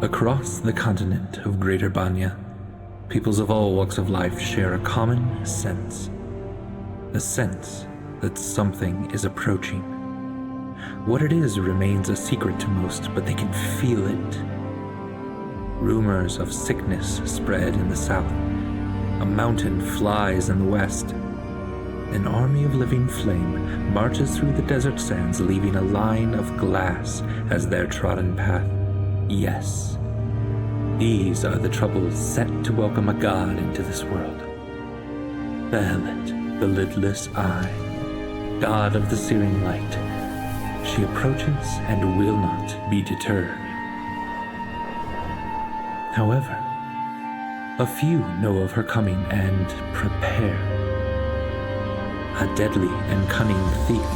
Across the continent of Greater Banya, peoples of all walks of life share a common sense. A sense that something is approaching. What it is remains a secret to most, but they can feel it. Rumors of sickness spread in the south. A mountain flies in the west. An army of living flame marches through the desert sands, leaving a line of glass as their trodden path. Yes, these are the troubles set to welcome a god into this world. Behelit, the lidless eye, god of the searing light. She approaches and will not be deterred. However, a few know of her coming and prepare. A deadly and cunning thief,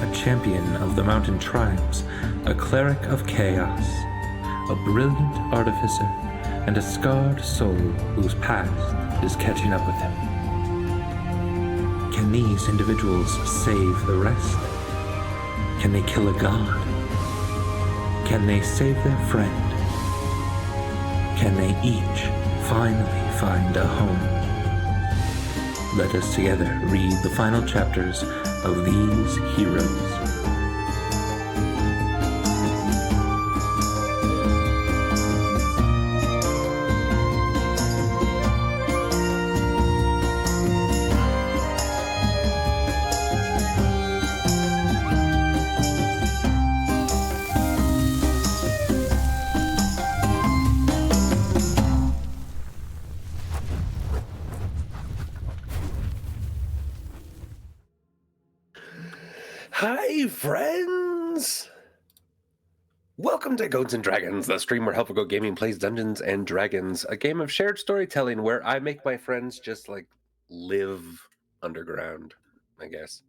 a champion of the mountain tribes, a cleric of chaos, a brilliant artificer, and a scarred soul whose past is catching up with him. Can these individuals save the rest? Can they kill a god? Can they save their friend? Can they each finally find a home? Let us together read the final chapters of these heroes. Hi, friends! Welcome to Goats and Dragons, the stream where Helpful Goat Gaming plays Dungeons and Dragons, a game of shared storytelling where I make my friends just, live underground, I guess.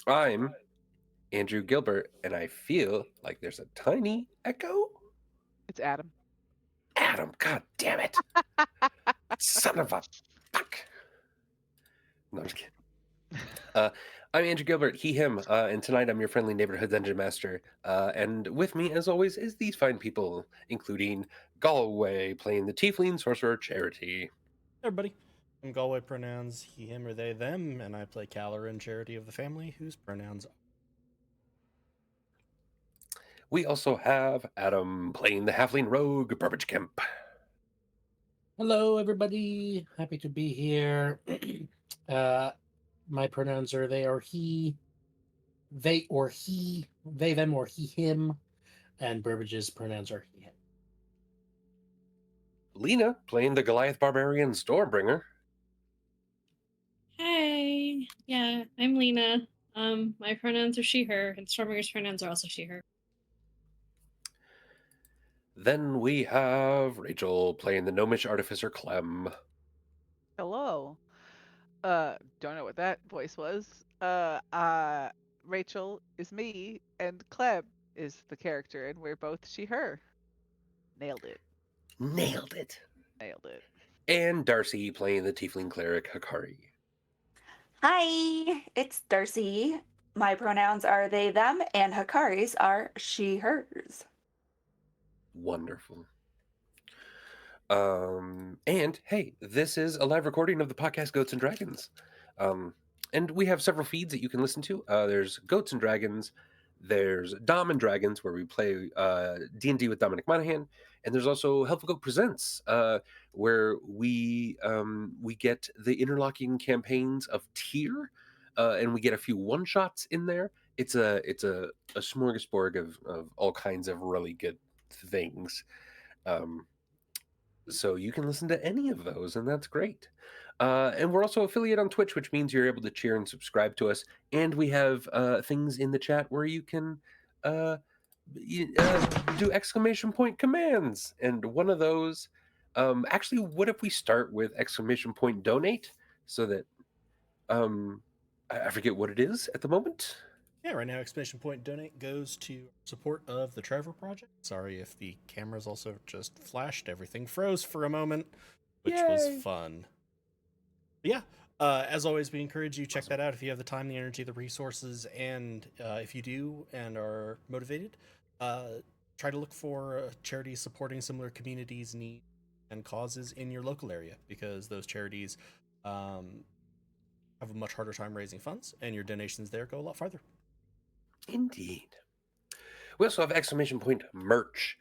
I'm Andrew Gilbert, and I feel like there's a tiny echo. It's Adam. Adam, god damn it! Son of a fuck! No, I'm just kidding. I'm Andrew Gilbert, he, him, and tonight I'm your friendly neighborhood dungeon master. And with me, as always, is these fine people, including Galway, playing the Tiefling Sorcerer Charity. Hey everybody, I'm Galway, pronouns he, him, or they, them, and I play Caloran, Charity of the Family, whose pronouns are. We also have Adam playing the Halfling Rogue, Burbage Kemp. Hello, everybody. Happy to be here. My pronouns are they or he, they or he, they, them, or he, him, and Burbage's pronouns are he, him. Lena playing the Goliath Barbarian Stormbringer. Hey, yeah, I'm Lena. My pronouns are she, her, and Stormbringer's pronouns are also she, her. Then we have Rachel playing the Gnomish Artificer Clem. Hello. Don't know what that voice was. Rachel is me, and Clem is the character, and we're both she, her. Nailed it. Nailed it. Nailed it. And Darcy playing the Tiefling Cleric Hakari. Hi, it's Darcy. My pronouns are they, them, and Hakari's are she, hers. Wonderful. And hey, this is a live recording of the podcast Goats and Dragons. And we have several feeds that you can listen to. There's Goats and Dragons, there's Dom and Dragons, where we play D&D with Dominic Monaghan, and there's also Helpful Goat Presents, where we get the interlocking campaigns of Tyr, and we get a few one-shots in there. It's a smorgasbord of all kinds of really good things. So you can listen to any of those, and that's great. And we're also affiliate on Twitch, which means you're able to cheer and subscribe to us. And we have things in the chat where you can do exclamation point commands. And one of those, actually, what if we start with exclamation point donate so that I forget what it is at the moment. Yeah, right now, exclamation point donate goes to support of the Trevor Project. Sorry if the cameras also just flashed. Everything froze for a moment, which was fun. But yeah, as always, we encourage you check that out if you have the time, the energy, the resources, and if you do and are motivated, try to look for charities supporting similar communities' needs and causes in your local area, because those charities have a much harder time raising funds, and your donations there go a lot farther. Indeed. We also have exclamation point merch,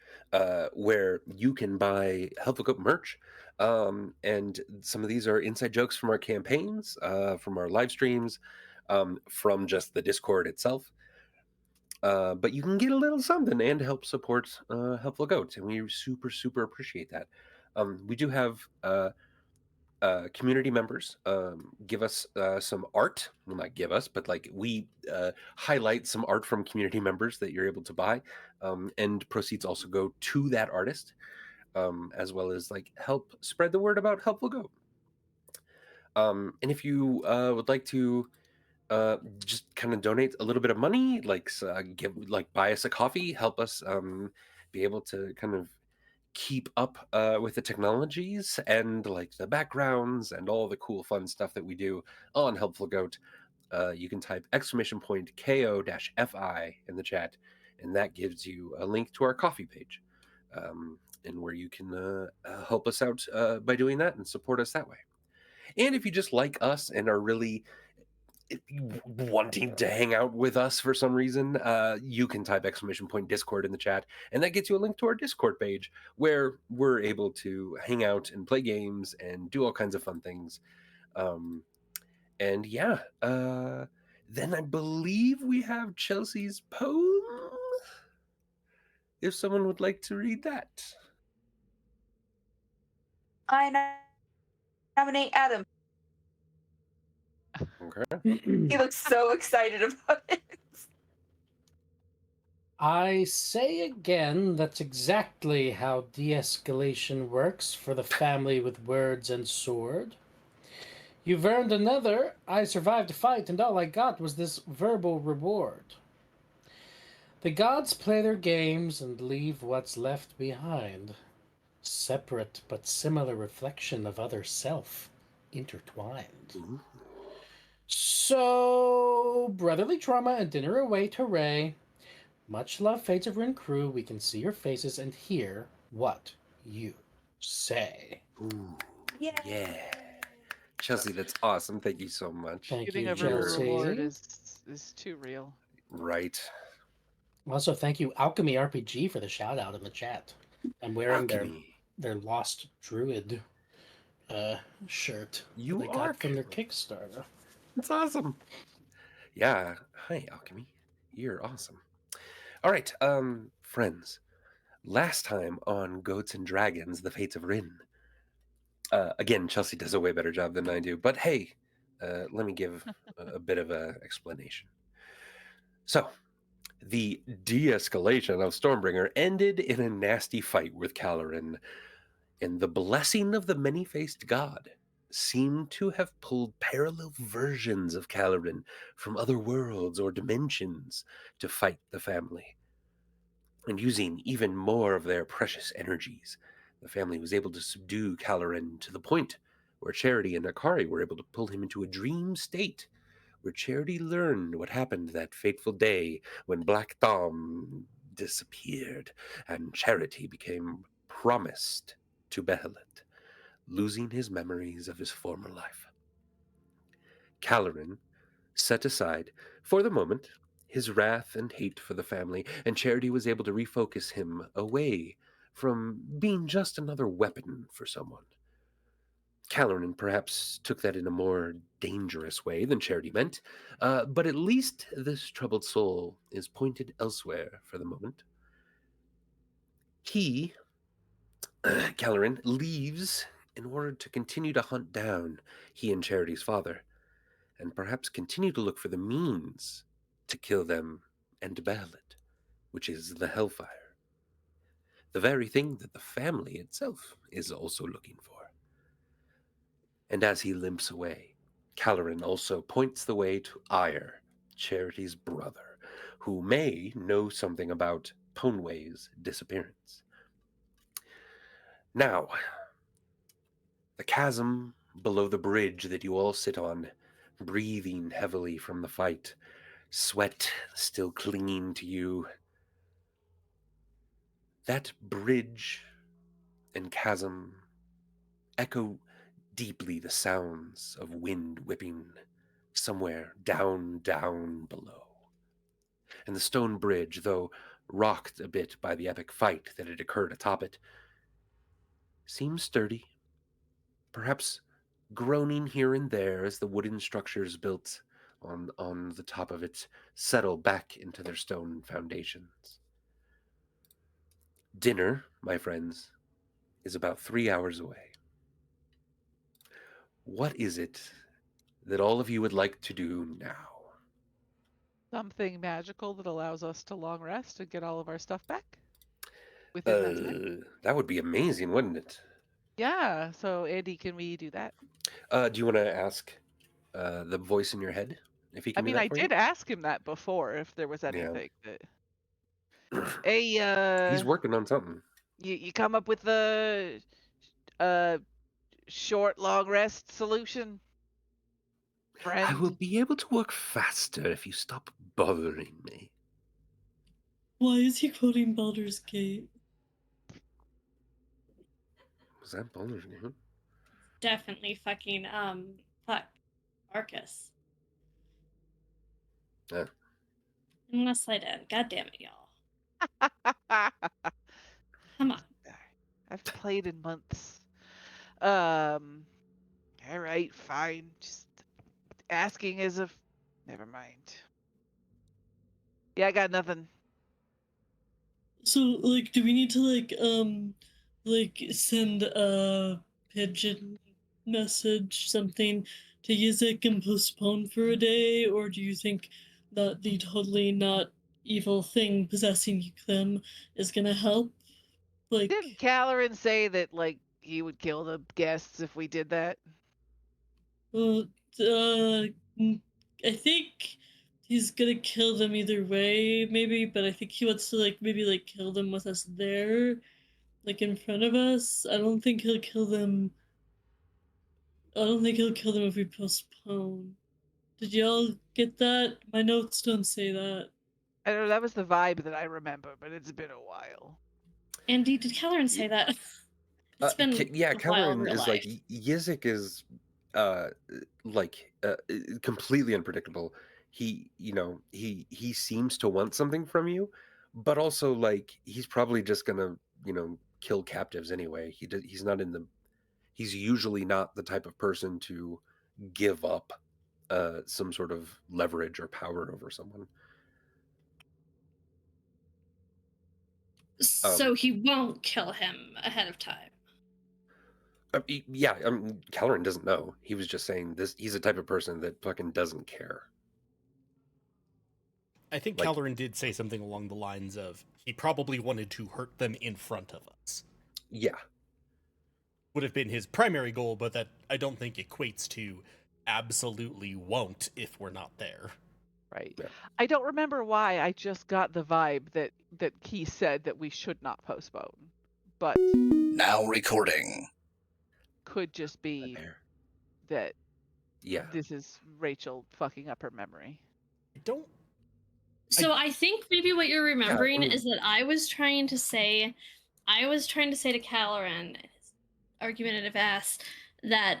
where you can buy Helpful Goat merch. And some of these are inside jokes from our campaigns, from our live streams, from just the Discord itself. But you can get a little something and help support Helpful Goat, and we super, super appreciate that. We do have community members give us some art. Well, not give us, but like we highlight some art from community members that you're able to buy, and proceeds also go to that artist, as well as like help spread the word about Helpful Goat. And if you would like to just kind of donate a little bit of money, like buy us a coffee, help us be able to kind of keep up with the technologies and like the backgrounds and all the cool fun stuff that we do on Helpful Goat, you can type exclamation point KO-FI in the chat, and that gives you a link to our coffee page, and where you can help us out by doing that and support us that way. And if you just like us and are really wanting to hang out with us for some reason, you can type exclamation point Discord in the chat, and that gets you a link to our Discord page where we're able to hang out and play games and do all kinds of fun things. And yeah, then I believe we have Chelsea's poem. If someone would like to read that. I nominate Adam. Okay. He looks so excited about it. I say again, that's exactly how de-escalation works for the family with words and sword. You've earned another. I survived a fight, and all I got was this verbal reward. The gods play their games and leave what's left behind. Separate but similar reflection of other self, intertwined. Ooh. So, brotherly trauma and dinner await, hooray. Much love, Fates of Ryn crew. We can see your faces and hear what you say. Ooh. Yeah. Yeah. Chelsea, that's awesome. Thank you so much. Thank Giving you, a verbal Chelsea. reward is too real. Right. Also, thank you, Alchemy RPG, for the shout out in the chat. I'm wearing Alchemy. their Lost Druid shirt You they got are from their cool. Kickstarter. That's awesome. Yeah. Hi, Alchemy. You're awesome. All right, friends. Last time on Goats and Dragons, The Fates of Ryn. Again, Chelsea does a way better job than I do, but hey, let me give a bit of an explanation. So, the de-escalation of Stormbringer ended in a nasty fight with Calorin, and the blessing of the many-faced god seemed to have pulled parallel versions of Calorin from other worlds or dimensions to fight the family. And using even more of their precious energies, the family was able to subdue Calorin to the point where Charity and Akari were able to pull him into a dream state, where Charity learned what happened that fateful day when Black Dom disappeared, and Charity became promised to Behelit, losing his memories of his former life. Calorin set aside, for the moment, his wrath and hate for the family, and Charity was able to refocus him away from being just another weapon for someone. Calorin perhaps took that in a more dangerous way than Charity meant, but at least this troubled soul is pointed elsewhere for the moment. He, Calorin, leaves in order to continue to hunt down he and Charity's father, and perhaps continue to look for the means to kill them and Bahamut, which is the Hellfire. The very thing that the family itself is also looking for. And as he limps away, Calorin also points the way to Ire, Charity's brother, who may know something about Ponway's disappearance. Now, the chasm below the bridge that you all sit on, breathing heavily from the fight, sweat still clinging to you. That bridge and chasm echo deeply the sounds of wind whipping somewhere down, down below. And the stone bridge, though rocked a bit by the epic fight that had occurred atop it, seems sturdy, perhaps groaning here and there as the wooden structures built on the top of it settle back into their stone foundations. Dinner, my friends, is about 3 hours away. What is it that all of you would like to do now? Something magical that allows us to long rest and get all of our stuff back within that time. That would be amazing, wouldn't it? Yeah. So Andy, can we do that? Do you want to ask the voice in your head if he I can do mean, that I for did ask him that before if there was you? Yeah. anything that. Hey, He's working on something. you come up with a short long rest solution, I will friend? be able to work faster if you stop bothering me. Why is he quoting Baldur's Gate? Was that Baldur's Gate? Definitely fucking fuck Marcus. Yeah. I'm gonna slide in. God damn it, y'all. Come on. I've played in months. All right, fine. Just asking as if. Never mind. Yeah, I got nothing. So, like, do we need to like send a pigeon message, something to Yizik and postpone for a day, or do you think that the totally not evil thing possessing them is gonna help? Like, Didn't Caloran say that like he would kill the guests if we did that? well, I think he's gonna kill them either way, maybe, but I think he wants to like maybe like kill them with us there, like in front of us. I don't think he'll kill them. I don't think he'll kill them if we postpone. Did y'all get that? My notes don't say that. I don't know. That was the vibe that I remember, but it's been a while. Andy, did Caloran say that? It's been Yeah, a while in Kelleran real is like life. Yizik is uh like completely unpredictable. He seems to want something from you, but also like he's probably just gonna kill captives anyway. He's not in the he's usually not the type of person to give up some sort of leverage or power over someone. So he won't kill him ahead of time. Yeah, Kelleran doesn't know. He was just saying this. He's the type of person that fucking doesn't care. I think Like- Calderon did say something along the lines of he probably wanted to hurt them in front of us. Yeah. Would have been his primary goal, but that I don't think equates to absolutely won't if we're not there. Right. Yeah. I don't remember why. I just got the vibe that he said that we should not postpone, but Now recording. could just be There. that Yeah. this is Rachel fucking up her memory. I don't. So I think maybe what you're remembering mean- is that I was trying to say to Caloran, his argumentative ass, that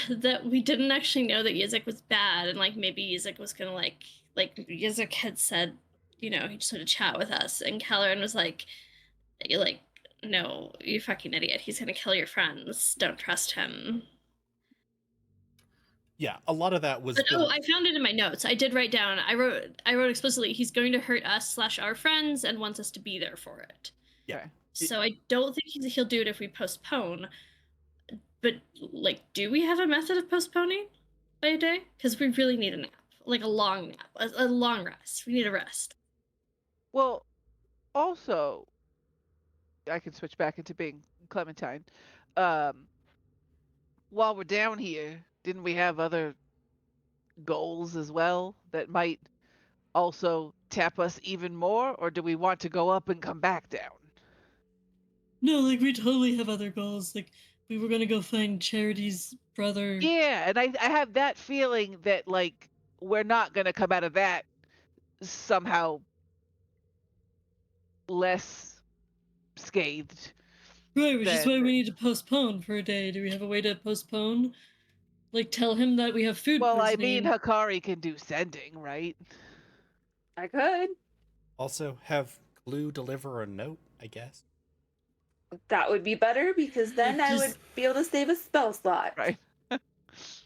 that we didn't actually know that Yizik was bad, and like maybe Yizik was gonna like Yizik had said, he just wanted to chat with us, and Caloran was like, no, you fucking idiot, he's gonna kill your friends, don't trust him. Yeah, a lot of that was. But I found it in my notes. I did write down. I wrote explicitly, he's going to hurt us / our friends and wants us to be there for it. Yeah. Okay. So I don't think he'll do it if we postpone. But like, do we have a method of postponing by a day? Because we really need a nap, like a long nap, a long rest. We need a rest. Well, also, I can switch back into being Clementine. While we're down here, didn't we have other goals as well that might also tap us even more, or do we want to go up and come back down? No, like we totally have other goals. Like we were gonna go find Charity's brother. Yeah, and I have that feeling that like we're not gonna come out of that somehow less scathed. Right, which is why Then- we need to postpone for a day. Do we have a way to postpone? Like, tell him that we have food Well, I mean, poisoning. Hikari can do sending, right? I could. Also, have Glue deliver a note, I guess. That would be better because then I would Just- be able to save a spell slot. Right.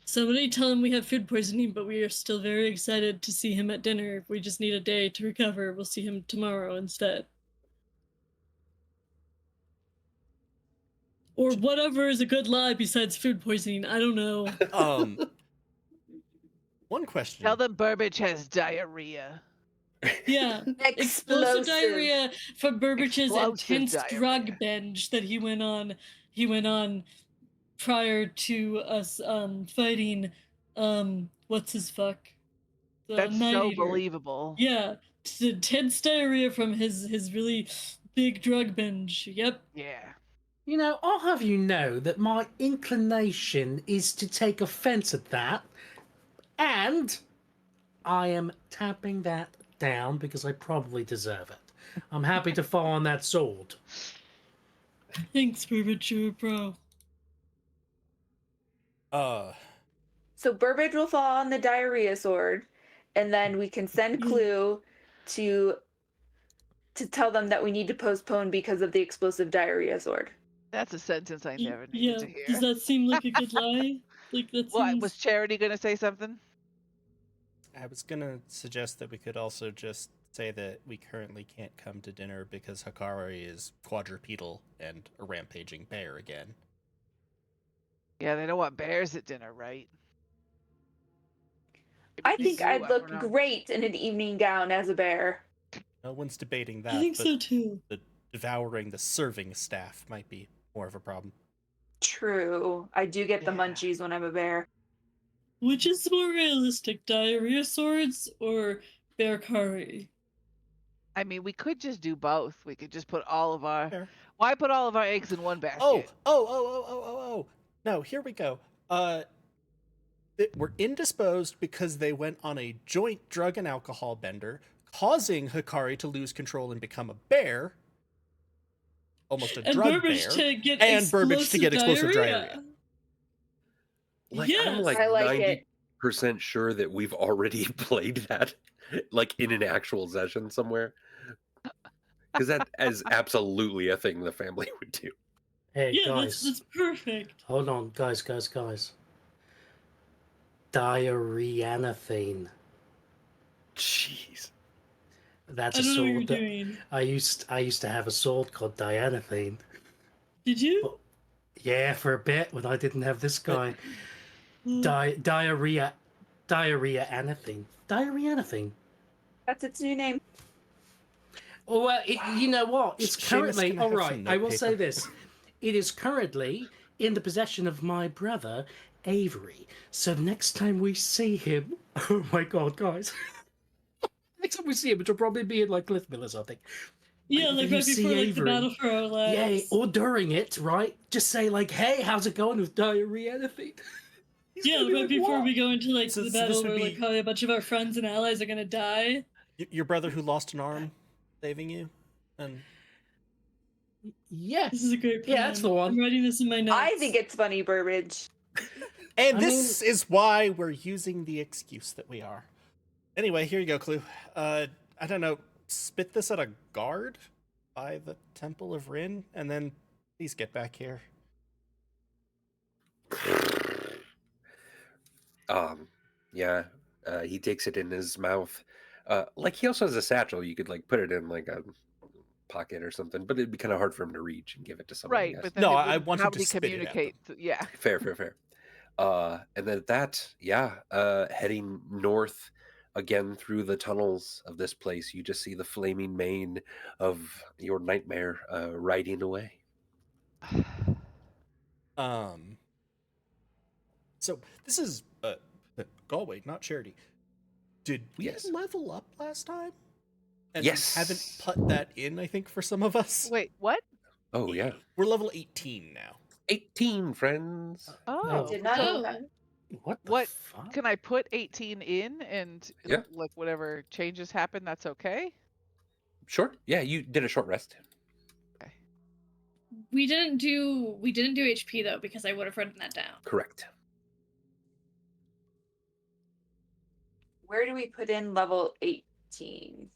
Somebody tell him we have food poisoning, but we are still very excited to see him at dinner. If we just need a day to recover, we'll see him tomorrow instead. Or whatever is a good lie besides food poisoning. I don't know. One question. Tell them Burbage has diarrhea. Yeah. Explosive diarrhea from Burbich's Explosive intense drug diarrhea. binge that he went on prior to us fighting what's his fuck? The That's Night so Eater. believable. Yeah. It's intense diarrhea from his really big drug binge. Yep. Yeah. You know, I'll have you know that my inclination is to take offense at that, and I am tapping that down because I probably deserve it. I'm happy to fall on that sword. Thanks, Burbage, you're a pro. So Burbage will fall on the diarrhea sword, and then we can send Clue to tell them that we need to postpone because of the explosive diarrhea sword. That's a sentence I never needed Yeah. to hear. Does that seem like a good lie? Like that What, seems. was Charity going to say something? I was gonna suggest that we could also just say that we currently can't come to dinner because Hikari is quadrupedal and a rampaging bear again. Yeah, they don't want bears at dinner, right? I Maybe think they I'd do, look don't know. great in an evening gown as a bear. No one's debating that. I think but so too. the devouring the serving staff might be more of a problem. True. I do get the Yeah. munchies when I'm a bear. Which is more realistic, diarrhea swords or bear curry? I mean, we could just do both. We could just put all of our. Fair. Why put all of our eggs in one basket? Oh. No, here we go. We're indisposed because they went on a joint drug and alcohol bender, causing Hikari to lose control and become a bear. Almost a And drug Burbage bear. to get And Burbage to get explosive diarrhea. Like Yes. I'm like I like it. 90% sure that we've already played that, like in an actual session somewhere. Because that is absolutely a thing the family would do. Hey, Yeah, guys. that's perfect. Hold on, guys. Diarrheanathane. Jeez. That's I a don't know what you're sword that doing. I used to have a sword called Dianathane. Did you? Yeah, for a bit when I didn't have this guy. Mm. Diarrheanathane. That's its new name. Oh, well, you know what? It's Seamus, currently can I all have right. some I will notepaper? say this: it is currently in the possession of my brother Avery. So next time we see him, oh my god, guys! Next time we see him, which will probably be in like Cliff Miller's, I think. Yeah, Whenever like you right see before like the Avery, battle for our lives. Yeah, or during it, right? Just say like, "Hey, how's it going with Diarrheanathane?" He's Yeah, gonna be right like, before "What?" we go into like So the this battle would where be- like probably a bunch of our friends and allies are gonna die. Your brother who lost an arm saving you? And Yeah, This is a great plan. Yeah, that's the one. I'm writing this in my notes. I think it's funny, Burbage. And I this is why we're using the excuse that we are. Anyway, here you go, Clue. I don't know, spit this at a guard by the Temple of Ryn, and then please get back here. Yeah. He takes it in his mouth. Like he also has a satchel. You could like put it in like a pocket or something, but it'd be kind of hard for him to reach and give it to somebody. Right, else. but then No, it I wouldn't- want how him would to he spit it at them. communicate? Yeah. Fair. And then heading north again through the tunnels of this place, you just see the flaming mane of your nightmare riding away. So this is Galway, not Charity. Did we Yes. level up last time? And Yes. we haven't put that in, I think, for some of us. Wait, what? Oh yeah, We're level 18 now. 18 friends. Oh, Did not know Oh. that. What? The What fuck? can I put 18 in and Yeah. like whatever changes happen, that's okay? Sure. Yeah, you did a short rest. We didn't do HP though, because I would have written that down. Correct. Where do we put in level 18?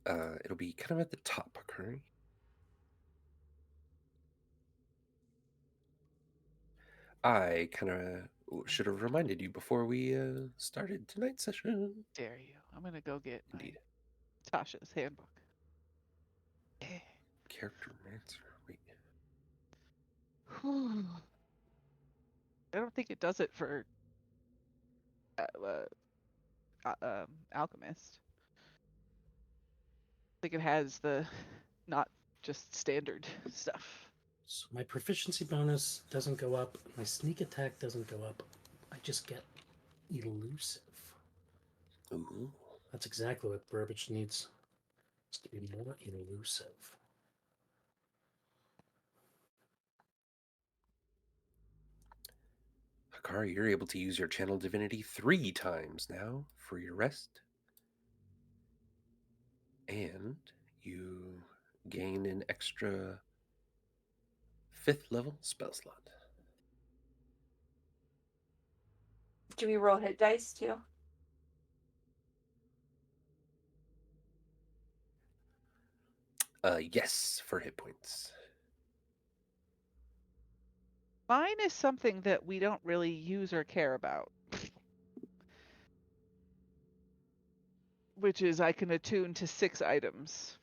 It'll be kind of at the top, Curry. I kind of should have reminded you before we started tonight's session. Dare you? I'm gonna go get my Indeed. Tasha's handbook. Character Mancer. Wait. I don't think it does it for alchemist. I think it has the not just standard stuff. So my proficiency bonus doesn't go up. My sneak attack doesn't go up. I just get elusive. Ooh. That's exactly what Burbage needs. It's to be more elusive. Hakari, you're able to use your channel divinity 3 times now for your rest. And you gain an extra 5th level spell slot. Do we roll hit dice too? Yes, for hit points. Mine is something that we don't really use or care about. Which is I can attune to 6 items.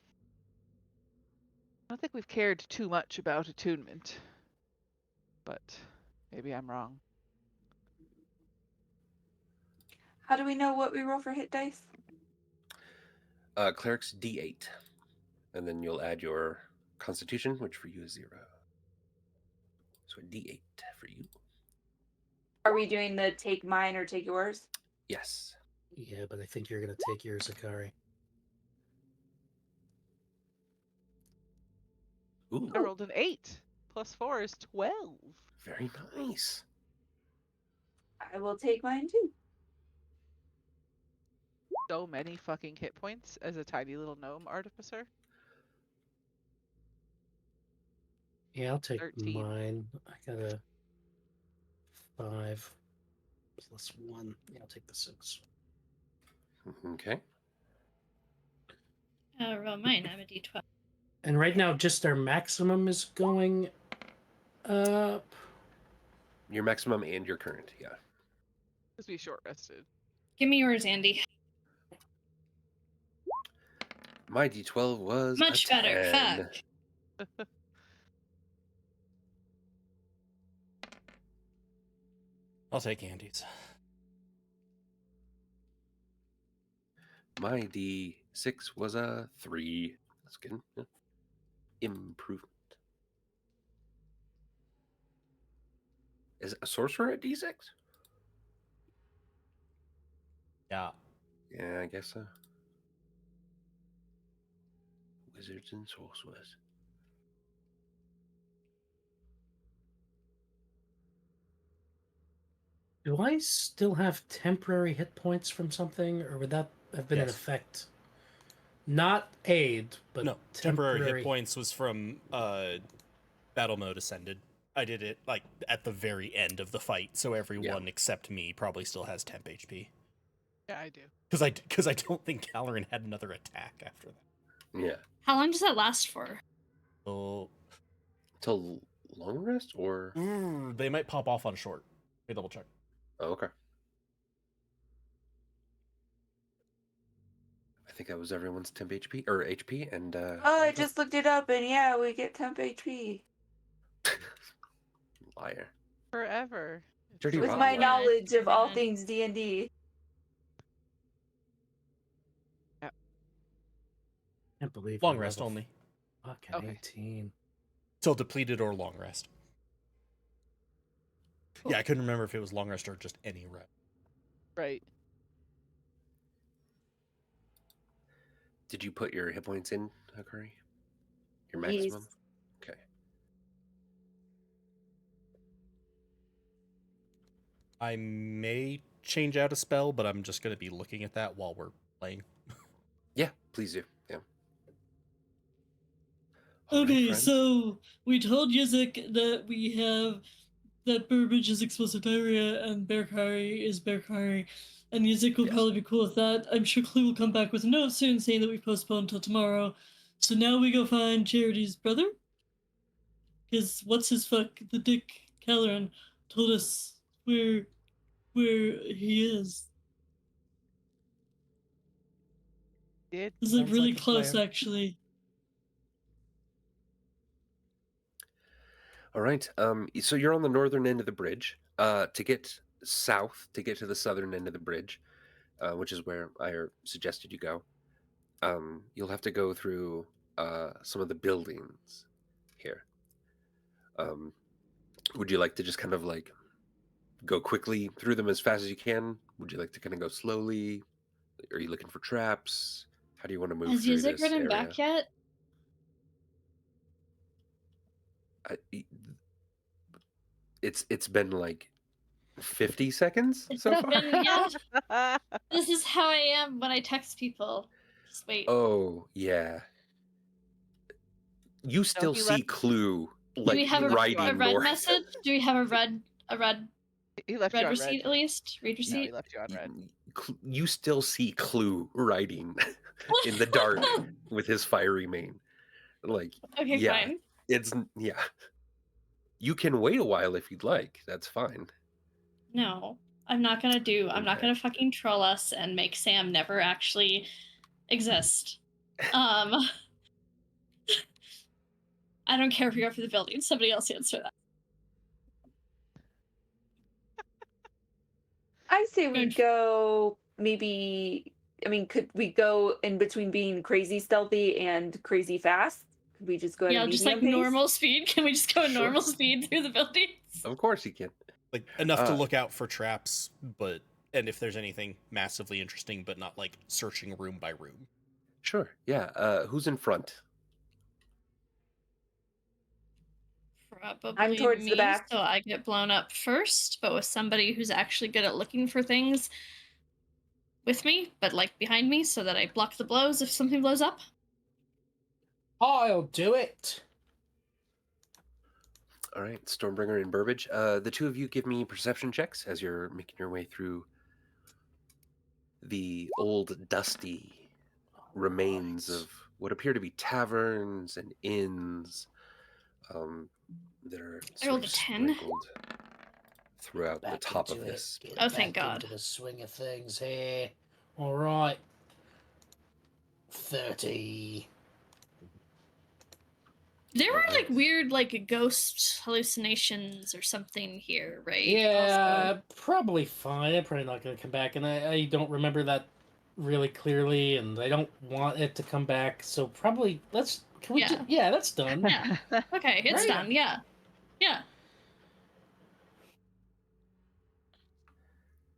I don't think we've cared too much about attunement. But maybe I'm wrong. How do we know what we roll for hit dice? Cleric's D8. And then you'll add your constitution, which for you is 0. So a D8 for you. Are we doing the take mine or take yours? Yes. Yeah, but I think you're going to take yours, Akari. Ooh. I rolled an 8. Plus 4 is 12. Very nice. I will take mine too. So many fucking hit points as a tiny little gnome artificer. Yeah, I'll take 13. mine. I got a 5 plus 1. Yeah, I'll take the 6. Okay. Roll mine. I'm a D12. And right now, just our maximum is going up. Your maximum and your current, yeah. Because we short rested. Give me yours, Andy. My D12 was Much a better. 10. Fuck. I'll take Andy's. My D6 was a 3. That's good. Yeah. Improvement. Is a sorcerer at D6? Yeah. Yeah, I guess so. Wizards and sorcerers. Do I still have temporary hit points from something, or would that have been in Yes. effect? Not aid, but No, temporary hit points was from battle mode ascended. I did it like at the very end of the fight, so everyone except me probably still has temp HP. Yeah, I do. Because I don't think Caloran had another attack after that. Yeah. How long does that last for? So Till long rest or? they might pop off on short. Let me double check. Oh, okay. I think that was everyone's temp HP or HP, and Oh, I just looked it up, and yeah, we get temp HP. liar. Forever. Dirty With rotten my liar. knowledge of all Yeah. things D&D. Can't believe Long we're rest level only. Fucking Okay. 18. Till depleted or long rest. Cool. Yeah, I couldn't remember if it was long rest or just any rest. Right. Did you put your hit points in, Hakari? Your Yes. maximum? Okay. I may change out a spell, but I'm just going to be looking at that while we're playing. Yeah, please do. Yeah. All right, Okay, friends. so we told Yizik that Burbage is explosive diarrhea and Berkari is Berkari, and Yizik will Yes. probably be cool with that. I'm sure Clue will come back with a note soon saying that we postponed till tomorrow. So now we go find Charity's brother. Because what's his fuck, the Dick Calleran, told us where he is. Did It's like Sounds really like a close, plan. actually. All right. So you're on the northern end of the bridge. To get south, to get to the southern end of the bridge, which is where I suggested you go, you'll have to go through some of the buildings here. Would you like to just kind of like go quickly through them as fast as you can? Would you like to kind of go slowly? Are you looking for traps? How do you want to move Has through Yizik this ridden area? back yet? It's been like 50 seconds It's so far. been, yeah. This is how I am when I text people. Just wait. Oh yeah. You still he see left- Clue Do like we have a riding red north. message? Do we have a red He left you on receipt red. at least? Read No, receipt? he left you on red. You still see Clue riding in the dark with his fiery mane. Like, Okay, yeah, fine. yeah. You can wait a while if you'd like. That's fine. No, I'm not gonna I'm not Okay. gonna fucking troll us and make Sam never actually exist. I don't care if we go for the building. Somebody else answer that. I say we Good. go maybe. I mean, could we go in between being crazy stealthy and crazy fast? Could we just go at Yeah, a just medium like pace? normal speed. Can we just go at Sure. normal speed through the buildings? Of course you can. Like enough to look out for traps, and if there's anything massively interesting, but not like searching room by room. Sure. Yeah. Who's in front? Probably I'm towards me, the back. so I get blown up first, but with somebody who's actually good at looking for things with me, but like behind me, so that I block the blows if something blows up. I'll do it. All right, Stormbringer and Burbage. The two of you give me perception checks as you're making your way through the old, dusty remains of what appear to be taverns and inns that are I sort rolled of a 10. sprinkled throughout the Back top of into it. this. Get Oh, thank back God. into the swing of things here. All right. 30. There were Alright. like weird like ghost hallucinations or something here, right? Yeah, Also. probably fine. I'm probably not going to come back, and I don't remember that really clearly, and I don't want it to come back. So probably Can we? Yeah. Yeah, that's done. Yeah. Okay, it's Right. done. Yeah. Yeah.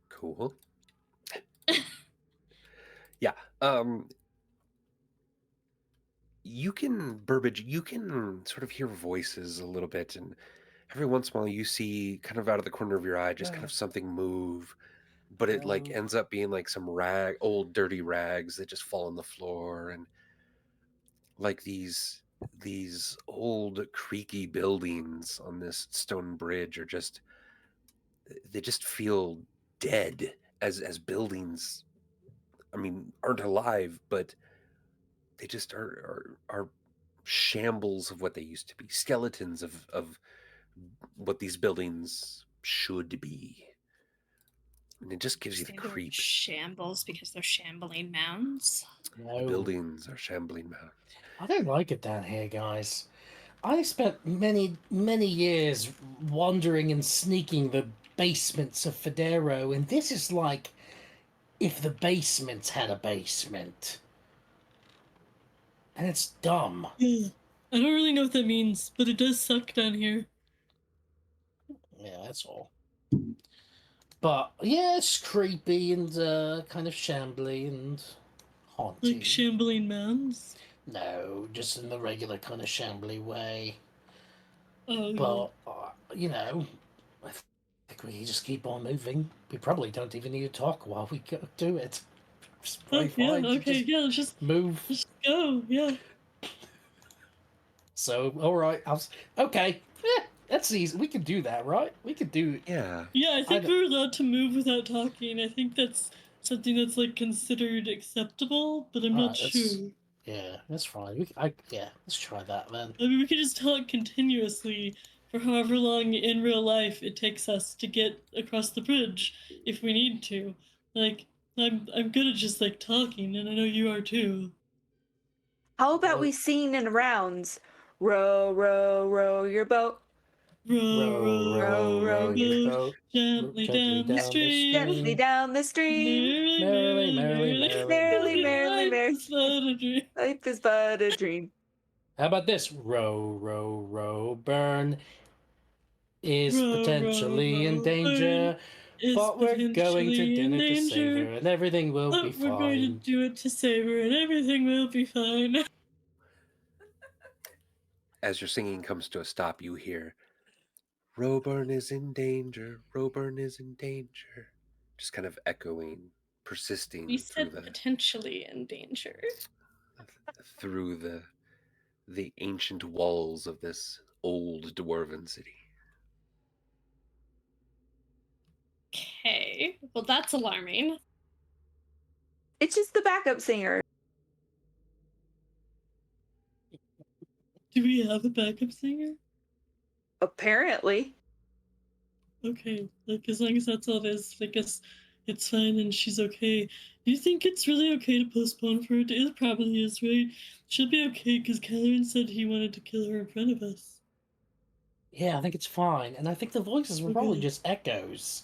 Cool. Yeah. Burbage, you can sort of hear voices a little bit, and every once in a while you see kind of out of the corner of your eye just kind of something move, but it like ends up being like some old dirty rags that just fall on the floor, and like these old creaky buildings on this stone bridge they just feel dead as buildings. I mean, aren't alive, but they just are shambles of what they used to be, skeletons of what these buildings should be. And it just gives you the Saying they're creeps. shambles because they're shambling mounds. The buildings are shambling mounds. I don't like it down here, guys. I spent many, many years wandering and sneaking the basements of Federo, and this is like if the basements had a basement. And it's dumb. Yeah. I don't really know what that means, but it does suck down here. Yeah, that's all. But yeah, it's creepy and kind of shambly and haunting. Like shambling mounds? No, just in the regular kind of shambly way. Oh, But, you know, I think we just keep on moving. We probably don't even need to talk while we go do it. It's Oh, probably yeah, fine to okay, just yeah, let's just move. go, yeah. So, all right, okay. Yeah, that's easy. We could do that, right? We could do. Yeah. Yeah, I think don't- we're allowed to move without talking. I think that's something that's like considered acceptable, but I'm not Alright, that's- sure. Yeah, that's fine. Yeah, let's try that then. I mean, we could just talk continuously for however long in real life it takes us to get across the bridge if we need to. Like, I'm good at just like talking, and I know you are too. How about Well- we sing in rounds? Row, row, row your boat. Row, Row, row, row your boat gently down the stream. Gently down the stream. Merrily, Merrily, merrily, merrily, merrily, merrily, Life merrily. is but a dream. Life is but a dream. How about this? Row, row, row, burn is Row, row, potentially in row, danger, Is but we're going to potentially in dinner to save danger. her, and everything will be But we're going to fine. do it to save her, and everything will be fine. As your singing comes to a stop, you hear, Roburn is in danger, Roburn is in danger. Just kind of echoing, persisting We through said potentially in danger. the ancient walls of this old dwarven city. Okay. Well, that's alarming. It's just the backup singer. Do we have a backup singer? Apparently. Okay, like as long as that's all it is, I guess it's fine and she's okay. Do you think it's really okay to postpone for a day? It probably is, right? She'll be okay because Caloran said he wanted to kill her in front of us. Yeah, I think it's fine, and I think the voices were probably just echoes.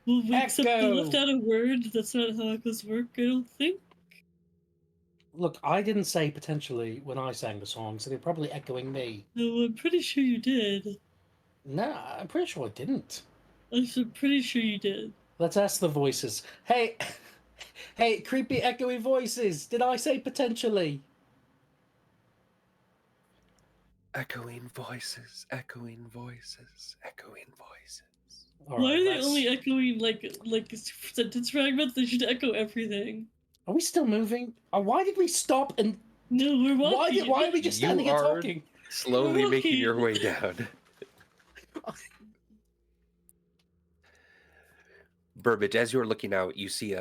Well, except they left Echo! out a word. That's not how echoes work, I don't think. Look, I didn't say potentially when I sang the song, so they're probably echoing me. No, I'm pretty sure you did. No, I'm pretty sure I didn't. I'm pretty sure you did. Let's ask the voices. Hey, hey, creepy echoey voices. Did I say potentially? Echoing voices, echoing voices, echoing voices. Why are they only echoing like sentence fragments? They should echo everything. Are we still moving? Why did we stop and? No, we're walking. Why are we just standing here are talking? slowly making your way down. Burbage, as you're looking out, you see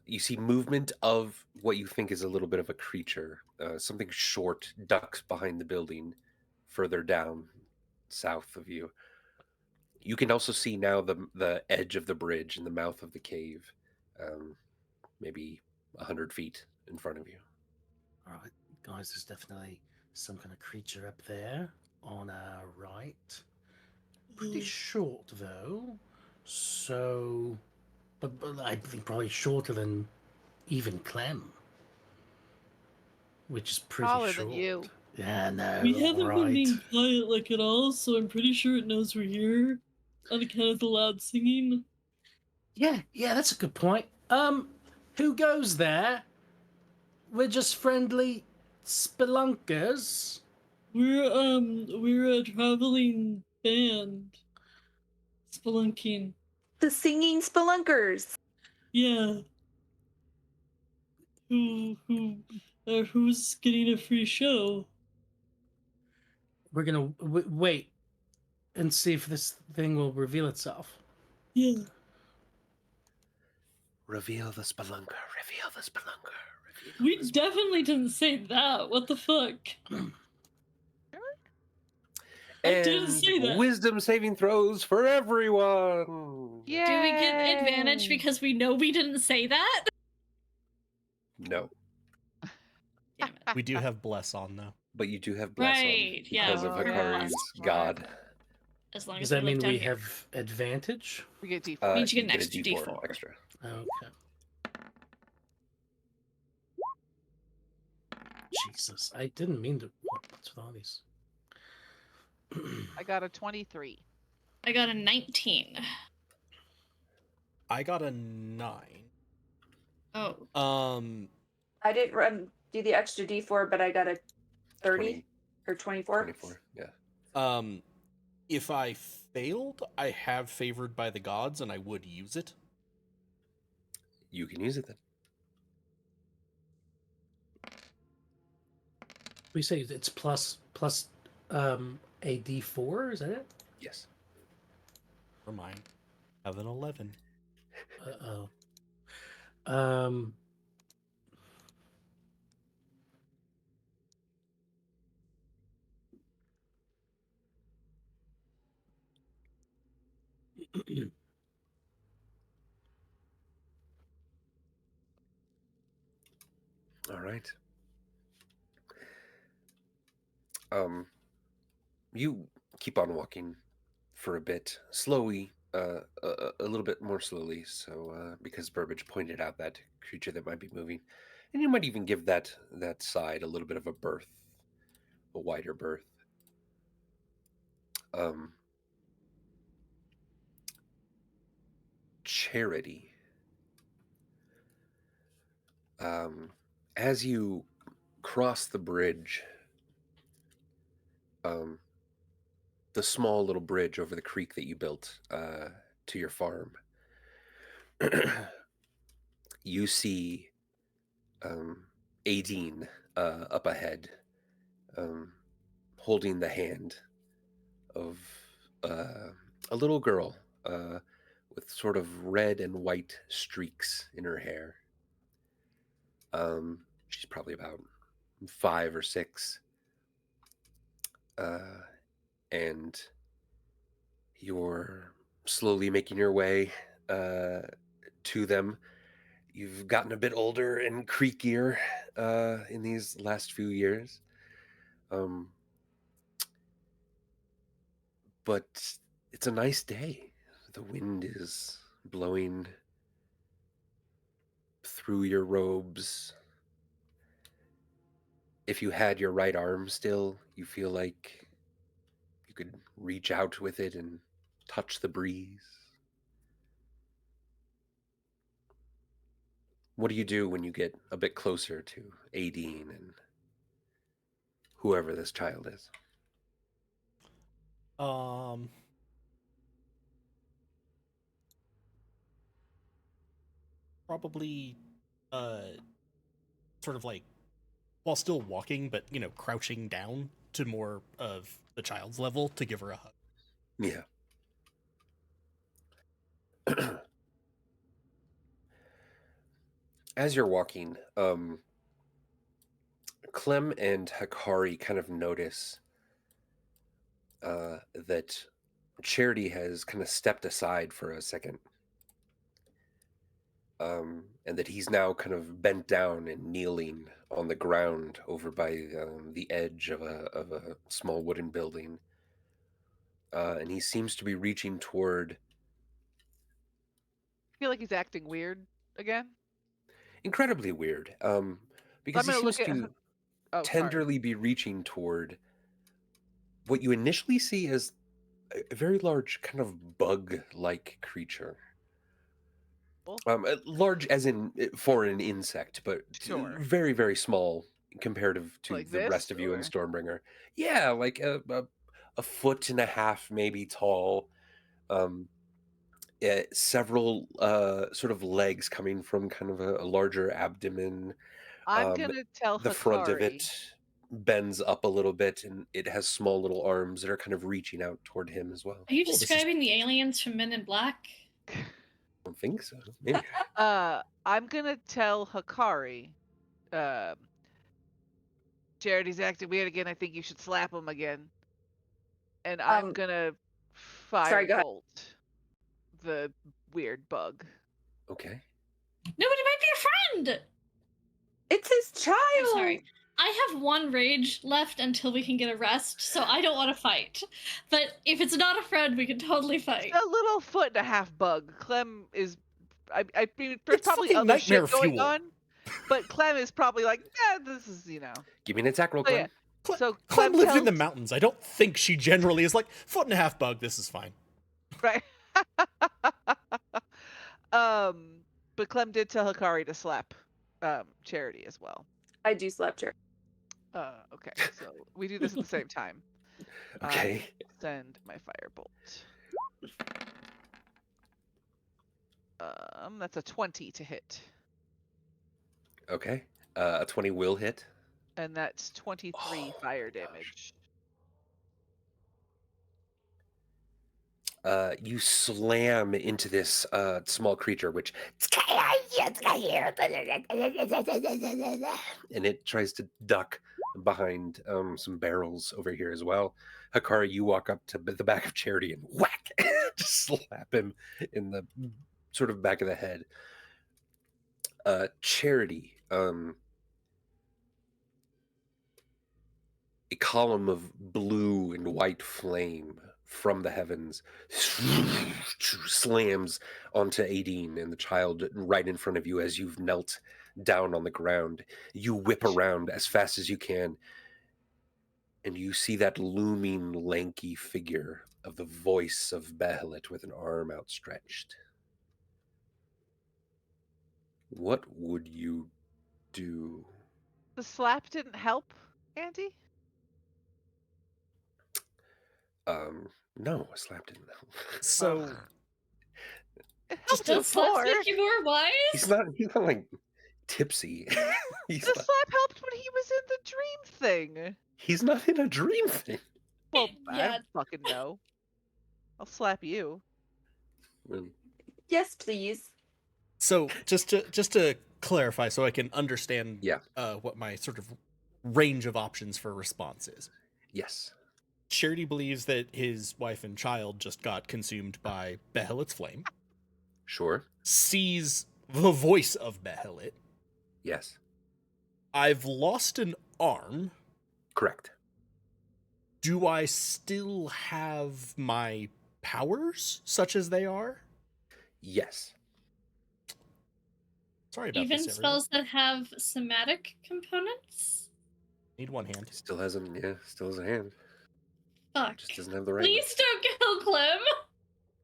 you see movement of what you think is a little bit of a creature. Something short ducks behind the building, further down, south of you. You can also see now the edge of the bridge and the mouth of the cave, maybe 100 feet in front of you. All right, guys, there's definitely some kind of creature up there on our right. Pretty short though, so, but I think probably shorter than even Clem, which is pretty Taller short. than you. Yeah, no. We haven't been right. being quiet like at all, so I'm pretty sure it knows we're here on account of the loud singing. Yeah, that's a good point. Who goes there? We're just friendly spelunkers. We're a traveling band. Spelunking. The singing spelunkers. Yeah. Who's getting a free show? We're gonna wait and see if this thing will reveal itself. Yeah. Reveal the spelunker, reveal the spelunker. We definitely didn't say that. What the fuck? I didn't say that. Wisdom saving throws for everyone. Yeah. Do we get advantage because we know we didn't say that? No, Damn it. We do have bless on though. but you do have bless Right, on because yeah, of we have Hikari's bless. god. As long Does as that we mean look down we here. have advantage? We get D4. Means you get an a extra D4. extra. Okay. Jesus, I didn't mean to. What's with all these? I got a 23. I got a 19. I got a 9. Oh. I didn't do the extra D4, but I got a 30 20. or 24. 24, yeah. If I failed, I have favored by the gods, and I would use it. You can use it then. we say it's plus a D4? Is that it? Yes. For mine, I have an 11. Uh oh. All right. You keep on walking for a bit, slowly, a little bit more slowly. So, because Burbage pointed out that creature that might be moving, and you might even give that side a little bit of a berth, a wider berth. Um, Charity. As you cross the bridge, the small little bridge over the creek that you built to your farm, you see Aideen up ahead, holding the hand of a little girl with sort of red and white streaks in her hair. She's probably about 5 or 6. And you're slowly making your way to them. You've gotten a bit older and creakier in these last few years. But it's a nice day. The wind is blowing through your robes. If you had your right arm still, you feel like you could reach out with it and touch the breeze. What do you do when you get a bit closer to Aideen and whoever this child is? Probably, sort of like, while still walking, but, crouching down to more of the child's level to give her a hug. Yeah. As you're walking, Clem and Hikari kind of notice that Charity has kind of stepped aside for a second. And that he's now kind of bent down and kneeling on the ground over by the edge of a small wooden building. And he seems to be reaching toward... I feel like he's acting weird again. Incredibly weird. Because he gonna seems look at- to Oh, sorry. tenderly be reaching toward what you initially see as a very large kind of bug-like creature. Large as in for an insect, but Sure. very, very small comparative to Like the this, rest of you in or- Stormbringer. Yeah, like a 1.5 feet maybe tall. Several sort of legs coming from kind of a larger abdomen. I'm gonna tell The front of Hikari. it bends up a little bit, and it has small little arms that are kind of reaching out toward him as well. Are you this is- describing the aliens from Men in Black? I don't think so. Maybe. I'm gonna tell Hikari. Charity's acting weird again. I think you should slap him again. And I'm gonna Sorry, go ahead. firebolt the weird bug. Okay. No, but it might be a friend. It's his child. I'm sorry. I have 1 rage left until we can get a rest, so I don't want to fight. But if it's not a friend, we can totally fight. It's a little 1.5 bug. Clem is. I mean, there's It's probably fucking other shit nightmare going fuel. on, but Clem is probably like, yeah, this is Give me an attack roll, So, Clem. yeah. So Clem lived in the tells- mountains. I don't think she generally is like, 1.5 bug, this is fine. Right. But Clem did tell Hikari to slap Charity as well. I do slap Charity. Okay, so we do this at the same time. Okay. Send my firebolt. That's a 20 to hit. Okay. A 20 will hit. And that's 23 fire damage. You slam into this small creature, which and it tries to duck behind some barrels over here as well. Hikari, you walk up to the back of Charity and whack, just slap him in the sort of back of the head. Charity, a column of blue and white flame from the heavens slams onto Aideen and the child right in front of you as you've knelt down on the ground. You whip around as fast as you can, and you see that looming, lanky figure of the voice of Behelit with an arm outstretched. What would you do? The slap didn't help, Andy? No, a slap didn't help. So It Just helped don't slap before. make you more wise? He's not like tipsy. The slap helped when he was in the dream thing. He's not in a dream thing. Well, I Yeah. don't fucking know. I'll slap you. Well, Yes, please. So just to clarify, so I can understand Yeah. what my sort of range of options for response is. yes. Charity believes that his wife and child just got consumed by Behelit's flame, Sure. sees the voice of Behelit. Yes. I've lost an arm. Correct. Do I still have my powers, such as they are? Yes. Sorry about Even this, everyone. spells that have somatic components? Need one hand. Still has a hand. Fuck. Just doesn't have the right Please don't kill Clem!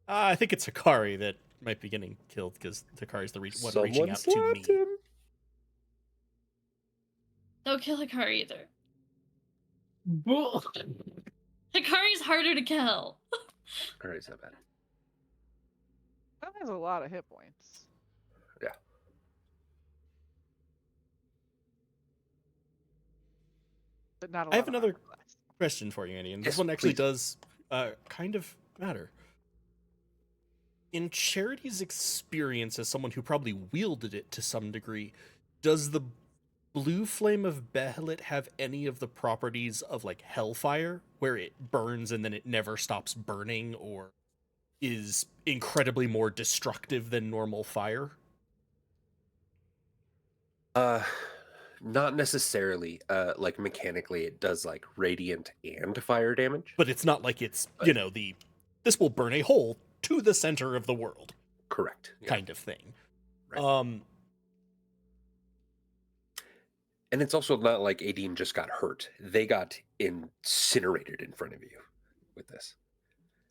I think it's Hikari that might be getting killed because Hikari's the one reaching out to me. him. Don't kill Hikari either. Bull. Hikari's harder to kill. All right, it's not bad. That has a lot of hit points. Yeah. But not a lot I have of another armor class. question for you, Andy, and Yes, this one actually please. does kind of matter. In Charity's experience as someone who probably wielded it to some degree, does the blue flame of Behelit have any of the properties of like hellfire, where it burns and then it never stops burning, or is incredibly more destructive than normal fire? Not necessarily. Like mechanically, it does like radiant and fire damage. But it's not like it's, you know, this will burn a hole to the center of the world Correct. Yeah. kind of thing. Right. And it's also not like Aideen just got hurt. They got incinerated in front of you with this.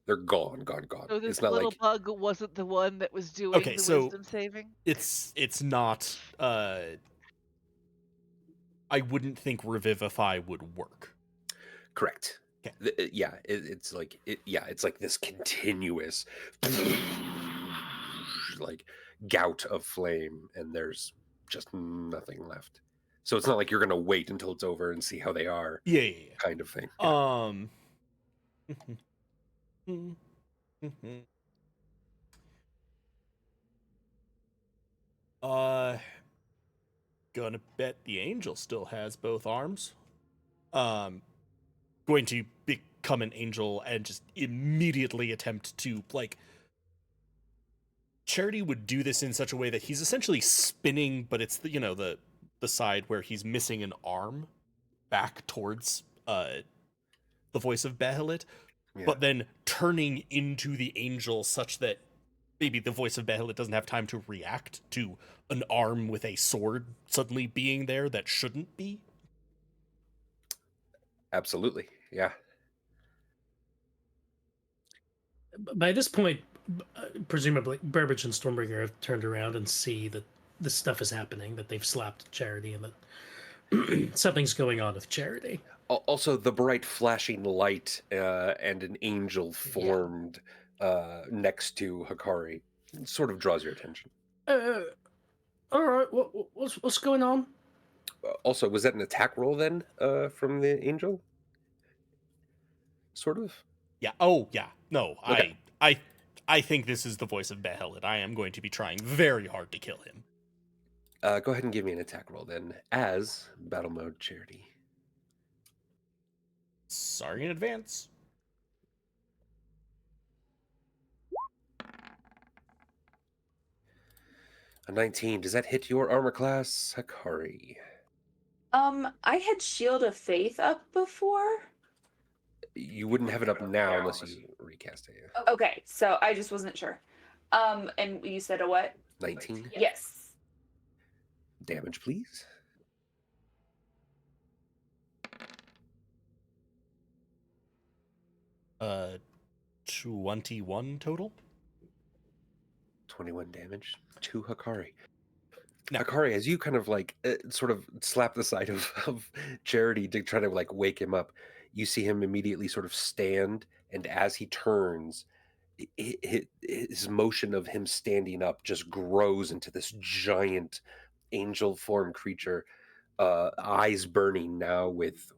They're gone. So this It's not little like bug wasn't the one that was doing Okay, the so wisdom saving? It's not I wouldn't think Revivify would work. correct. Okay. Yeah, it's like it's like this continuous like gout of flame, and there's just nothing left. So it's not like you're gonna wait until it's over and see how they are, Yeah. kind of thing. Yeah. Gonna bet the angel still has both arms. Going to become an angel and just immediately attempt to, like, Charity would do this in such a way that he's essentially spinning, but it's the side where he's missing an arm back towards the voice of Behelit, Yeah. but then turning into the angel such that maybe the voice of Behelit doesn't have time to react to an arm with a sword suddenly being there that shouldn't be. Absolutely. Yeah. By this point, presumably, Burbage and Stormbringer have turned around and see that this stuff is happening, that they've slapped Charity, and that something's going on with Charity. Also, the bright flashing light and an angel formed next to Hikari sort of draws your attention. All right, what's going on? Also, was that an attack roll then from the angel? Sort of. Yeah. Oh, yeah. No, Okay. I think this is the voice of Behelit. I am going to be trying very hard to kill him. Go ahead and give me an attack roll then, as battle mode Charity. Sorry in advance. A 19. Does that hit your armor class, Hakari? I had Shield of Faith up before. You wouldn't have it up now unless you recast it. Okay, so I just wasn't sure. And you said a what? 19. Yes. Damage, please. Uh, 21 total. 21 damage to Hakari. Now, Hakari, as you kind of like sort of slap the side of Charity to try to like wake him up, you see him immediately sort of stand, and as he turns, his motion of him standing up just grows into this giant angel form creature, eyes burning now with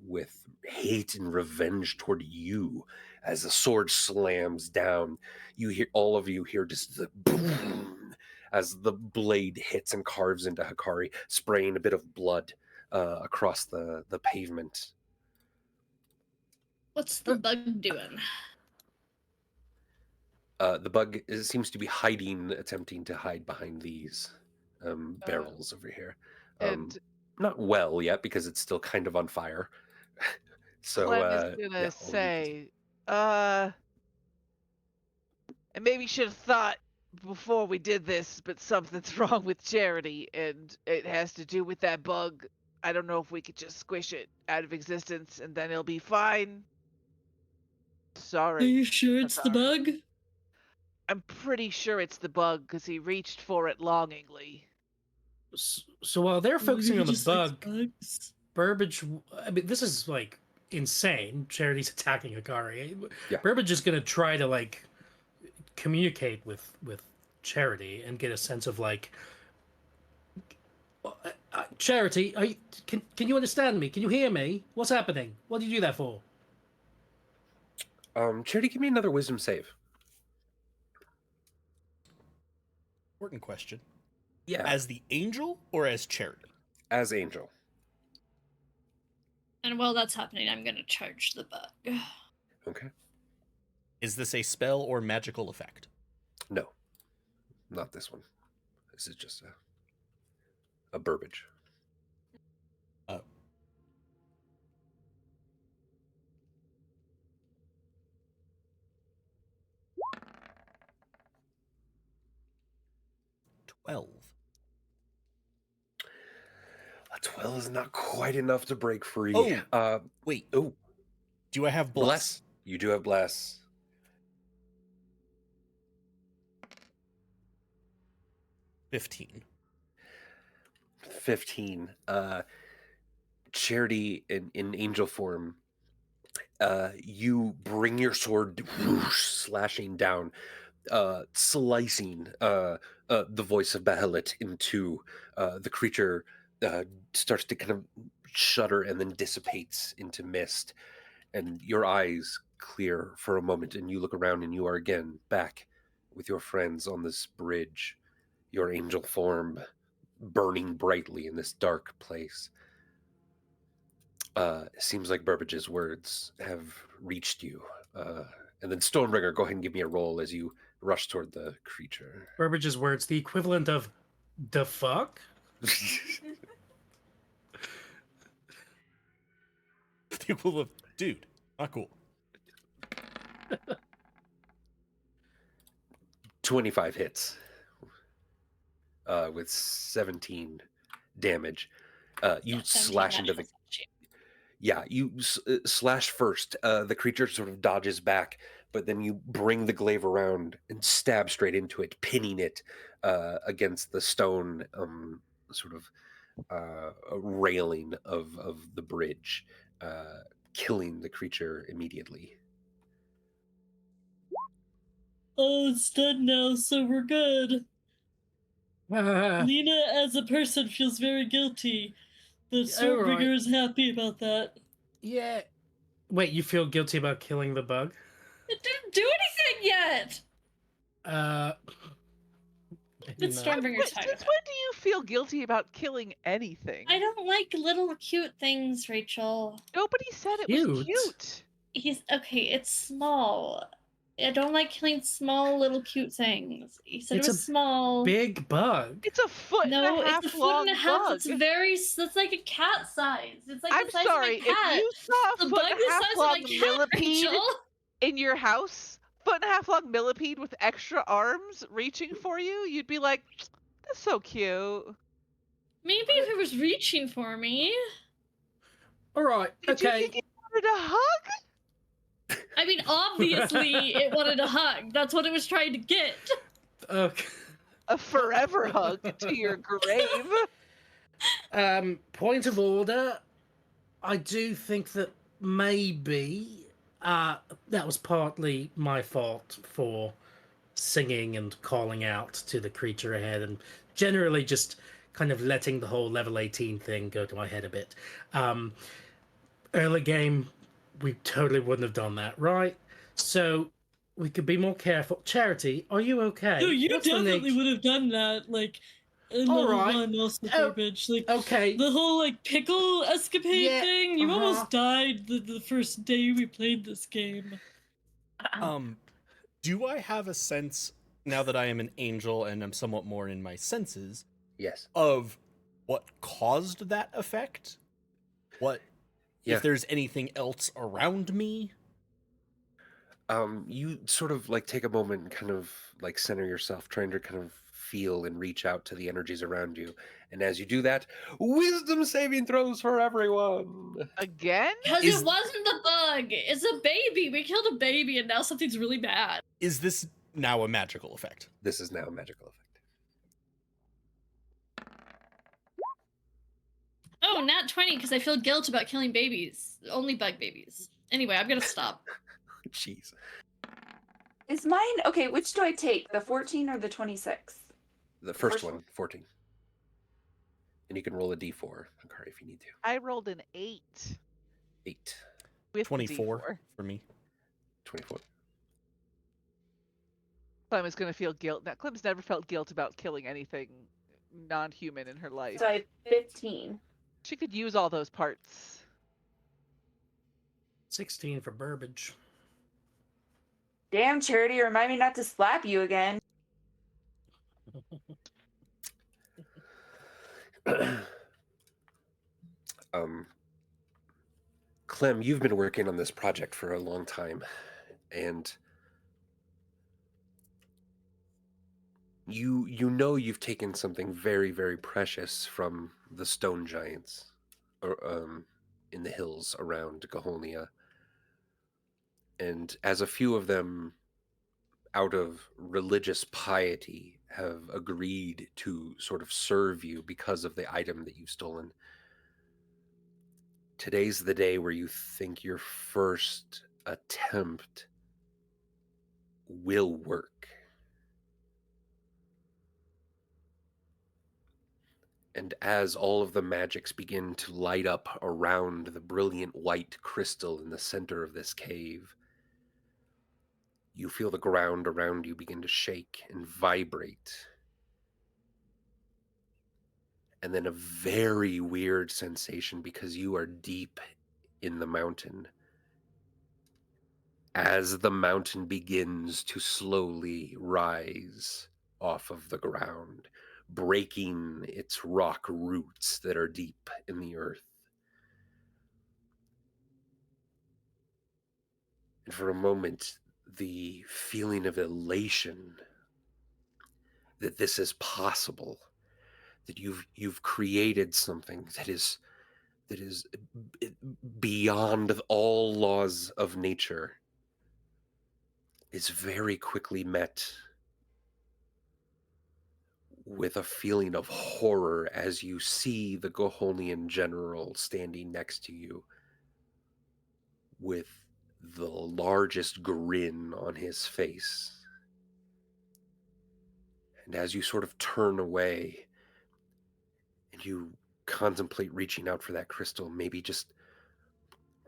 hate and revenge toward you. As the sword slams down, you hear, all of you hear just the boom as the blade hits and carves into Hakari, spraying a bit of blood across the pavement. What's the bug doing? The bug seems to be hiding, attempting to hide behind these barrels over here. And Not well yet because it's still kind of on fire. So Clem is yeah, gonna I'll leave say, and maybe should have thought before we did this, but something's wrong with Charity, and it has to do with that bug. I don't know if we could just squish it out of existence, and then it'll be fine. Sorry. Are you sure it's the Sorry. bug? I'm pretty sure it's the bug because he reached for it longingly. So while they're focusing Maybe on the he just likes bug, bugs? Burbage, I mean, this is like insane. Charity's attacking Hikari. Yeah. Burbage is going to try to like communicate with Charity and get a sense of like, Charity, are you, can you understand me? Can you hear me? What's happening? What did you do that for? Charity, give me another wisdom save. important question. Yeah. As the angel or as Charity? As Angel. And while that's happening, I'm going to charge the bug. Okay. Is this a spell or magical effect? No. Not this one. This is just a Burbage. Oh. $12. A 12 is not quite enough to break free. Oh, wait. Oh, Do I have bless? You do have bless. 15. 15. Charity in angel form. You bring your sword, whoosh, slashing down, slicing the voice of Bahamut in two. The creature starts to kind of shudder and then dissipates into mist. And your eyes clear for a moment, and you look around, and you are again back with your friends on this bridge, your angel form burning brightly in this dark place. It seems like Burbage's words have reached you. And then Stoneringer, go ahead and give me a roll as you rush toward the creature. Burbage's words, the equivalent of the fuck? The equivalent of dude. Not cool. 25 hits with 17 damage. You slash into the... Yeah, you slash first. The creature sort of dodges back, but then you bring the glaive around and stab straight into it, pinning it against the stone sort of railing of the bridge, killing the creature immediately. Oh, it's dead now, so we're good. Lena, as a person, feels very guilty The Stormbringer Alright. is happy about that. Yeah. Wait, you feel guilty about killing the bug? It didn't do anything yet. Maybe It's not. Stormbringer's fine Since with it. when do you feel guilty about killing anything? I don't like little cute things, Rachel. Nobody said it was Cute? cute. He's okay. It's small. I don't like killing small little cute things. He said It's it was small. Big bug. It's a foot No, and a half it's a foot long and a half. bug. It's very. That's like a cat size. It's like I'm the size sorry, of my cat. if you saw a The foot bug and the a half size of long my cat, millipede Rachel. in your house, foot and a half long millipede with extra arms reaching for you, you'd be like, that's so cute. Maybe if it was reaching for me. Alright, Did you okay. think it wanted a hug? I mean, obviously, it wanted a hug. That's what it was trying to get. Okay. A forever hug to your grave. Point of order. I do think that maybe that was partly my fault for singing and calling out to the creature ahead and generally just kind of letting the whole level 18 thing go to my head a bit. Early game, we totally wouldn't have done that, right? So we could be more careful. Charity, are you okay? No, you What's the definitely nature- would have done that, like, in All level right. 1 also, Oh, Burbage. Like, Okay. the whole, like, pickle escapade Yeah, thing, you uh-huh. almost died the first day we played this game. Do I have a sense, now that I am an angel and I'm somewhat more in my senses, Yes. of what caused that effect? What, Yeah. if there's anything else around me? You sort of like take a moment and kind of like center yourself, trying to kind of feel and reach out to the energies around you. And as you do that, wisdom saving throws for everyone. Again? Because Is- it wasn't the bug. It's a baby. We killed a baby, and now something's really bad. Is this now a magical effect? This is now a magical effect. Oh, nat 20, because I feel guilt about killing babies. Only bug babies. Anyway, I'm gonna stop. Jeez. Is mine okay? Which do I take, the 14 or the 26? The first First one, one. 14. And you can roll a d4, Akari, if you need to. I rolled an 8 8, with 24 the D4. for me. 24. Clem is going to feel guilt. Now, Clem's never felt guilt about killing anything non-human in her life. So I have 15. She could use all those parts. 16 for Burbage. Damn, Charity, remind me not to slap you again. Clem, you've been working on this project for a long time, and you know you've taken something very, very precious from the stone giants or in the hills around Gaholnia. And as a few of them, out of religious piety, have agreed to sort of serve you because of the item that you've stolen, today's the day where you think your first attempt will work. And as all of the magics begin to light up around the brilliant white crystal in the center of this cave, you feel the ground around you begin to shake and vibrate. And then a very weird sensation, because you are deep in the mountain. As the mountain begins to slowly rise off of the ground, breaking its rock roots that are deep in the earth. And for a moment, the feeling of elation that this is possible, that you've created something that is beyond all laws of nature, is very quickly met with a feeling of horror as you see the Goholian general standing next to you with the largest grin on his face. And as you sort of turn away and you contemplate reaching out for that crystal, maybe just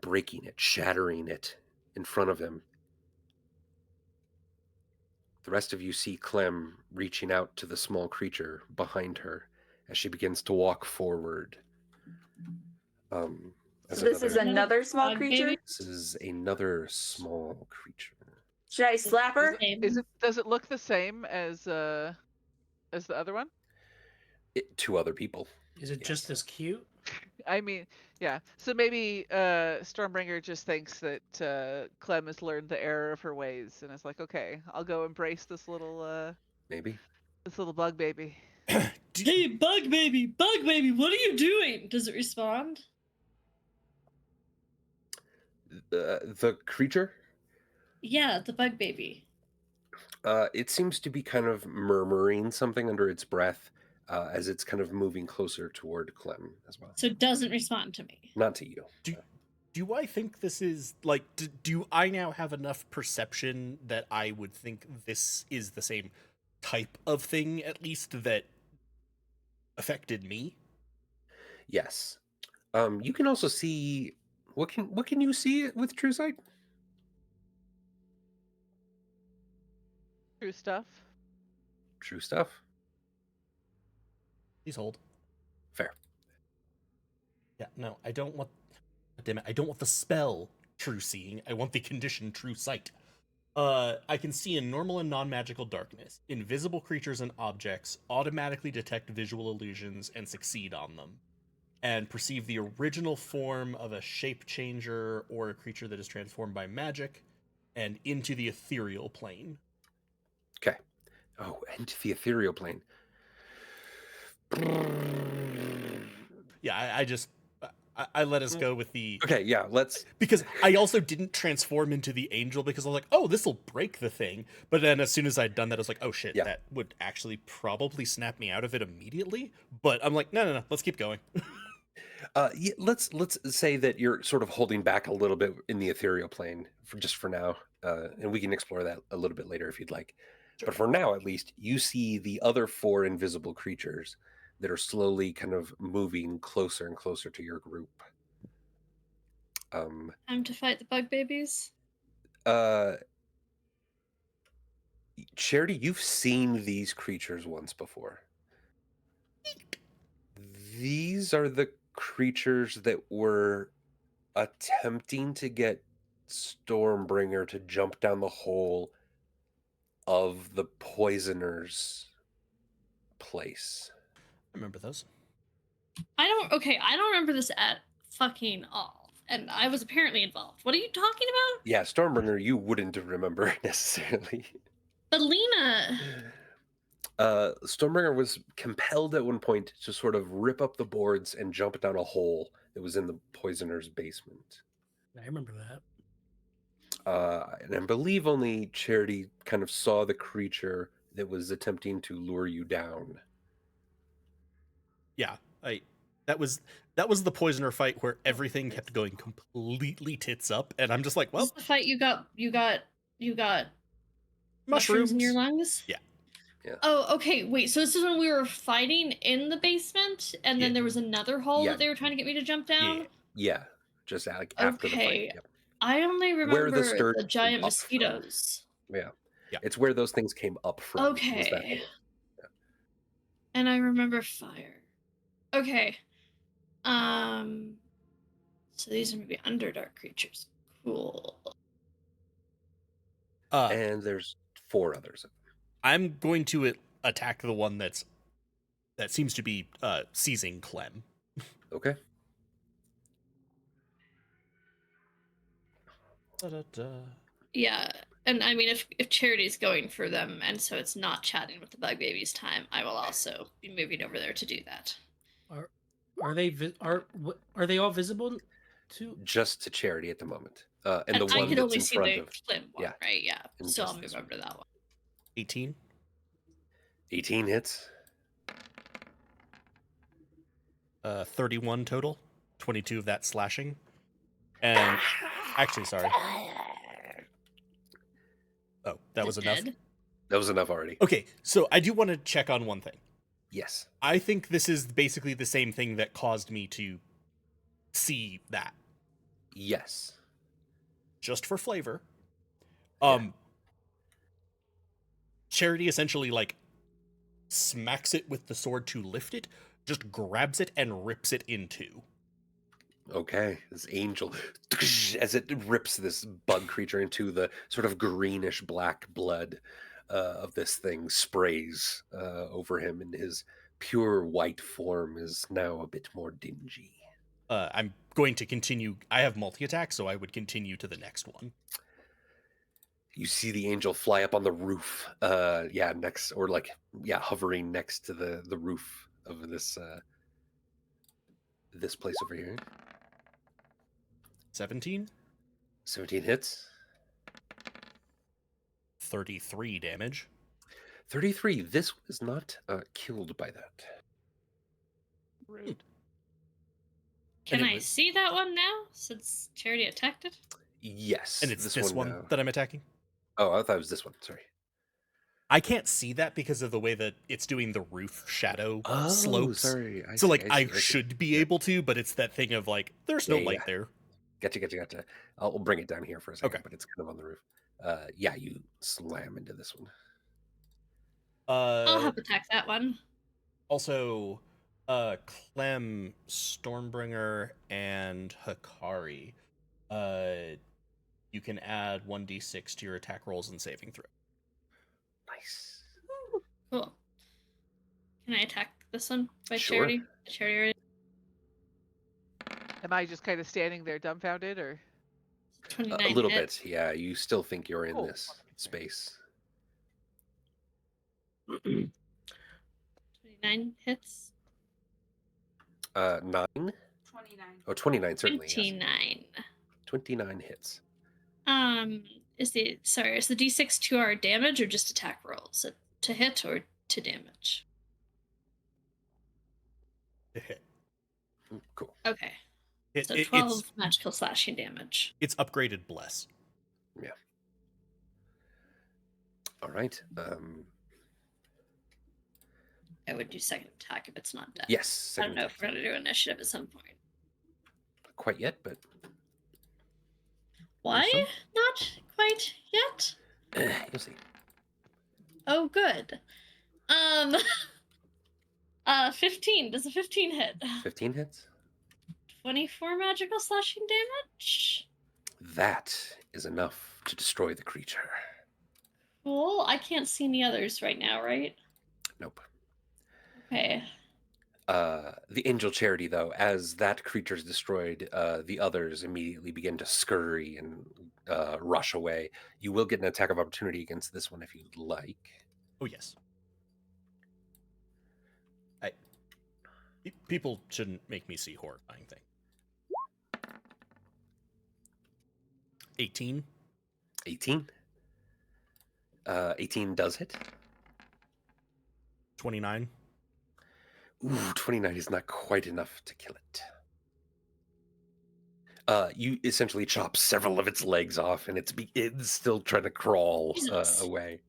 breaking it, shattering it in front of him. The rest of you see Clem reaching out to the small creature behind her as she begins to walk forward. So this is another small bug creature? baby? This is another small creature. Should I slap her? Does it look the same as the other one? To other people. Is it just as cute? I mean, yeah. So maybe Stormbringer just thinks that Clem has learned the error of her ways, and is like, okay, I'll go embrace this little Maybe. bug baby. Hey, bug baby, what are you doing? Does it respond? The creature? Yeah, the bug baby. It seems to be kind of murmuring something under its breath as it's kind of moving closer toward Clem as well. So it doesn't respond to me. Not to you. Do I think this is like? Do I now have enough perception that I would think this is the same type of thing, at least, that affected me? Yes. You can also see what can you see with True Sight? True stuff. True stuff. Please hold. Fair. Yeah, no, I don't want. Damn it! I don't want the spell True Seeing. I want the condition True Sight. I can see in normal and non-magical darkness. Invisible creatures and objects automatically detect visual illusions and succeed on them, and perceive the original form of a shape changer or a creature that is transformed by magic, and into the ethereal plane. Okay. Oh, and the ethereal plane. Yeah, I let us go with the... Okay, yeah, let's... Because I also didn't transform into the angel because I was like, oh, this will break the thing. But then as soon as I'd done that, I was like, oh shit, Yeah. that would actually probably snap me out of it immediately. But I'm like, no, let's keep going. Yeah, let's say that you're sort of holding back a little bit in the ethereal plane for now, and we can explore that a little bit later if you'd like. But for now, at least, you see the other 4 invisible creatures that are slowly kind of moving closer and closer to your group. Time to fight the bug babies. Charity, you've seen these creatures once before. These are the creatures that were attempting to get Stormbringer to jump down the hole of the poisoner's place. I remember those. I don't remember this at fucking all. And I was apparently involved. What are you talking about? Yeah, Stormbringer, you wouldn't remember necessarily. But Lena. Stormbringer was compelled at one point to sort of rip up the boards and jump down a hole that was in the poisoner's basement. I remember that. And I believe only Charity kind of saw the creature that was attempting to lure you down. Yeah, that was the poisoner fight where everything kept going completely tits up, and I'm just like, well, This is the fight you got mushrooms mushrooms in your lungs? Yeah. Oh, okay. Wait, so this is when we were fighting in the basement, and then Yeah. there was another hole Yeah. that they were trying to get me to jump down? Yeah, just like after the Okay. fight. Yep. I only remember the sturge the came giant up from. mosquitoes. Yeah. Yeah. It's where those things came up from. was that Okay. hole. And I remember fire. Okay. So these are maybe Underdark creatures. Cool. And there's 4 others. I'm going to attack the one that seems to be seizing Clem. Okay. Yeah, and I mean, if Charity's going for them, and so it's not chatting with the bug babies time, I will also be moving over there to do that. Are they all visible to? Just to Charity at the moment. And And the I one can that's only in see front the of Slim one, yeah. right? Yeah. And So I'll just move this over to that one. 18. 18 hits. 31 total. 22 of that slashing. And actually, sorry. Oh, that was enough. Dead? That was enough already. Okay, so I do want to check on one thing. Yes. I think this is basically the same thing that caused me to see that. Yes. Just for flavor. Yeah. Charity essentially like smacks it with the sword to lift it, just grabs it and rips it in two. Okay, this angel, as it rips this bug creature into the sort of greenish black blood of this thing, sprays over him, and his pure white form is now a bit more dingy. I'm going to continue. I have multi-attack, so I would continue to the next one. You see the angel fly up on the roof, hovering next to the roof of this this place over here. 17? 17 hits. 33 damage. 33. This was not killed by that. Rude. Can And it I was- see that one now since Charity attacked it? Yes. And it's this one now. that I'm attacking? Oh, I thought it was this one. Sorry. I can't see that because of the way that it's doing the roof shadow Oh, slopes. sorry. I should be able to, but it's that thing of like, there's no light there. Gotcha. We'll bring it down here for a second, Okay. but it's kind of on the roof. You slam into this one. I'll help attack that one. Also, Clem, Stormbringer, and Hikari. You can add 1d6 to your attack rolls and saving throw. Nice. Cool. Can I attack this one by Sure. Charity? Charity already? Am I just kind of standing there dumbfounded, or 29 A little hit. bit, yeah. You still think you're in Cool. this space. 29 hits. 9? 29. Oh, 29, certainly. 29. Yes. 29 hits. Is the D6 to our damage or just attack rolls? To hit or to damage? To hit. Cool. Okay. So 12 It's magical slashing damage. it's upgraded bless. Yeah. All right. I would do second attack if it's not dead. Yes. I don't know if we're going to do initiative at some point. Not quite yet, but Why some? not quite yet? you'll see. Oh, good. 15. Does a 15 hit? 15 hits? 24 magical slashing damage? That is enough to destroy the creature. Cool. I can't see any others right now, right? Nope. Okay. The angel charity, though, as that creature is destroyed, the others immediately begin to scurry and rush away. You will get an attack of opportunity against this one if you'd like. Oh yes. People shouldn't make me see horrifying things. 18. 18. 18 does hit. 29. Ooh, 29 is not quite enough to kill it. You essentially chop several of its legs off, and it's still trying to crawl away.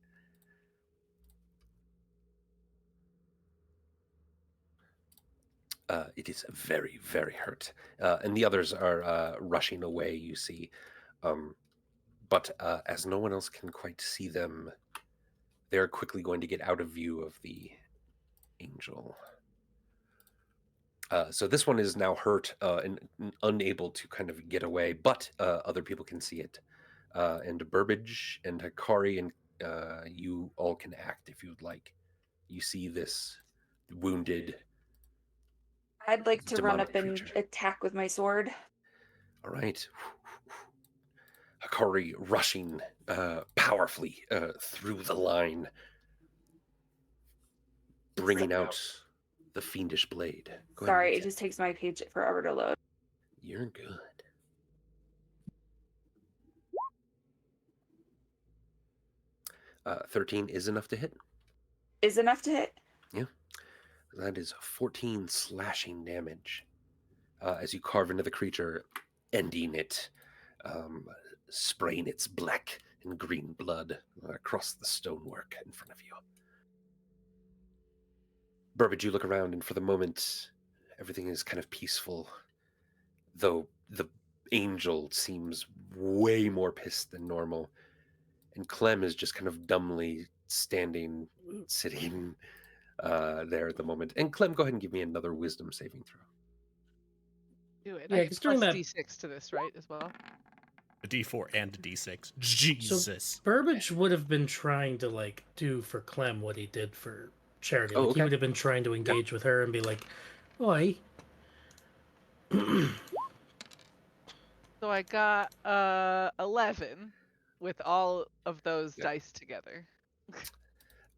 It is very, very hurt. And the others are rushing away, you see. But as no one else can quite see them, they're quickly going to get out of view of the angel. So this one is now hurt and unable to kind of get away, but other people can see it. And Burbage and Hikari and you all can act if you'd like. You see this wounded. I'd like to run demonic up and creature. attack with my sword. All right. Hikari rushing powerfully through the line, bringing out the fiendish blade. Go ahead, Sorry, Lisa. it just takes my page forever to load. You're good. Uh, 13 is enough to hit. Is enough to hit? Yeah. That is 14 slashing damage as you carve into the creature, ending it, spraying its black and green blood across the stonework in front of you. Burbage, you look around, and for the moment, everything is kind of peaceful, though the angel seems way more pissed than normal, and Clem is just kind of dumbly sitting there at the moment. And Clem, go ahead and give me another wisdom saving throw. Do it. Yeah, I get 'cause during plus that- D6 to this, right, as well? A D4 and a D6. Jesus. Burbage would have been trying to like do for Clem what he did for Charity. Oh, Like he okay. would have been trying to engage with her and be like, "Oi." So I got 11 with all of those dice together.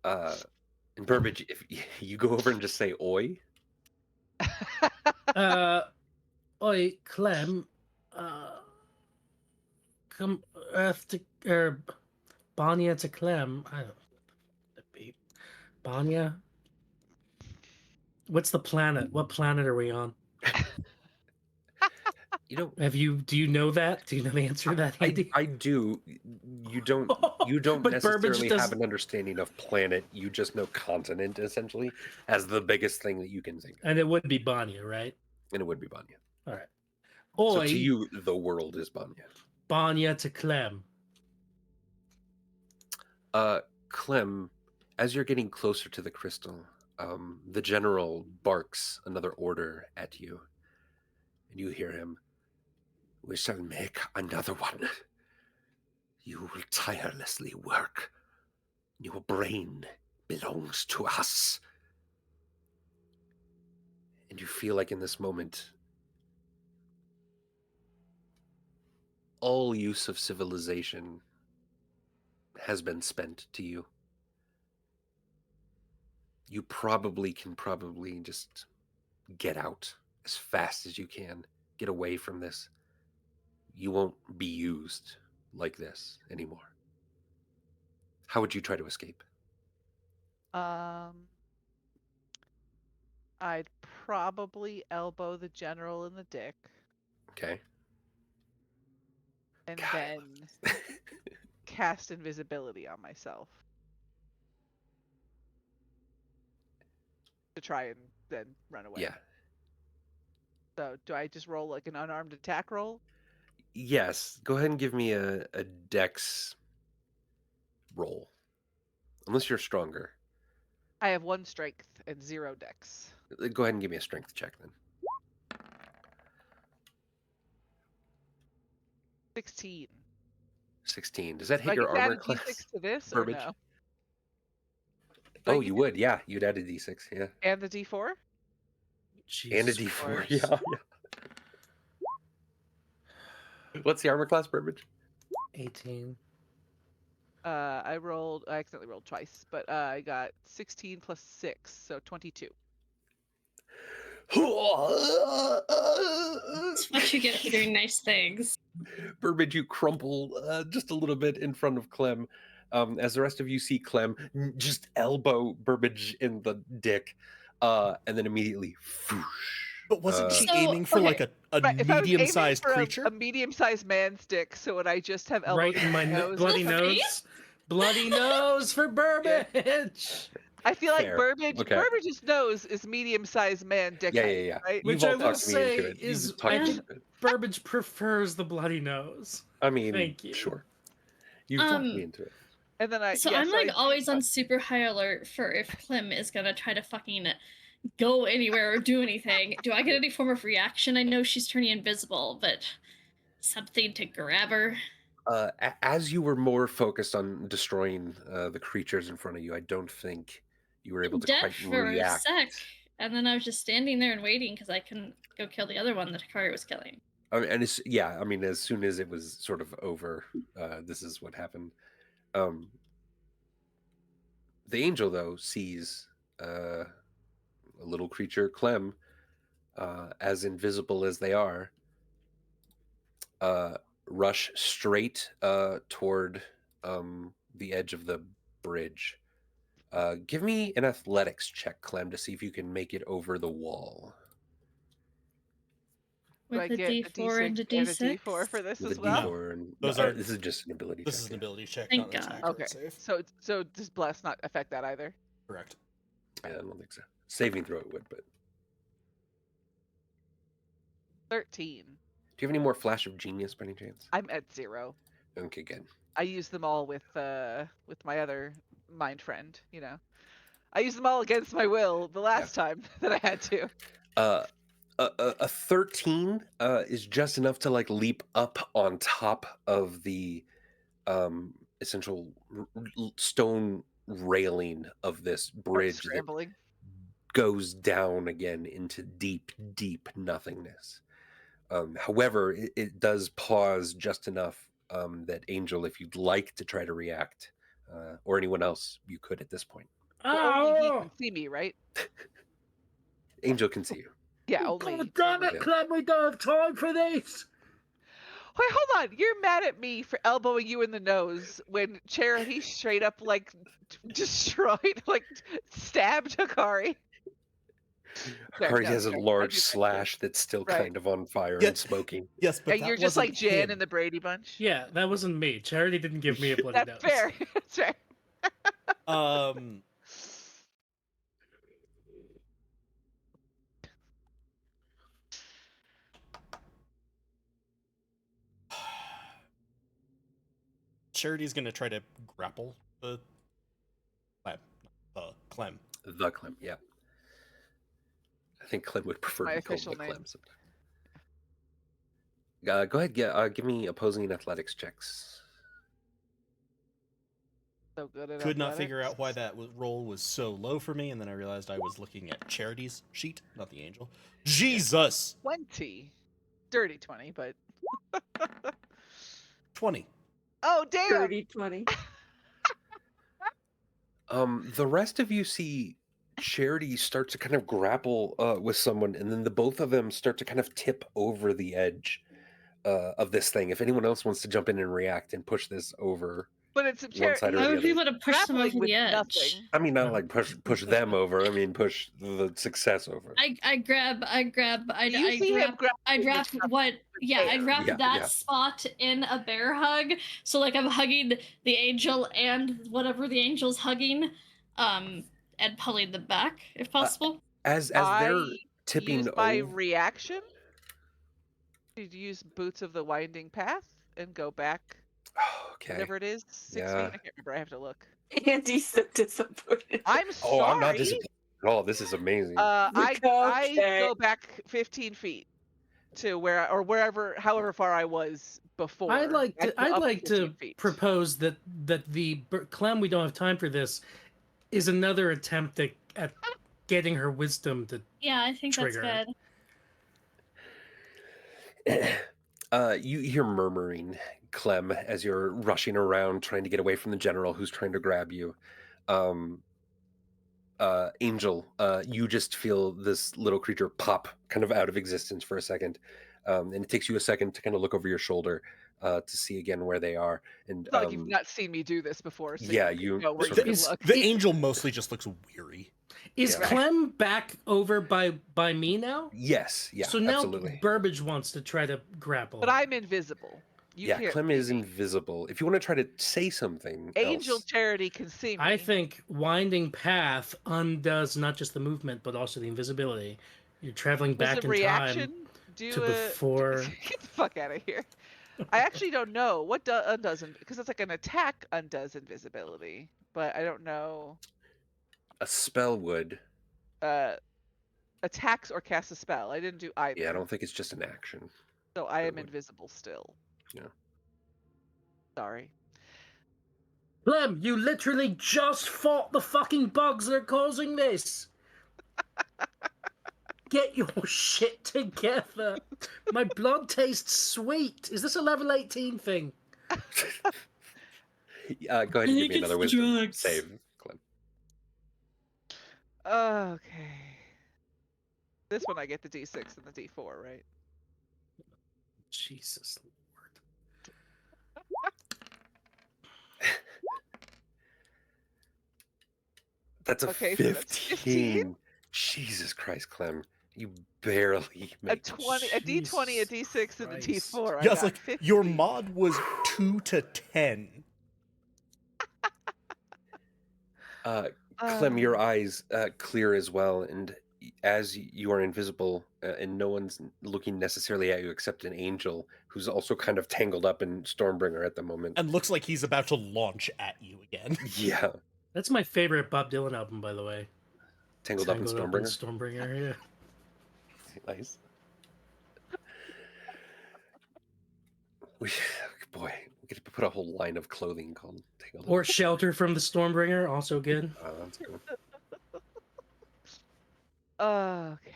And Burbage, if you go over and just say "oi," Oi, Clem. Come Earth to Banya to Clem. I don't. Banya. What's the planet? What planet are we on? you know, Do you know that? Do you know the answer to that, Andy? I do. You don't But Burbage necessarily have doesn't- an understanding of planet. You just know continent essentially as the biggest thing that you can think of, And it would be Banya, right? and it would be Banya. All right. So Oi, to you, the world is Banya. Banya to Clem. Clem, as you're getting closer to the crystal, the general barks another order at you, and you hear him. We shall make another one. You will tirelessly work. Your brain belongs to us. And you feel like in this moment, all use of civilization has been spent to you. You can just get out as fast as you can. Get away from this. You won't be used like this anymore. How would you try to escape? I'd probably elbow the general in the dick Okay. and God. then cast invisibility on myself to try and then run away. Yeah. So do I just roll like an unarmed attack roll? Yes. Go ahead and give me a dex roll. Unless you're stronger. I have 1 strength and 0 dex. Go ahead and give me a strength check then. 16. 16. Does that Do hit I your get to add armor a class? D6 to this Burbage? or no? Oh, you would. Yeah. You'd add a d6. Yeah. And the D4? And a Jesus d4. Christ. Yeah. What's the armor class, Burbage? 18. I accidentally rolled twice, but I got 16 plus 6, so 22. That's what you get for doing nice things. Burbage, you crumple just a little bit in front of Clem. As the rest of you see Clem just elbow Burbage in the dick, and then immediately, whoosh. But wasn't she So, aiming for like a Right, if I was aiming medium-sized for creature? a medium-sized man's dick, so would I just have elbows Right in my nose? bloody For nose. me? Bloody nose for Burbage. I feel like Fair. Burbage's Okay. nose is medium-sized man dick Yeah, height, yeah, yeah. right? Which You've I all will talked me into say it. is, You've talked I me think into it. Burbage prefers the bloody nose. I mean, Thank you. sure. You've talked me into it. And then So I'm always on super high alert for if Clem is gonna try to fucking go anywhere or do anything. Do I get any form of reaction? I know she's turning invisible, but something to grab her. As you were more focused on destroying the creatures in front of you, I don't think you were able to Deaf quite for react. a sec, and then I was just standing there and waiting because I couldn't go kill the other one that Hikari was killing. I mean, and as soon as it was sort of over, this is what happened. The angel, though, sees a little creature, Clem, as invisible as they are, rush straight toward the edge of the bridge. Give me an athletics check, Clem, to see if you can make it over the wall. Do I With a get a D4 and a D6 and a D6? D4 for this With as a well? D4 and Those no, are- this is just an ability This is check. an ability check, Thank not an God. accurate Okay, save. so does bless not affect that either? Correct. Yeah, I don't think so. Saving throw it would, but 13. do you have any more flash of genius by any chance? I'm at 0. Okay, good. I used them all with my other mind friend. You know, I used them all against my will the last time that I had to. A 13 is just enough to like leap up on top of the essential stone railing of this bridge that Scrambling. goes down again into deep, deep nothingness. However, it does pause just enough that Angel, if you'd like to try to react, or anyone else, you could at this point. Well, only he can see me, right? Angel can see you. Yeah, only. God damn it, Clem, we don't have time for this. Wait, hold on. You're mad at me for elbowing you in the nose when Charity straight up like destroyed, like stabbed Hikari. Hikari has a large I do that slash that's still Right. kind of on fire Yeah. and smoking. Yes, but And that you're just like wasn't Jan him. in the Brady Bunch. Yeah, that wasn't me. Charity didn't give me a bloody That's nose. fair. That's fair. Charity's gonna try to grapple the Clem. The Clem, yeah. I think Clem would prefer My to be called official the name. Clem sometimes. Go ahead, give me opposing athletics checks. So good at Could not athletics. figure out why that roll was so low for me, and then I realized I was looking at Charity's sheet, not the Angel. Jesus! 20. Dirty 20, but 20. oh damn! Dirty 20. The rest of you see Charity start to kind of grapple with someone, and then the both of them start to kind of tip over the edge of this thing. If anyone else wants to jump in and react and push this over, But it's a one side or I the would be other. able to push them over grappling with the edge. nothing. I mean, not like push them over. I mean, push the success over. You see him I'd wrap what? Yeah, I'd wrap Yeah, that yeah. spot in a bear hug. So like I'm hugging the angel and whatever the angel's hugging, and pulling them back if possible. As they're I tipping use my over, reaction to use Boots of the Winding Path and go back okay. whatever it is, 6 feet. Yeah. I can't remember. I have to look. Andy's so disappointed. I'm sorry. Oh, I'm not disappointed at all. This is amazing. I Okay. go back 15 feet to wherever, however far I was before. I'd like I to. go I'd up like 15 to feet. propose that the Clem. We don't have time for this. Is another attempt at getting her wisdom to. Yeah, I think Trigger. that's You hear murmuring, Clem, as you're rushing around trying to get away from the general who's trying to grab you. Angel, you just feel this little creature pop kind of out of existence for a second. And it takes you a second to kind of look over your shoulder to see again where they are. And It's not like you've not seen me do this before. So yeah, you you know where sort you of- can The, look. the Angel mostly just looks weary. Is Yeah. Clem back over by me now? Yes, yeah, So now absolutely. Burbage wants to try to grapple. But I'm invisible. You Yeah, can't Clem see is me. invisible. If you want to try to say something Angel else, Charity can see me. I think Winding Path undoes not just the movement but also the invisibility. You're traveling Was back a in reaction time do to a before. get the fuck out of here. I actually don't know what undoes because it's like an attack undoes invisibility, but I don't know a spell would. attacks or cast a spell. I didn't do either. Yeah, I don't think it's just an action. So I am would. invisible still. Yeah. Sorry. Clem, you literally just fought the fucking bugs that are causing this. Get your shit together. My blood tastes sweet. Is this a level 18 thing? Go ahead and give think me another it's wisdom drugs. save, Clem. Okay. This one I get the D6 and the D4, right? Jesus Lord. That's a Okay, so 15. that's 15. Jesus Christ, Clem. You barely A make 20, a D20, a Jesus D6, and a Christ. D4. I Yeah, it's got like your 50. mod was 2 to 10. Clem, your eyes clear as well, and as you are invisible and no one's looking necessarily at you except an angel who's also kind of tangled up in Stormbringer at the moment. And looks like he's about to launch at you again. Yeah. That's my favorite Bob Dylan album, by the way. Tangled Up in Stormbringer? Stormbringer, yeah. Nice. Boy, we get to put a whole line of clothing called Tangled Up. Or Shelter from the Stormbringer, also good. That's cool. Okay.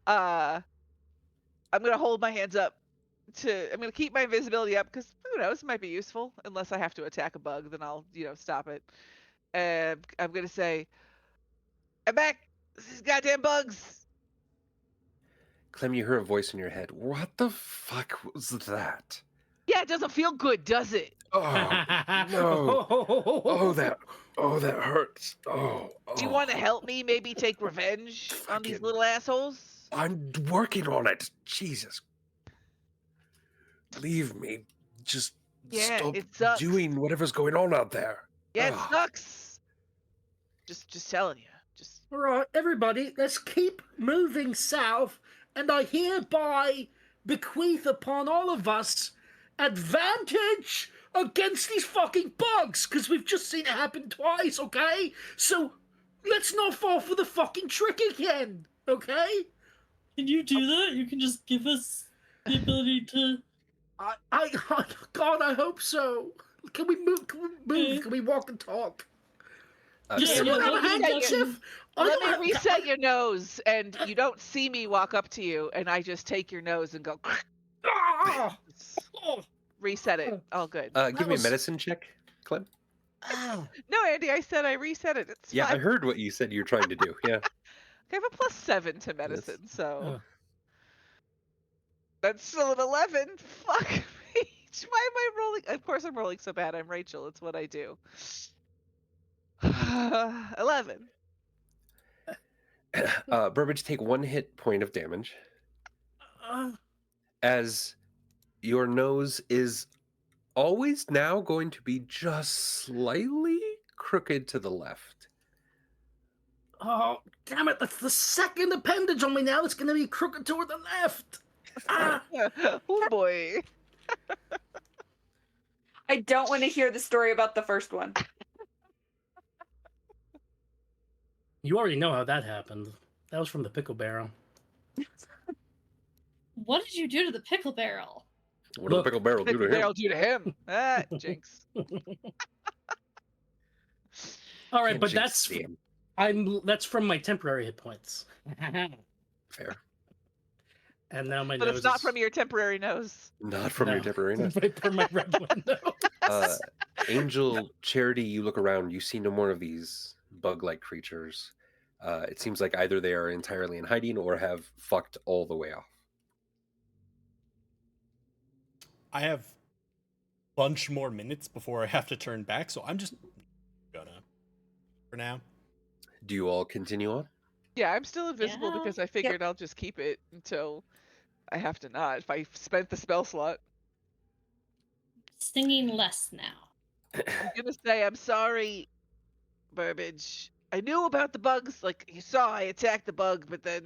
I'm gonna hold my hands up I'm gonna keep my invisibility up because who knows, it might be useful. Unless I have to attack a bug, then I'll, stop it. And I'm gonna say, I'm back! These goddamn bugs! Clem, you hear a voice in your head. What the fuck was that? Yeah, it doesn't feel good, does it? Oh, no. Oh, that hurts. Oh. Do you want to help me maybe take revenge on these little assholes? I'm working on it. Jesus. Leave me. Just it stop sucks. doing whatever's going on out there. Yeah, it Ugh. sucks. Just telling you. All right, everybody, let's keep moving south, and I hereby bequeath upon all of us advantage against these fucking bugs, because we've just seen it happen twice, okay? So let's not fall for the fucking trick again, okay? Can you do that? You can just give us the ability to... God, I hope so. Can we move? Can we walk and talk? Does someone have a handkerchief? Let me reset your nose, and you don't see me walk up to you, and I just take your nose and go... Reset it. All good. Give me a medicine check, Clem. No, Andy, I said I reset it. It's Yeah, fine. I heard what you said you're trying to do. Yeah. I have a +7 to medicine, so... That's still an 11. Fuck me. Why am I rolling? Of course I'm rolling so bad. I'm Rachel. It's what I do. 11. Burbage, take 1 hit point of damage. As your nose is always now going to be just slightly crooked to the left. Oh, damn it. That's the second appendage on me now. It's going to be crooked toward the left. Oh, boy. I don't want to hear the story about the first one. You already know how that happened. That was from the pickle barrel. What did you do to the pickle barrel? What did the pickle barrel do to Pickle him? barrel do to him? Ah, jinx. All right, Can't but jinx Sam. that's from my temporary hit points. Fair. And now my But nose it's not is... from your temporary nose. Not from your temporary nose. from my regular nose. Angel, Charity, you look around. You see no more of these bug-like creatures. It seems like either they are entirely in hiding or have fucked all the way off. I have a bunch more minutes before I have to turn back, so I'm just gonna for now. Do you all continue on? Yeah, I'm still invisible Yeah. because I figured I'll just keep it until I have to not. If I spent the spell slot. Stinging less now. I'm gonna say I'm sorry, Burbage. I knew about the bugs. Like you saw, I attacked the bug, but then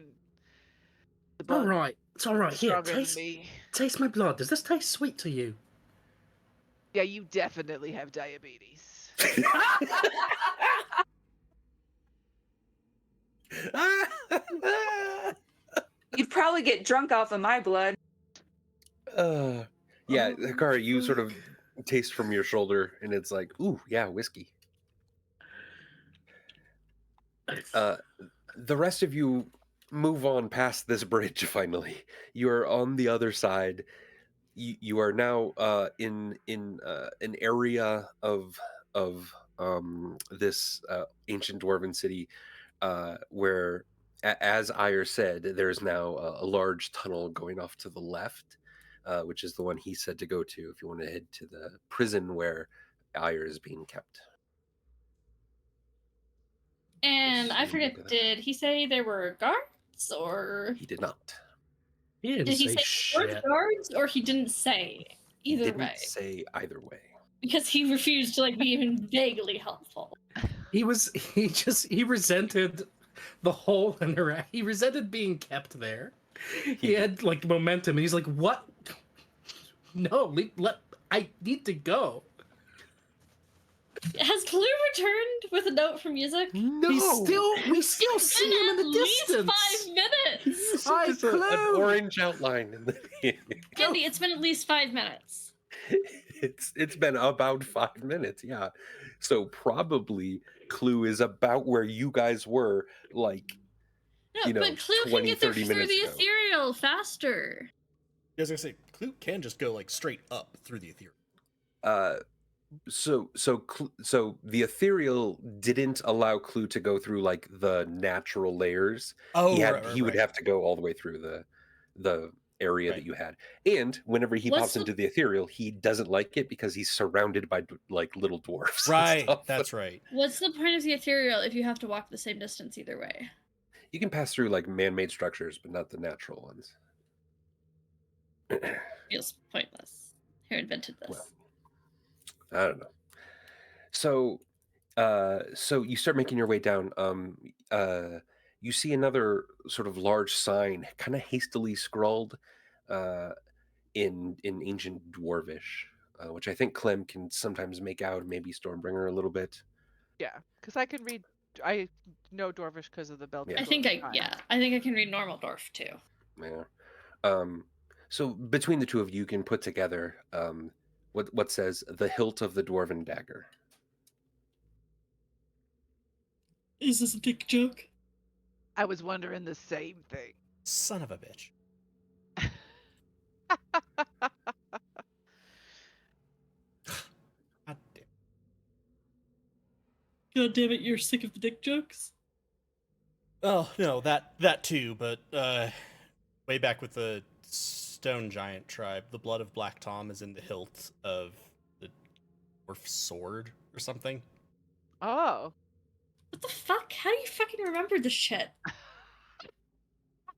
the bug All right. It's all right. is Here, stronger than me. taste my blood. Does this taste sweet to you? Yeah, you definitely have diabetes. You'd probably get drunk off of my blood. Yeah, Hikari, you sort of taste from your shoulder, and it's like, ooh, yeah, whiskey. The rest of you move on past this bridge. Finally, you are on the other side. You are now in an area of this ancient dwarven city where, as Ire said, there's now a large tunnel going off to the left, which is the one he said to go to if you want to head to the prison where Ire is being kept. And I forget, did he say there were guards, or He did not. He didn't did he say say there were shit. guards, or he didn't say He either didn't way? say either way. Because he refused to be even vaguely helpful. He resented the whole interaction. He resented being kept there. He had like momentum, and he's like, "What? No, I need to go." Has Clue returned with a note from music? No, We still see him in At the least distance. 5 minutes. Hi, There's an Clue. orange outline in the Andy, it's been at least 5 minutes. it's been about 5 minutes, yeah. So probably Clue is about where you guys were, like, No, you know, but Clue can 20, get there 30 through minutes the ago. ethereal faster. I was gonna say, Clue can just go like straight up through the ethereal. So the ethereal didn't allow Clue to go through like the natural layers. Oh, He would have to go all the way through the area that you had. And whenever he What's pops into the ethereal, he doesn't like it because he's surrounded by like little dwarfs. and Right, stuff. that's right. What's the point of the ethereal if you have to walk the same distance either way? You can pass through like man-made structures, but not the natural ones. Feels pointless. Who invented this? Well, I don't know. So, so you start making your way down. You see another sort of large sign, kind of hastily scrawled, in ancient Dwarvish, which I think Clem can sometimes make out. Maybe Stormbringer a little bit. Yeah, because I can read. I know Dwarvish because of the belt. I think I can read normal dwarf too. Yeah. So between the two of you can put together what says the hilt of the dwarven dagger. Is this a dick joke? I was wondering the same thing. Son of a bitch. God damn. God damn it, you're sick of the dick jokes? Oh no, that too. But way back with the Stone Giant tribe, the blood of Black Tom is in the hilt of the dwarf sword or something. Oh. What the fuck? How do you fucking remember this shit?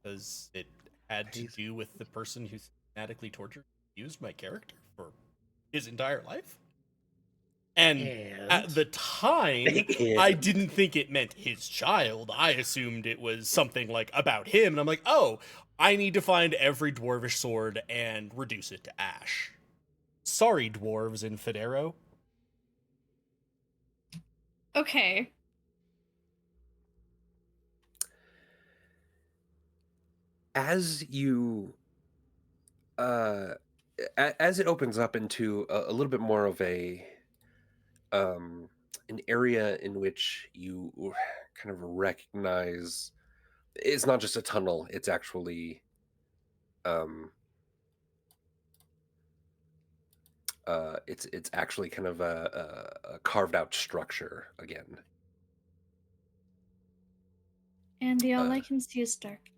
Because it had to do with the person who systematically tortured and used my character for his entire life. And at the time, I didn't think it meant his child. I assumed it was something like about him. And I'm like, oh, I need to find every dwarvish sword and reduce it to ash. Sorry, dwarves in Federo. Okay. As you as it opens up into a little bit more of an area in which you kind of recognize it's not just a tunnel, it's actually it's actually kind of a carved out structure again. Andy, all I can see is darkness.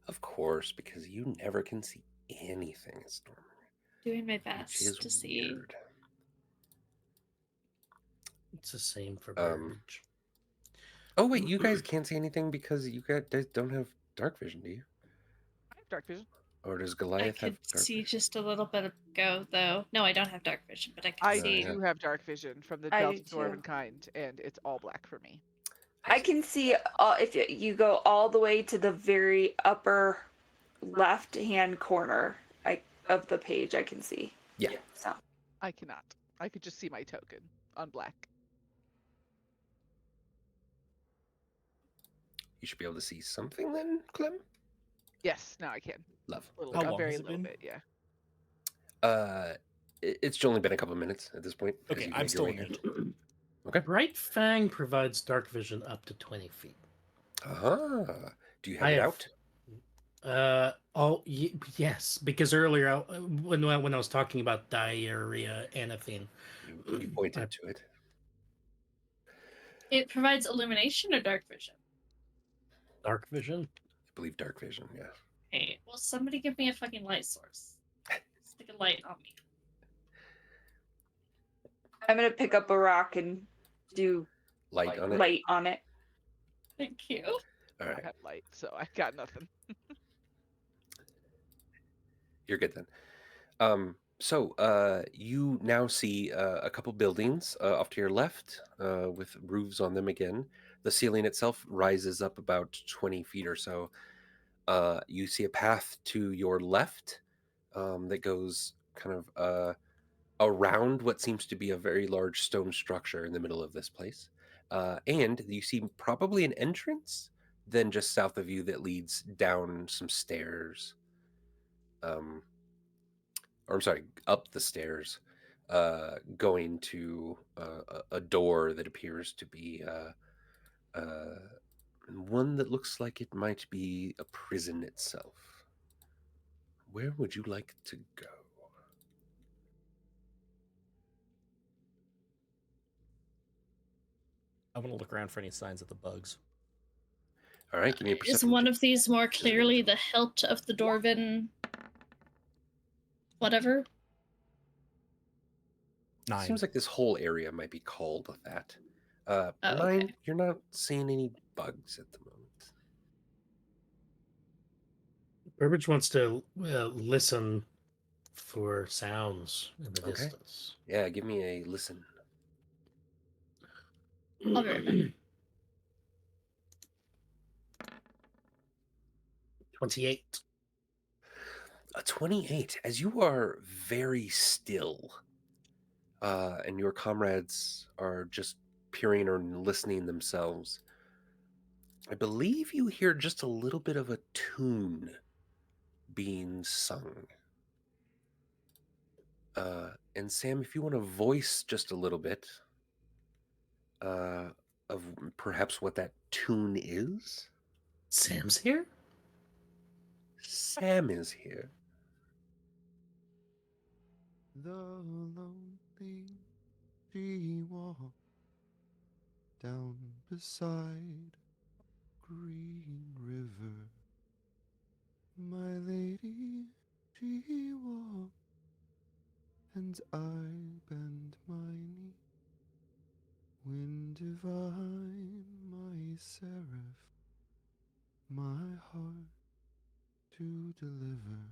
Of course, because you never can see anything, Storm. Doing my Which is best to see. weird. It's the same for Burbage. Oh wait, you guys can't see anything because you guys don't have dark vision, do you? I have dark vision. Or does I Goliath could have dark see vision? just a little bit of go though. No, I don't have dark vision, but I can I see. do have dark vision from the I belt do of Dwarven too. kind, and it's all black for me. I can see if you go all the way to the very upper left-hand corner of the page. I can see. Yeah. So I cannot. I could just see my token on black. You should be able to see something then, Clem? Yes, now I can. Love. How A long very has it little been? bit, yeah. It's only been a couple minutes at this point. as Okay, you've I'm made your still way in here. it. Okay. Bright Fang provides dark vision up to 20 feet. Do you have I it have- out? Yes, because earlier when I was talking about diarrhea and a thing, You pointed to it. It provides illumination or dark vision. dark vision. I believe dark vision, yeah. Hey, will somebody give me a fucking light source? Stick a light on me. I'm gonna pick up a rock and do Light on it? light on it. Thank you. All I right. have light, so I got nothing. You're good then. You now see a couple buildings off to your left with roofs on them again. The ceiling itself rises up about 20 feet or so. You see a path to your left that goes kind of around what seems to be a very large stone structure in the middle of this place. And you see probably an entrance then just south of you that leads down some stairs. Or I'm sorry, up the stairs, going to a door that appears to be one that looks like it might be a prison itself. Where would you like to go? I want to look around for any signs of the bugs. All right, give me a Is perception one check. of these more clearly the hilt of the Dwarven whatever? 9. Seems like this whole area might be called that. Oh, 9, okay. you're not seeing any bugs at the moment. Burbage wants to listen for sounds in the Okay. distance. Yeah, give me a listen. I'll be right back. 28. A 28. As you are very still, and your comrades are just peering or listening themselves, I believe you hear just a little bit of a tune being sung. And Sam, if you want to voice just a little bit of perhaps what that tune is. Sam's here? Sam is here. The lonely she walked down beside green river. My lady, she walked, and I bent my knee. Wind divine, my seraph, my heart to deliver.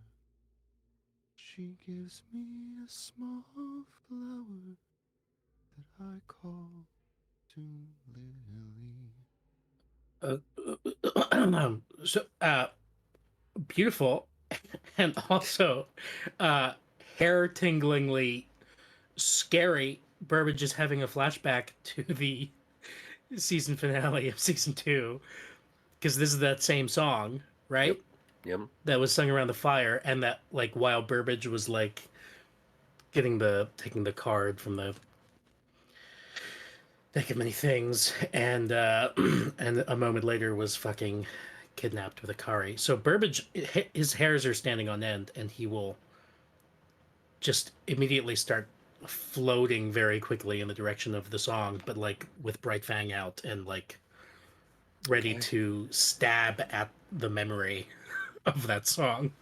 She gives me a small flower that I call to lily. Beautiful, and also hair-tinglingly scary. Burbage is having a flashback to the season finale of season 2, because this is that same song, right? Yep. That was sung around the fire, and that, like, while Burbage was like taking the card from the deck of many things, and and a moment later was fucking kidnapped with Akari. So Burbage, his hairs are standing on end, and he will just immediately start floating very quickly in the direction of the song, but like with Bright Fang out and like ready to stab at the memory of that song.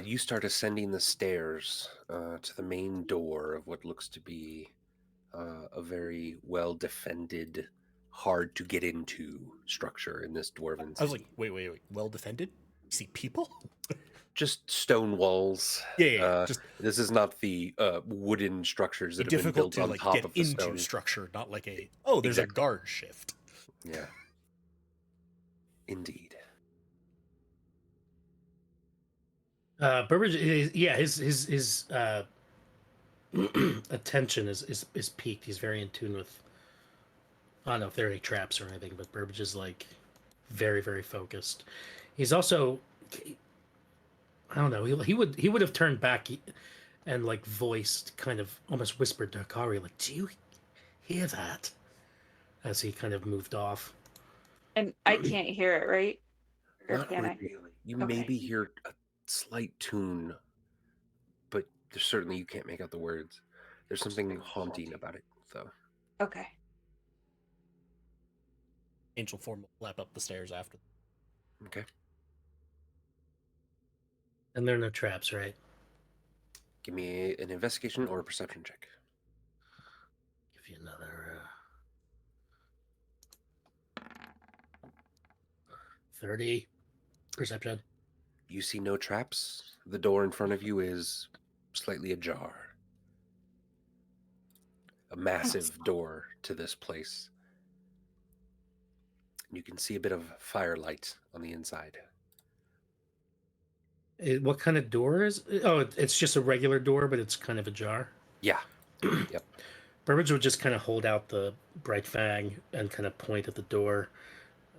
You start ascending the stairs to the main door of what looks to be a very well defended, hard to get into structure in this dwarven city. I was like, wait. Well defended? You see people? Just stone walls. Yeah. This is not the wooden structures that have been difficult built to on like top get of the into stone. structure, not like there's a guard shift. Yeah. Indeed. Burbage is, his attention is peaked. He's very in tune with, I don't know if there are any traps or anything, but Burbage is like very, very focused. He's also, I don't know, he would have turned back and like voiced, kind of almost whispered to Akari, like, do you hear that? As he kind of moved off. And I can't hear it, right? Or Not can I? really. You Okay. maybe hear a slight tune, but certainly you can't make out the words. There's something haunting about it, though. Okay. Angel form will lap up the stairs after. Okay. And there are no traps, right? Give me an investigation or a perception check. Give you another 30 perception. You see no traps. The door in front of you is slightly ajar. A massive door to this place. You can see a bit of firelight on the inside. What kind of door is? Oh, it's just a regular door, but it's kind of ajar. Yeah. Yep. Burbage would just kind of hold out the bright fang and kind of point at the door,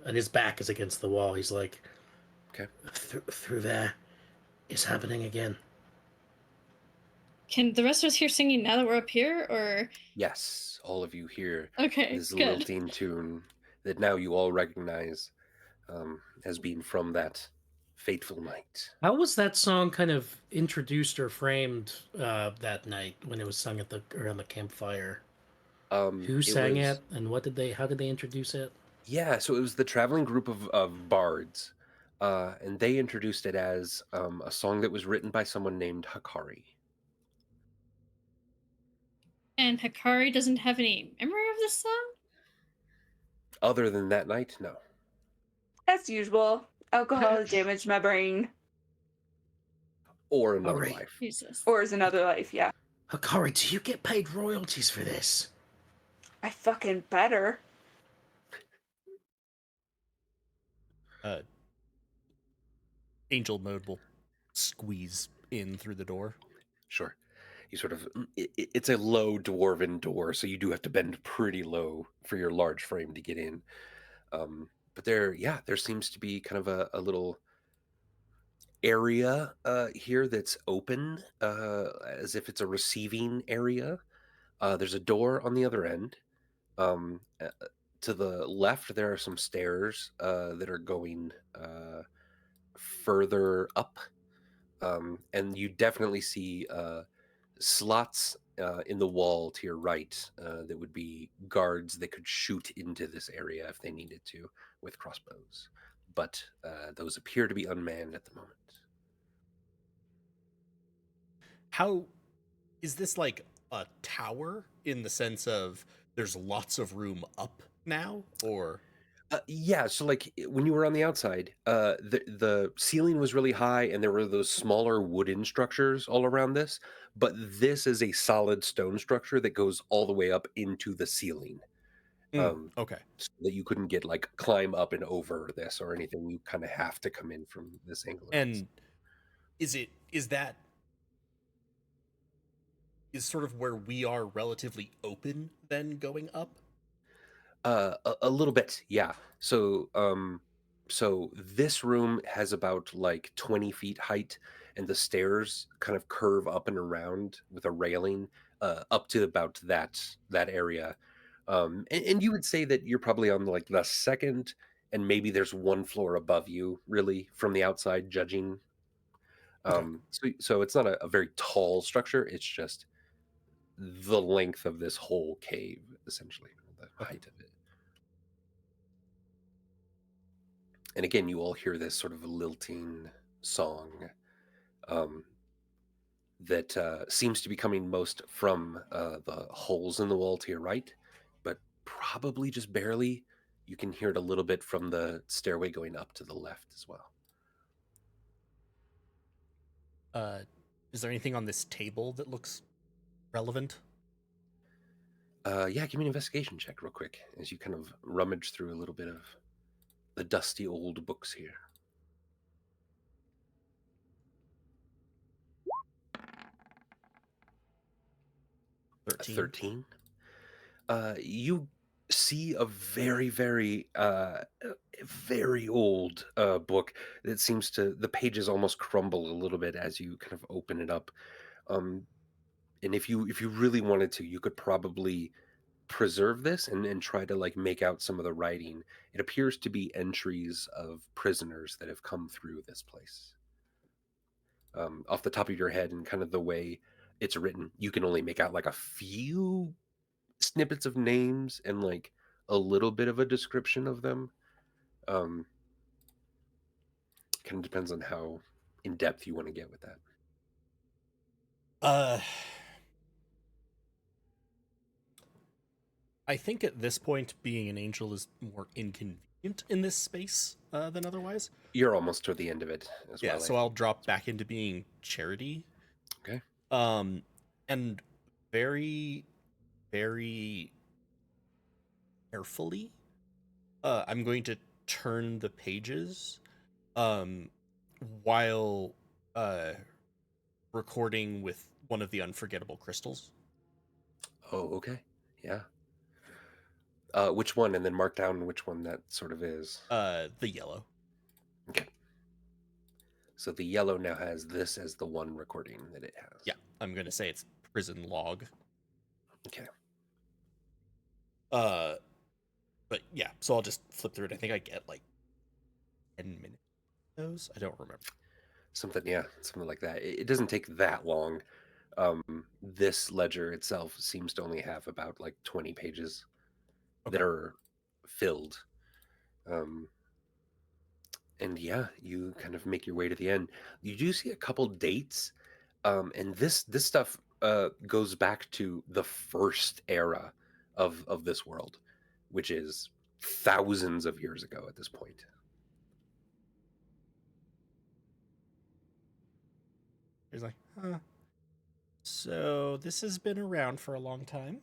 and his back is against the wall. He's like, Okay. Through there, it's happening again." Can the rest of us hear singing now that we're up here, or? Yes, all of you hear Okay, this good. lilting tune that now you all recognize as being from that fateful night. How was that song kind of introduced or framed that night when it was sung at around the campfire? Who sang it, and how did they introduce it? Yeah, so it was the traveling group of bards, and they introduced it as a song that was written by someone named Hakari. And Hikari doesn't have any memory of this song? Other than that night, no. As usual, alcohol has damaged my brain. Or another life. Jesus. Or is another life, yeah. Hakari, do you get paid royalties for this? I fucking better. Angel mode will squeeze in through the door. Sure. You sort of, it's a low dwarven door, so you do have to bend pretty low for your large frame to get in. But there seems to be kind of a little area here that's open, as if it's a receiving area. There's a door on the other end. To the left, there are some stairs that are going further up. And you definitely see slots in the wall to your right that would be guards that could shoot into this area if they needed to with crossbows. But those appear to be unmanned at the moment. How is this like a tower in the sense of there's lots of room up now, or? Yeah, so like when you were on the outside, the ceiling was really high, and there were those smaller wooden structures all around this. But this is a solid stone structure that goes all the way up into the ceiling. Okay. So that you couldn't get like climb up and over this or anything. You kind of have to come in from this angle. And is that sort of where we are relatively open then going up? A little bit, yeah. So so this room has about like 20 feet height, and the stairs kind of curve up and around with a railing up to about that area. And you would say that you're probably on like the second, and maybe there's one floor above you, really, from the outside judging. So it's not a very tall structure. It's just the length of this whole cave, essentially, the height of it. And again, you all hear this sort of lilting song that seems to be coming most from the holes in the wall to your right, but probably just barely. You can hear it a little bit from the stairway going up to the left as well. Is there anything on this table that looks relevant? Yeah, give me an investigation check real quick as you kind of rummage through a little bit of the dusty old books here. 13. You see a very, very, very old book that seems to, the pages almost crumble a little bit as you kind of open it up. And if you really wanted to, you could probably preserve this and try to like make out some of the writing. It appears to be entries of prisoners that have come through this place. Off the top of your head and kind of the way it's written, you can only make out like a few snippets of names and like a little bit of a description of them. Kind of depends on how in depth you want to get with that. I think at this point, being an angel is more inconvenient in this space than otherwise. You're almost toward the end of it as well. Yeah, so I'll drop back into being charity. Okay. And very, very carefully, I'm going to turn the pages, um, while recording with one of the unforgettable crystals. Oh, okay. Yeah. Which one? And then mark down which one that sort of is. The yellow. Okay. So the yellow now has this as the one recording that it has. Yeah, I'm gonna say it's prison log. Okay. But yeah, so I'll just flip through it. I think I get like 10 minutes. Those I don't remember. Something like that. It doesn't take that long. This ledger itself seems to only have about like 20 pages that are filled. And yeah, you kind of make your way to the end. You do see a couple dates, and this stuff goes back to the first era of this world, which is thousands of years ago at this point. He's like, huh. So this has been around for a long time.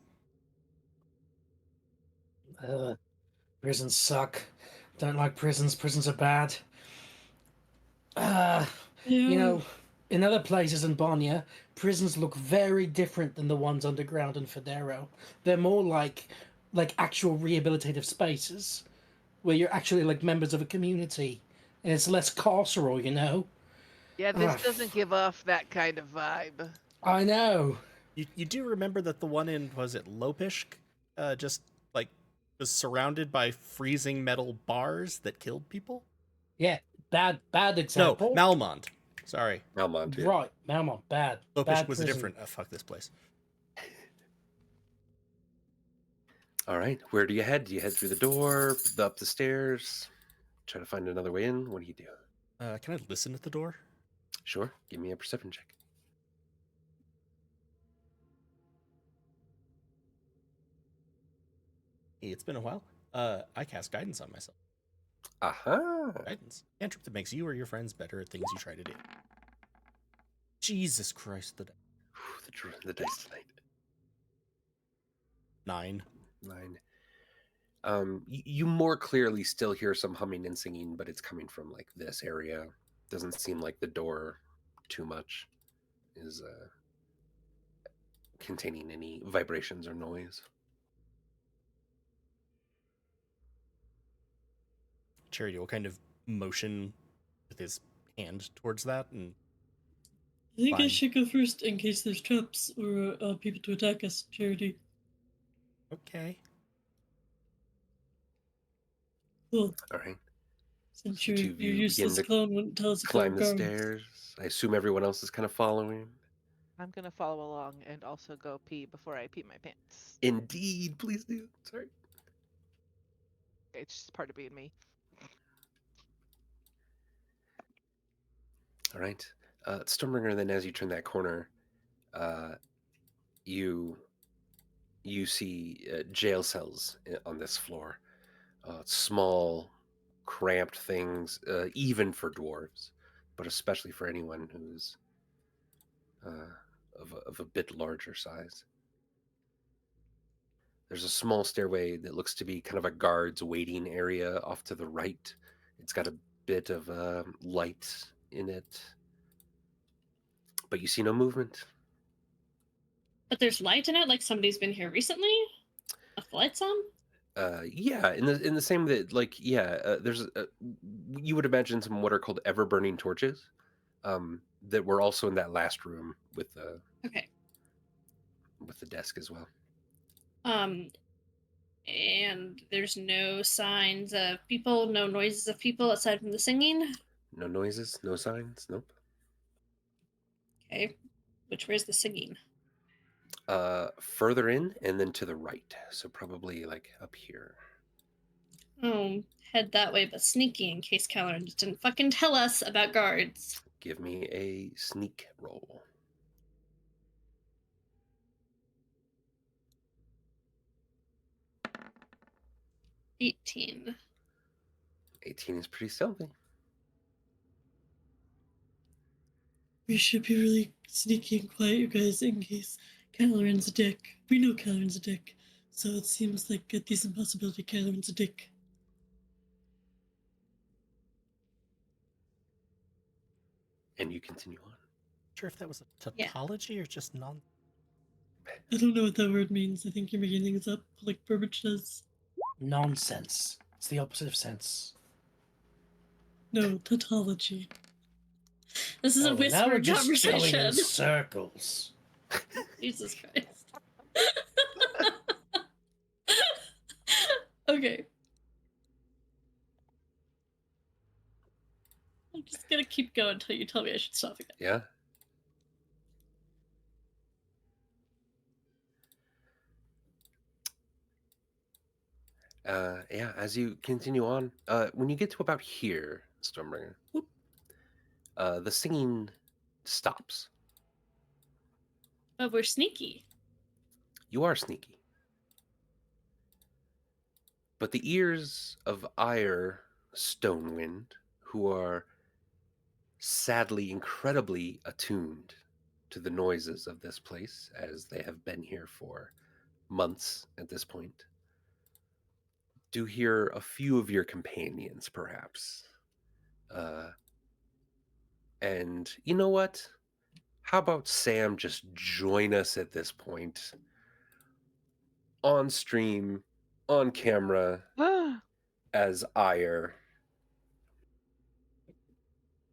Prisons suck. Don't like prisons. Prisons are bad. You know, in other places in Bonya, prisons look very different than the ones underground in Federo. They're more like actual rehabilitative spaces where you're actually like members of a community, and it's less carceral, you know. Yeah, this doesn't give off that kind of vibe. I know. You do remember that the one in, was it Lopishk, just like was surrounded by freezing metal bars that killed people? Yeah, bad example. No, Malmond. Sorry. Malmond, yeah. Right, Malmond, bad. Lopishk bad was prison. a different. Fuck this place. All right, where do you head? Do you head through the door, up the stairs, try to find another way in? What do you do? Can I listen at the door? Sure, give me a perception check. Hey, it's been a while. I cast guidance on myself. Aha! Guidance. Cantrip that makes you or your friends better at things you try to do. Jesus Christ, the dice tonight. 9. You more clearly still hear some humming and singing, but it's coming from like this area. Doesn't seem like the door too much is containing any vibrations or noise. Charity will kind of motion with his hand towards that, and I think I Fine. should go first in case there's traps or people to attack us, Charity. okay. Cool. All right. Since So your two of you useless begin to clone wouldn't tell us about climb the guards. stairs. I assume everyone else is kind of following. I'm gonna follow along and also go pee before I pee my pants. Indeed, please do. Sorry. It's just part of being me. All right. Stormbringer, then as you turn that corner, you see jail cells on this floor. Small, cramped things, even for dwarves, but especially for anyone who's of a bit larger size. There's a small stairway that looks to be kind of a guard's waiting area off to the right. It's got a bit of light in it, but you see no movement. But there's light in it, like somebody's been here recently? With the lights on? Yeah, in the same that there's you would imagine some what are called ever burning torches, that were also in that last room with the desk as well. And there's no signs of people, no noises of people aside from the singing? No noises, no signs, nope. Okay. Where's the singing? Further in and then to the right. So probably like up here. Oh, head that way, but sneaky in case Callan just didn't fucking tell us about guards. Give me a sneak roll. 18. 18 is pretty stealthy. We should be really sneaky and quiet, you guys, in case Caloran's a dick. We know Caloran's a dick, so it seems like a decent possibility Caloran's a dick. And you continue on. Sure if that was a Yeah. tautology or just non. I don't know what that word means. I think you're making things up, like Burbage does. Nonsense. It's the opposite of sense. No, tautology. This is a Now we're whispered just going conversation. in circles. Jesus Christ. Okay. I'm just gonna keep going until you tell me I should stop again. Yeah. Yeah, as you continue on, when you get to about here, Stormbringer, whoop, the singing stops. But we're sneaky. You are sneaky. But the ears of Ire Stonewind, who are sadly incredibly attuned to the noises of this place, as they have been here for months at this point, do hear a few of your companions, perhaps. And you know what? How about Sam just join us at this point? On stream, on camera, as Ire.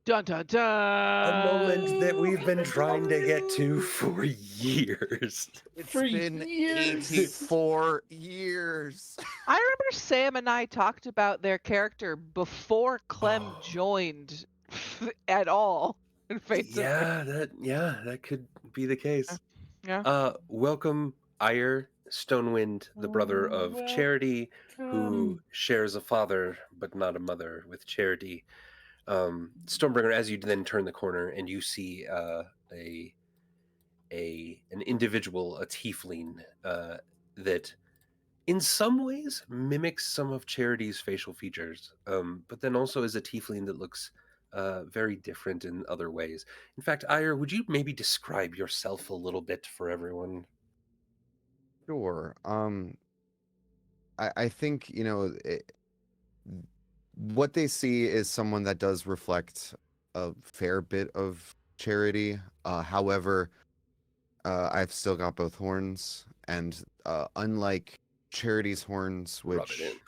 Dun dun dun. A moment that we've been trying to get to for years. It's For been years. 84 years. I remember Sam and I talked about their character before Clem Oh. joined at all in Fates of Ryn. That could be the case. Yeah. Welcome, Ire Stonewind, the brother of Welcome. Charity, who shares a father but not a mother with Charity. Stormbringer, as you then turn the corner and you see an individual, a tiefling, that in some ways mimics some of Charity's facial features, but then also is a tiefling that looks very different in other ways. In fact, Ire, would you maybe describe yourself a little bit for everyone? Sure. I think, what they see is someone that does reflect a fair bit of Charity. However, I've still got both horns, and unlike Charity's horns, Rub it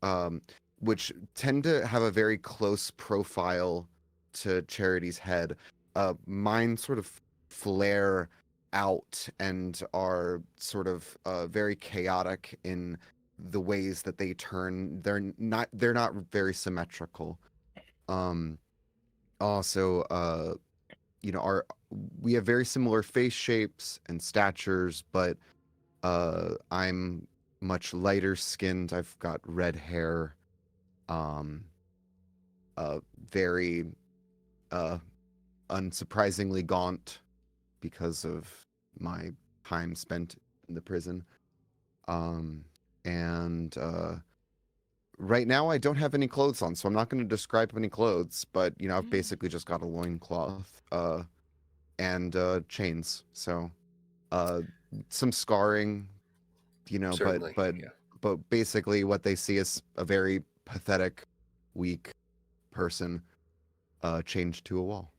in. which tend to have a very close profile to Charity's head, mine sort of flare out and are sort of very chaotic in the ways that they turn. They're not very symmetrical. Also, we have very similar face shapes and statures, but I'm much lighter skinned. I've got red hair. Very unsurprisingly gaunt because of my time spent in the prison. And right now I don't have any clothes on, so I'm not going to describe any clothes, but I've basically just got a loincloth and chains. So some scarring, Certainly, but yeah. but basically what they see is a very pathetic, weak person chained to a wall.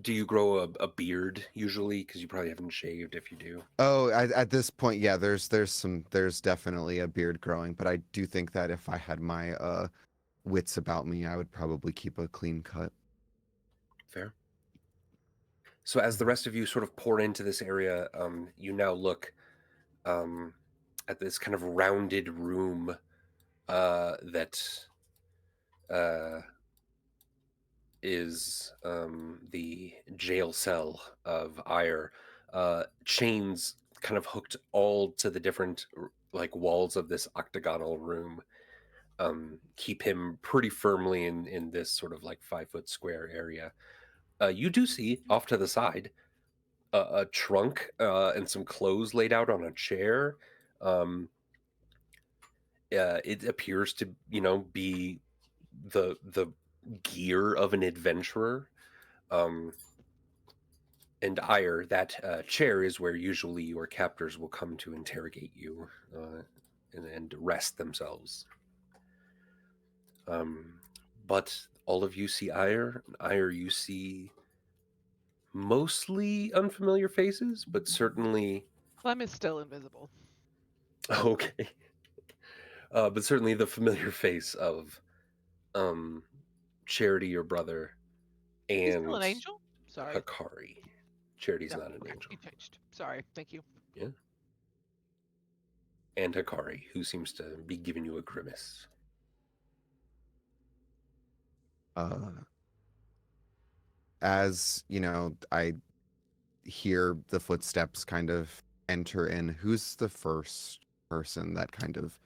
Do you grow a beard usually? Because you probably haven't shaved if you do. Oh, at this point, yeah, there's definitely a beard growing, but I do think that if I had my wits about me, I would probably keep a clean cut. Fair. So as the rest of you sort of pour into this area, you now look at this kind of rounded room that is the jail cell of Ire. Chains kind of hooked all to the different like walls of this octagonal room. Keep him pretty firmly in this sort of like 5-foot square area. You do see off to the side a trunk and some clothes laid out on a chair. It appears to be the gear of an adventurer. And Ire, that chair is where usually your captors will come to interrogate you and rest themselves. But all of you see Ire. Ire, you see mostly unfamiliar faces, but certainly Clem is still invisible. okay. But certainly the familiar face of Charity, your brother, He's still and an angel? Sorry. Hikari. Charity's No, not an okay, angel. you changed. Sorry, thank you. Yeah. And Hikari, who seems to be giving you a grimace. As I hear the footsteps kind of enter in, who's the first person that kind of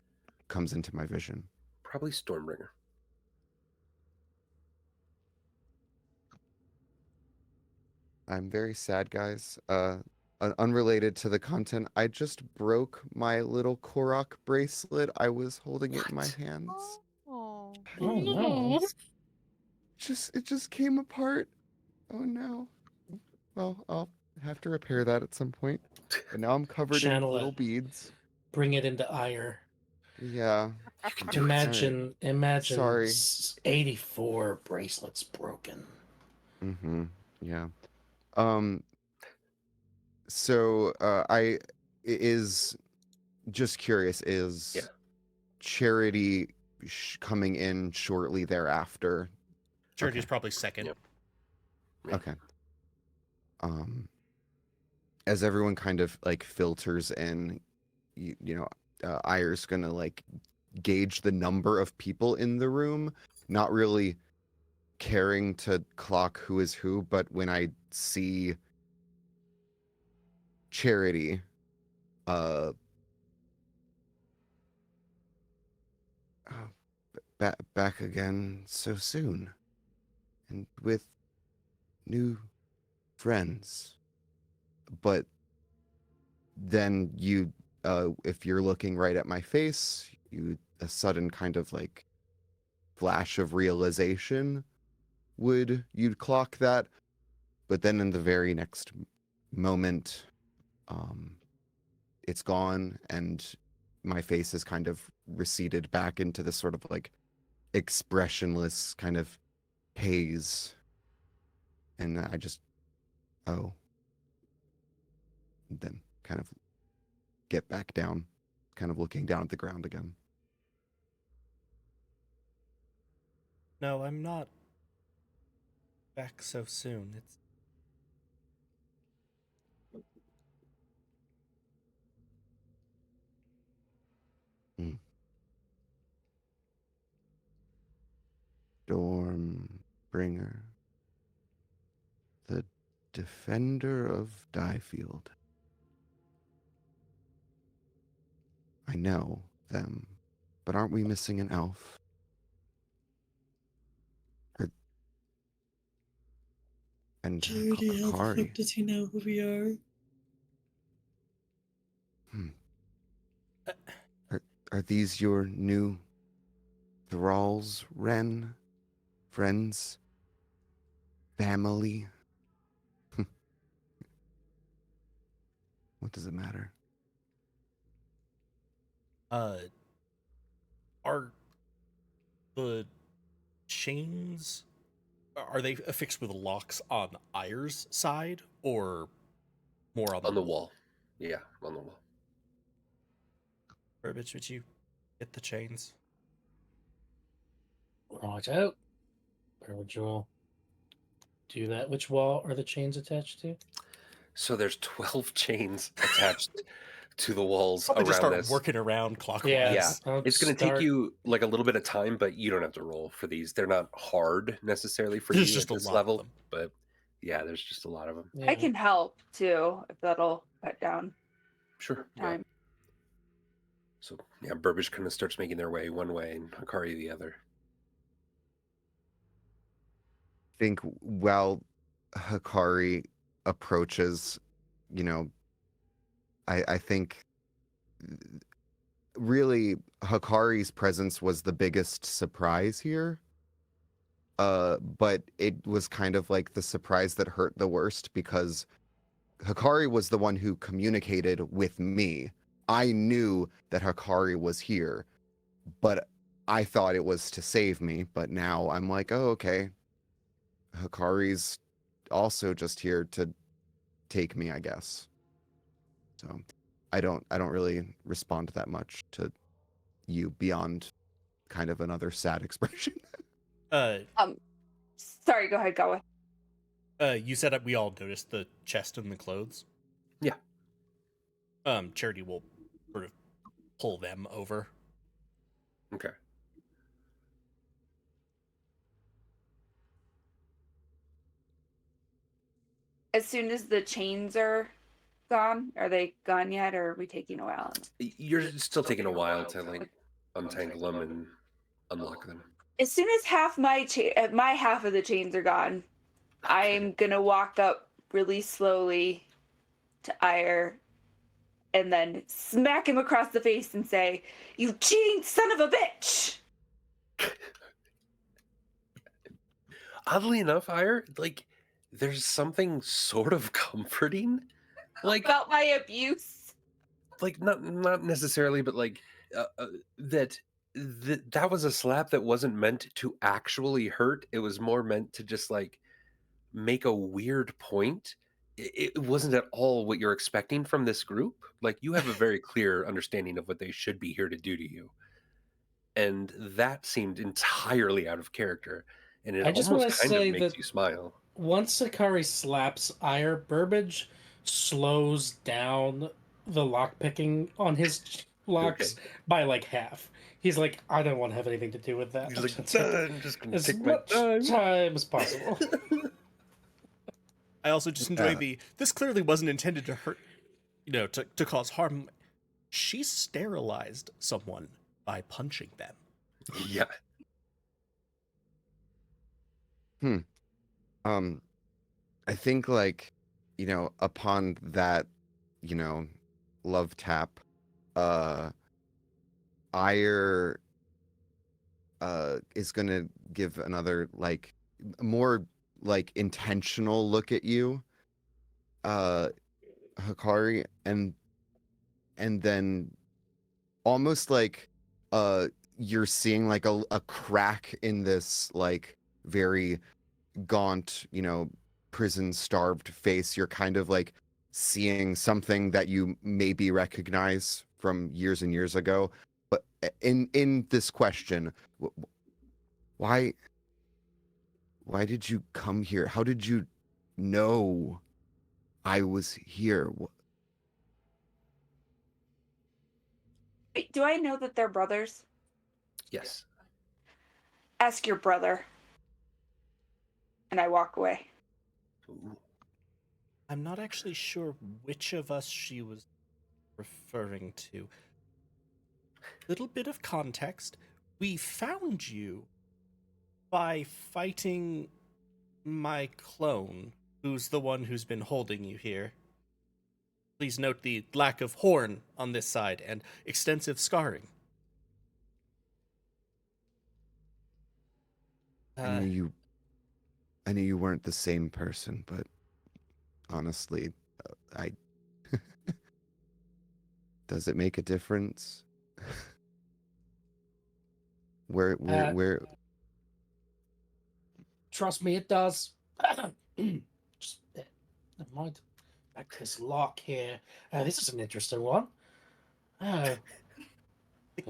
comes into my vision? Probably Stormbringer. I'm very sad, guys. Unrelated to the content, I just broke my little Korok bracelet. I was holding it in my hands. Oh. Oh no. It just came apart. Oh no. Well, I'll have to repair that at some point. But now I'm covered in Channel little it. beads. Bring it into ire. Yeah. You can do Imagine, Sorry. 84 bracelets broken. Mm-hmm. Yeah. So I is just curious, is Charity coming in shortly thereafter? Charity's probably second. Yep. Yeah. Okay. As everyone kind of like filters in, Ire's gonna like gauge the number of people in the room, not really caring to clock who is who, but when I see Charity, back again so soon, and with new friends. But then if you're looking right at my face, a sudden kind of like flash of realization you'd clock that. But then in the very next moment, it's gone, and my face is kind of receded back into this sort of like expressionless kind of haze. And I just, and then kind of get back down, kind of looking down at the ground again. No, I'm not back so soon. It's Stormbringer, the defender of Diefield. I know them, but aren't we missing an elf? And Charity, how the Hikari. fuck does he know who we are? Are these your new thralls, Ren? Friends? Family? What does it matter? Are the chains, are they affixed with locks on Ire's side or more on the wall? Yeah, on the wall. Burbage, would you get the chains? Right out. Where would you all do that? Which wall are the chains attached to? So there's 12 chains attached to the walls Probably around just start this. working around clockwise. Yeah, it's going to take you like a little bit of time, but you don't have to roll for these. They're not hard necessarily for There's you just at a this lot of level, them. but yeah, there's just a lot of them. Yeah. I can help too if that'll cut down Sure. time. Yeah. So yeah, Burbage kind of starts making their way one way and Hikari the other. I think while Hikari approaches, I think really Hikari's presence was the biggest surprise here. But it was kind of like the surprise that hurt the worst because Hikari was the one who communicated with me. I knew that Hikari was here, but I thought it was to save me. But now I'm like, oh, okay. Hikari's also just here to take me, I guess. So I don't really respond that much to you beyond kind of another sad expression. Sorry, go ahead, go ahead. You said that we all noticed the chest and the clothes. Yeah. Charity will sort of pull them over. Okay. As soon as the chains are gone, are they gone yet, or are we taking a while? You're still taking a while to like untangle them and unlock them. As soon as half my half of the chains are gone, I'm gonna walk up really slowly to Ire and then smack him across the face and say, "You cheating son of a bitch!" Oddly enough, Ire, like there's something sort of comforting, like About my abuse. like not necessarily, but like that that was a slap that wasn't meant to actually hurt. It was more meant to just like make a weird point. It wasn't at all what you're expecting from this group. Like you have a very clear understanding of what they should be here to do to you, and that seemed entirely out of character. And it I just want to almost kind of say makes that you smile. once Sakari slaps Ire, Burbage slows down the lockpicking on his locks by like half. He's like, I don't want to have anything to do with that. He's like, It's like, I'm just gonna as take my much time. time as possible. I also just enjoy this clearly wasn't intended to hurt, to cause harm. She sterilized someone by punching them. Yeah. I think like, upon that, love tap, Ire is gonna give another like more like intentional look at you, Hikari, and then almost like you're seeing like a crack in this like very gaunt, prison starved face. You're kind of like seeing something that you maybe recognize from years and years ago. But in this question, why did you come here? How did you know I was here? Wait, do I know that they're brothers? Yes. Ask your brother. And I walk away. Ooh. I'm not actually sure which of us she was referring to. Little bit of context. We found you by fighting my clone, who's the one who's been holding you here. Please note the lack of horn on this side and extensive scarring. I knew you weren't the same person, but honestly, I does it make a difference? where Trust me, it does. Just, never mind. Back to this lock here. This is an interesting one. The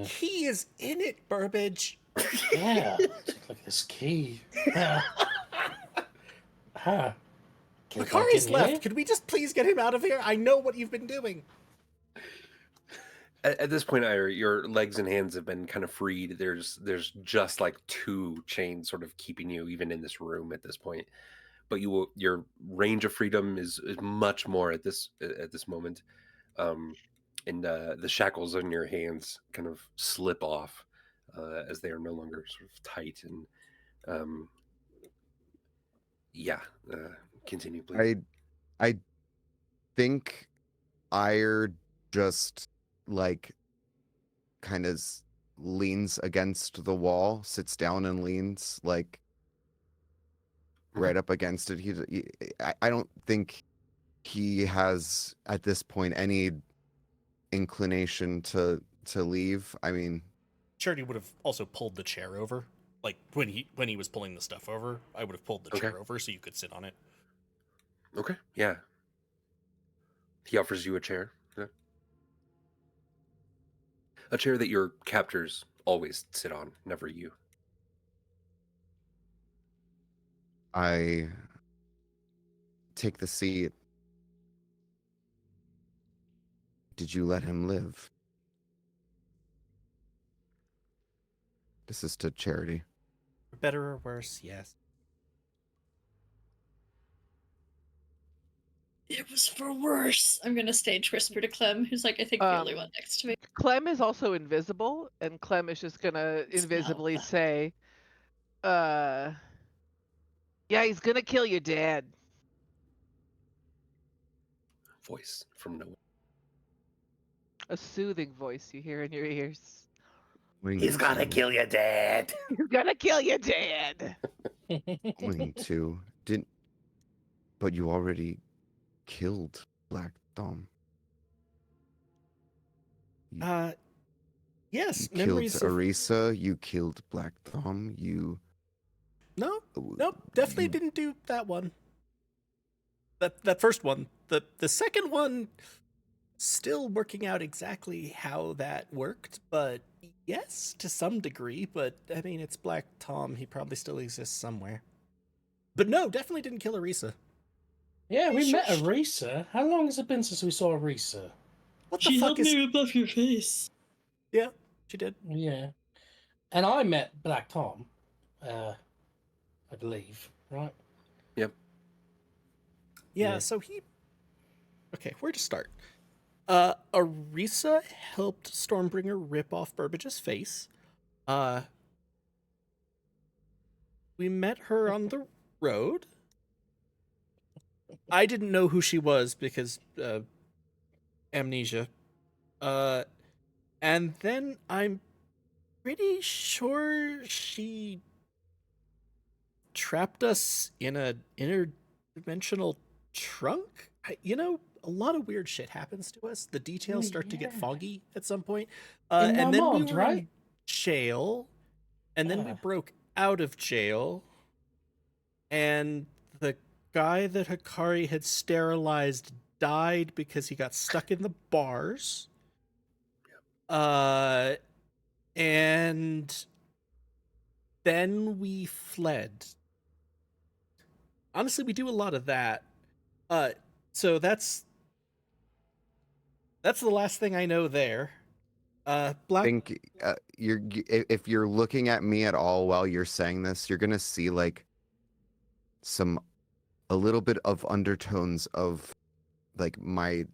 key is in it, Burbage. Yeah. Look at this key. Hikari's left. Could we just please get him out of here? I know what you've been doing. At this point, Ira, your legs and hands have been kind of freed. There's just like two chains sort of keeping you even in this room at this point. But your range of freedom is much more at this moment. And the shackles on your hands kind of slip off as they are no longer sort of tight. And continue, please. I think Ire just like kind of leans against the wall, sits down and leans like right up against it. I don't think he has at this point any inclination to leave. I mean, Charity would have also pulled the chair over. Like when he was pulling the stuff over, I would have pulled the Okay. chair over so you could sit on it. Okay, yeah. He offers you a chair. Yeah. A chair that your captors always sit on, never you. I take the seat. Did you let him live? This is to Charity. For better or worse, yes. It was for worse. I'm gonna stage whisper to Clem, who's like, I think the only one next to me. Clem is also invisible, and Clem is just gonna invisibly say, yeah, he's gonna kill your dad. Voice from nowhere. A soothing voice you hear in your ears. He's gonna kill your dad. He's gonna kill your dad. Going to didn't, but you already killed Black Dom. Yes, You killed memories of... Arisa. You killed Black Dom. You Nope, definitely didn't do that one. That first one. The second one, still working out exactly how that worked, but yes, to some degree. But I mean, it's Black Tom. He probably still exists somewhere. But no, definitely didn't kill Arisa. Yeah, we met Arisa. How long has it been since we saw Arisa? What the She fuck helped is... me rip off your face. Yeah, she did. Yeah. And I met Black Tom, I believe, right? Yep. Yeah, Yeah. so he... Okay, where to start? Arisa helped Stormbringer rip off Burbage's face. We met her on the road. I didn't know who she was because amnesia. And then I'm pretty sure she trapped us in a interdimensional trunk. A lot of weird shit happens to us. The details start to get foggy at some point. In And then we Vermont, were right? in jail, and then we Yeah. broke out of jail, and the guy that Hikari had sterilized died because he got stuck in the bars. And then we fled. Honestly, we do a lot of that. So that's the last thing I know there. Black... think if you're looking at me at all while you're saying this, you're gonna see like a little bit of undertones of like my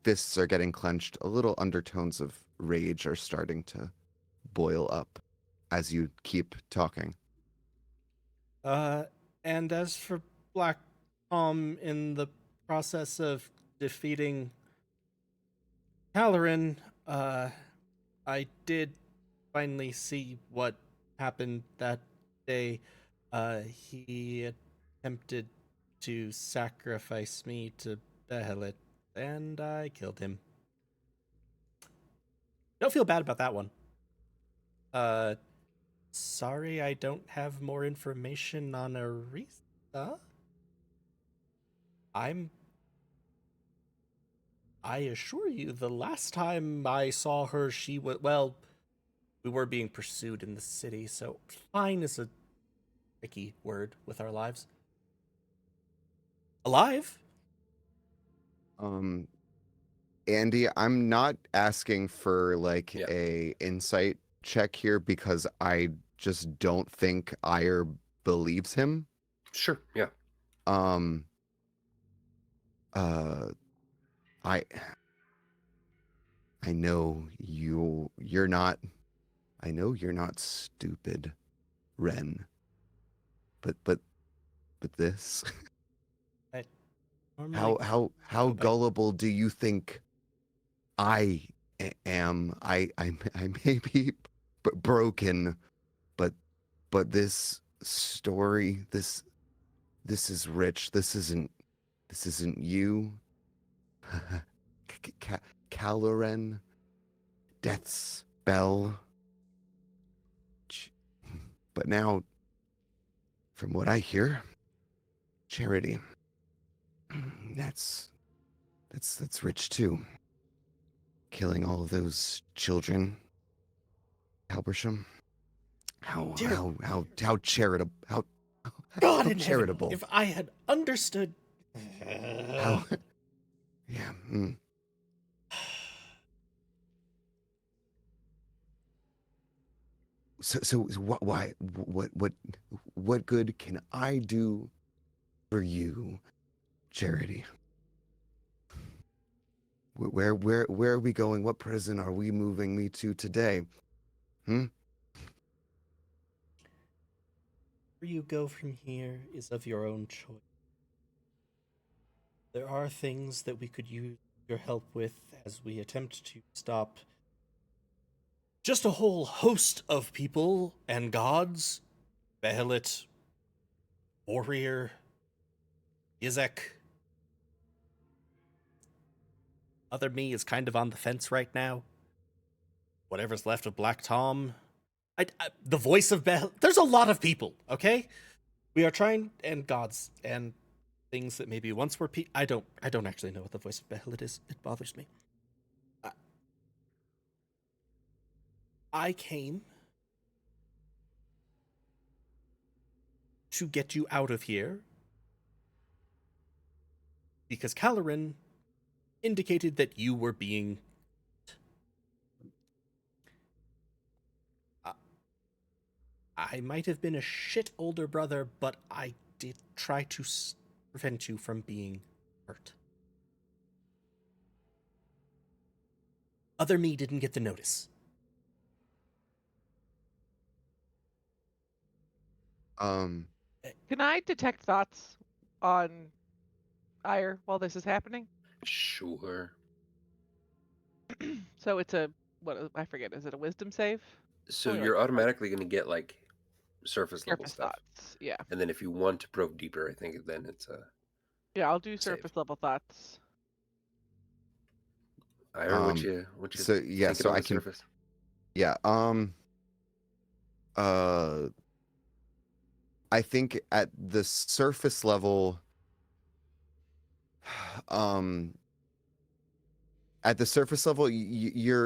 fists are getting clenched. A little undertones of rage are starting to boil up as you keep talking. And as for Black Tom, in the process of defeating Halloran, I did finally see what happened that day. He attempted to sacrifice me to Behelit, and I killed him. Don't feel bad about that one. Sorry I don't have more information on Arisa. I assure you, the last time I saw her, she was... Well, we were being pursued in the city, so fine is a tricky word with our lives. Alive? Andy, I'm not asking for like Yeah. a insight check here because I just don't think Ire believes him. Sure, yeah. I know you're not. I know you're not stupid, Ren. But this. How gullible do you think I am? I may be broken, but this story. This is rich. This isn't you. Caloran, Death's Bell. But now, from what I hear, Charity. That's rich too. Killing all of those children. Halbersham. How charitable. God how in charitable. heaven, if I had understood. How, yeah. So why what good can I do for you, Charity? Where are we going? What prison are we moving me to today? Where you go from here is of your own choice. There are things that we could use your help with as we attempt to stop just a whole host of people and gods. Behelit, Warrior, Izek. Other me is kind of on the fence right now. Whatever's left of Black Tom. The voice of Behelit. There's a lot of people, okay? We are trying, and gods, and things that maybe once were I don't actually know what the voice of Behelit is. It bothers me. I came to get you out of here because Caloran indicated that you were being... I might have been a shit older brother, but I did try to prevent you from being hurt. Other me didn't get the notice. Can I detect thoughts on Ire while this is happening? Sure. So it's a I forget. Is it a wisdom save? So Only you're like automatically going to get like surface level surface stuff, thoughts. Yeah. and then if you want to probe deeper, I think then it's a Yeah, I'll do save. surface level thoughts. Ira, what you so yeah, thinking so on I the can surface? yeah, I think at the surface level,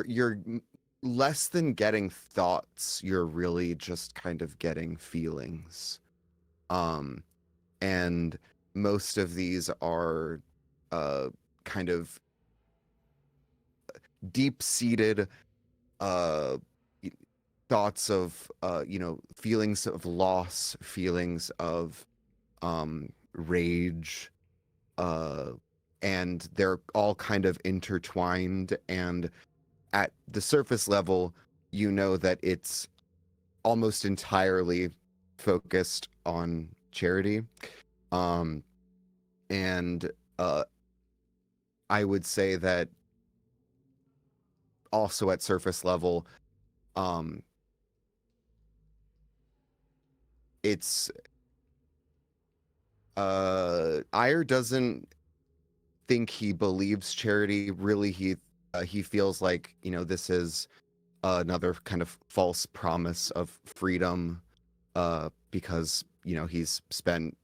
you're less than getting thoughts. You're really just kind of getting feelings, and most of these are kind of deep-seated thoughts of feelings of loss, feelings of rage, and they're all kind of intertwined. And at the surface level, you know that it's almost entirely focused on Charity. And I would say that also at surface level, it's Ire doesn't think he believes Charity. Really, he feels like, this is another kind of false promise of freedom, because he's spent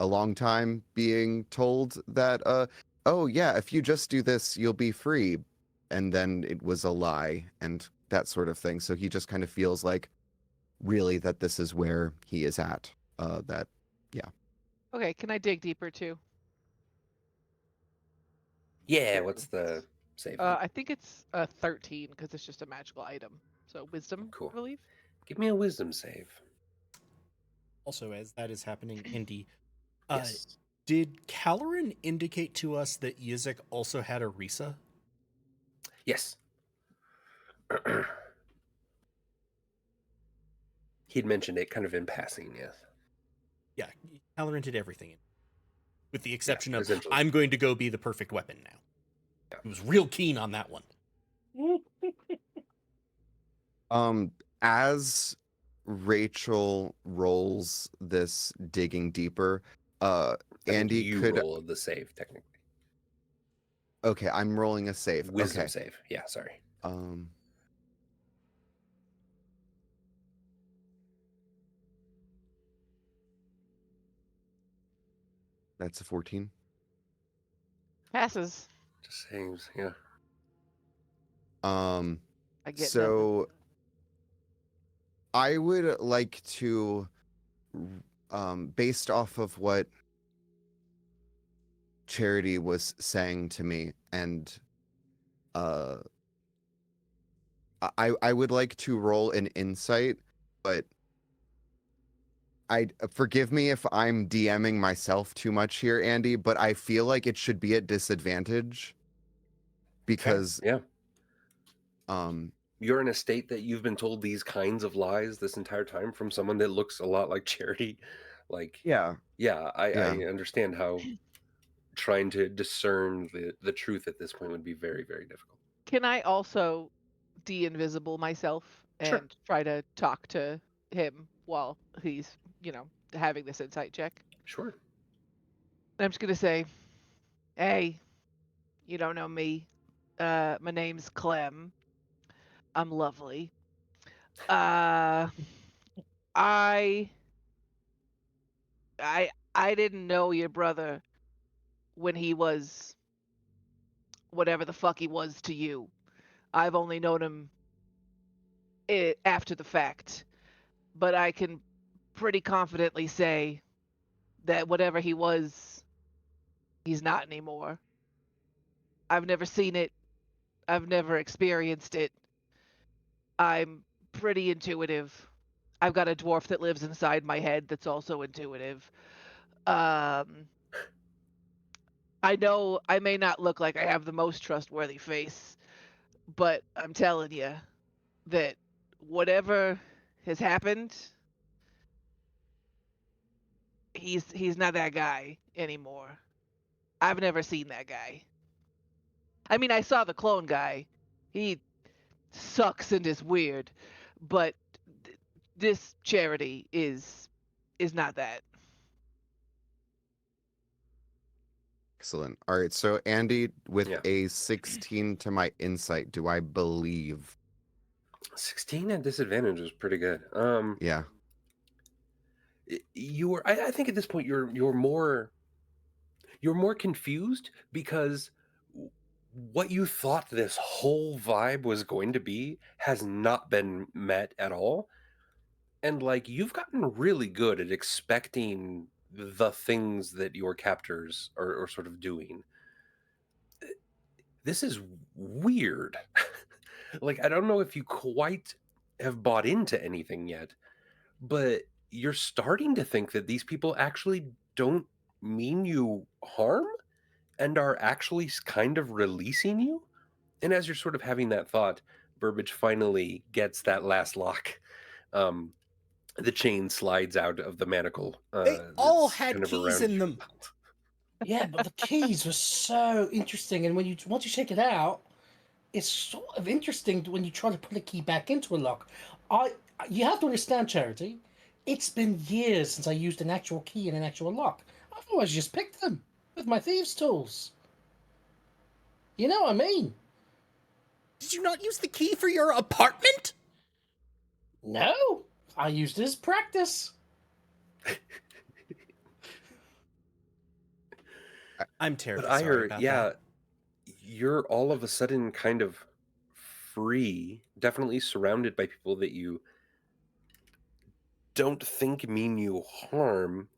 a long time being told that oh yeah, if you just do this you'll be free, and then it was a lie and that sort of thing. So he just kind of feels like really that this is where he is at. That yeah. Okay, can I dig deeper too? Yeah, what's the save? I think it's 13 because it's just a magical item. So wisdom, Cool. I believe. Give me a wisdom save. Also, as that is happening, Indy, Yes. did Caloran indicate to us that Yizik also had a Risa? Yes. He'd mentioned it kind of in passing, yes. Yeah, Caloran did everything, with the exception of essentially. I'm going to go be the perfect weapon now. Yeah. He was real keen on that one. As Rachel rolls this digging deeper, I think Andy you could. roll the save technically. Okay, I'm rolling a save. Wisdom Okay. save. Yeah, sorry. That's a 14. Passes. Just saves. Yeah. I get So I would like to, based off of what Charity was saying to me, and I would like to roll an insight, but I forgive me if I'm DMing myself too much here, Andy, but I feel like it should be at disadvantage because yeah, you're in a state that you've been told these kinds of lies this entire time from someone that looks a lot like Charity. Like, yeah, I understand how trying to discern the truth at this point would be very, very difficult. Can I also de-invisible myself Sure. and try to talk to him while he's, having this insight check? Sure. I'm just gonna say, hey, you don't know me. My name's Clem. I'm lovely. I I didn't know your brother when he was whatever the fuck he was to you. I've only known him after the fact. But I can pretty confidently say that whatever he was, he's not anymore. I've never seen it. I've never experienced it. I'm pretty intuitive. I've got a dwarf that lives inside my head that's also intuitive. I know I may not look like I have the most trustworthy face, but I'm telling you that whatever has happened, he's not that guy anymore. I've never seen that guy. I mean, I saw the clone guy. He sucks and is weird, but this Charity is not that. excellent. All right, so Andy, with a 16 to my insight, do I believe? 16 at disadvantage is pretty good. Yeah. You are. I think at this point you're more confused because what you thought this whole vibe was going to be has not been met at all. And like you've gotten really good at expecting the things that your captors are sort of doing. This is weird. Like I don't know if you quite have bought into anything yet, but you're starting to think that these people actually don't mean you harm and are actually kind of releasing you. And as you're sort of having that thought, Burbage finally gets that last lock. The chain slides out of the manacle. They all that's had kind of keys around in them. Yeah, but the keys were so interesting, and once you check it out, it's sort of interesting when you try to put a key back into a lock. You have to understand, Charity. It's been years since I used an actual key in an actual lock. I've always just picked them with my thieves' tools. You know what I mean? Did you not use the key for your apartment? No, I used it as practice. I'm terribly But sorry about that. You're all of a sudden kind of free, definitely surrounded by people that you don't think mean you harm.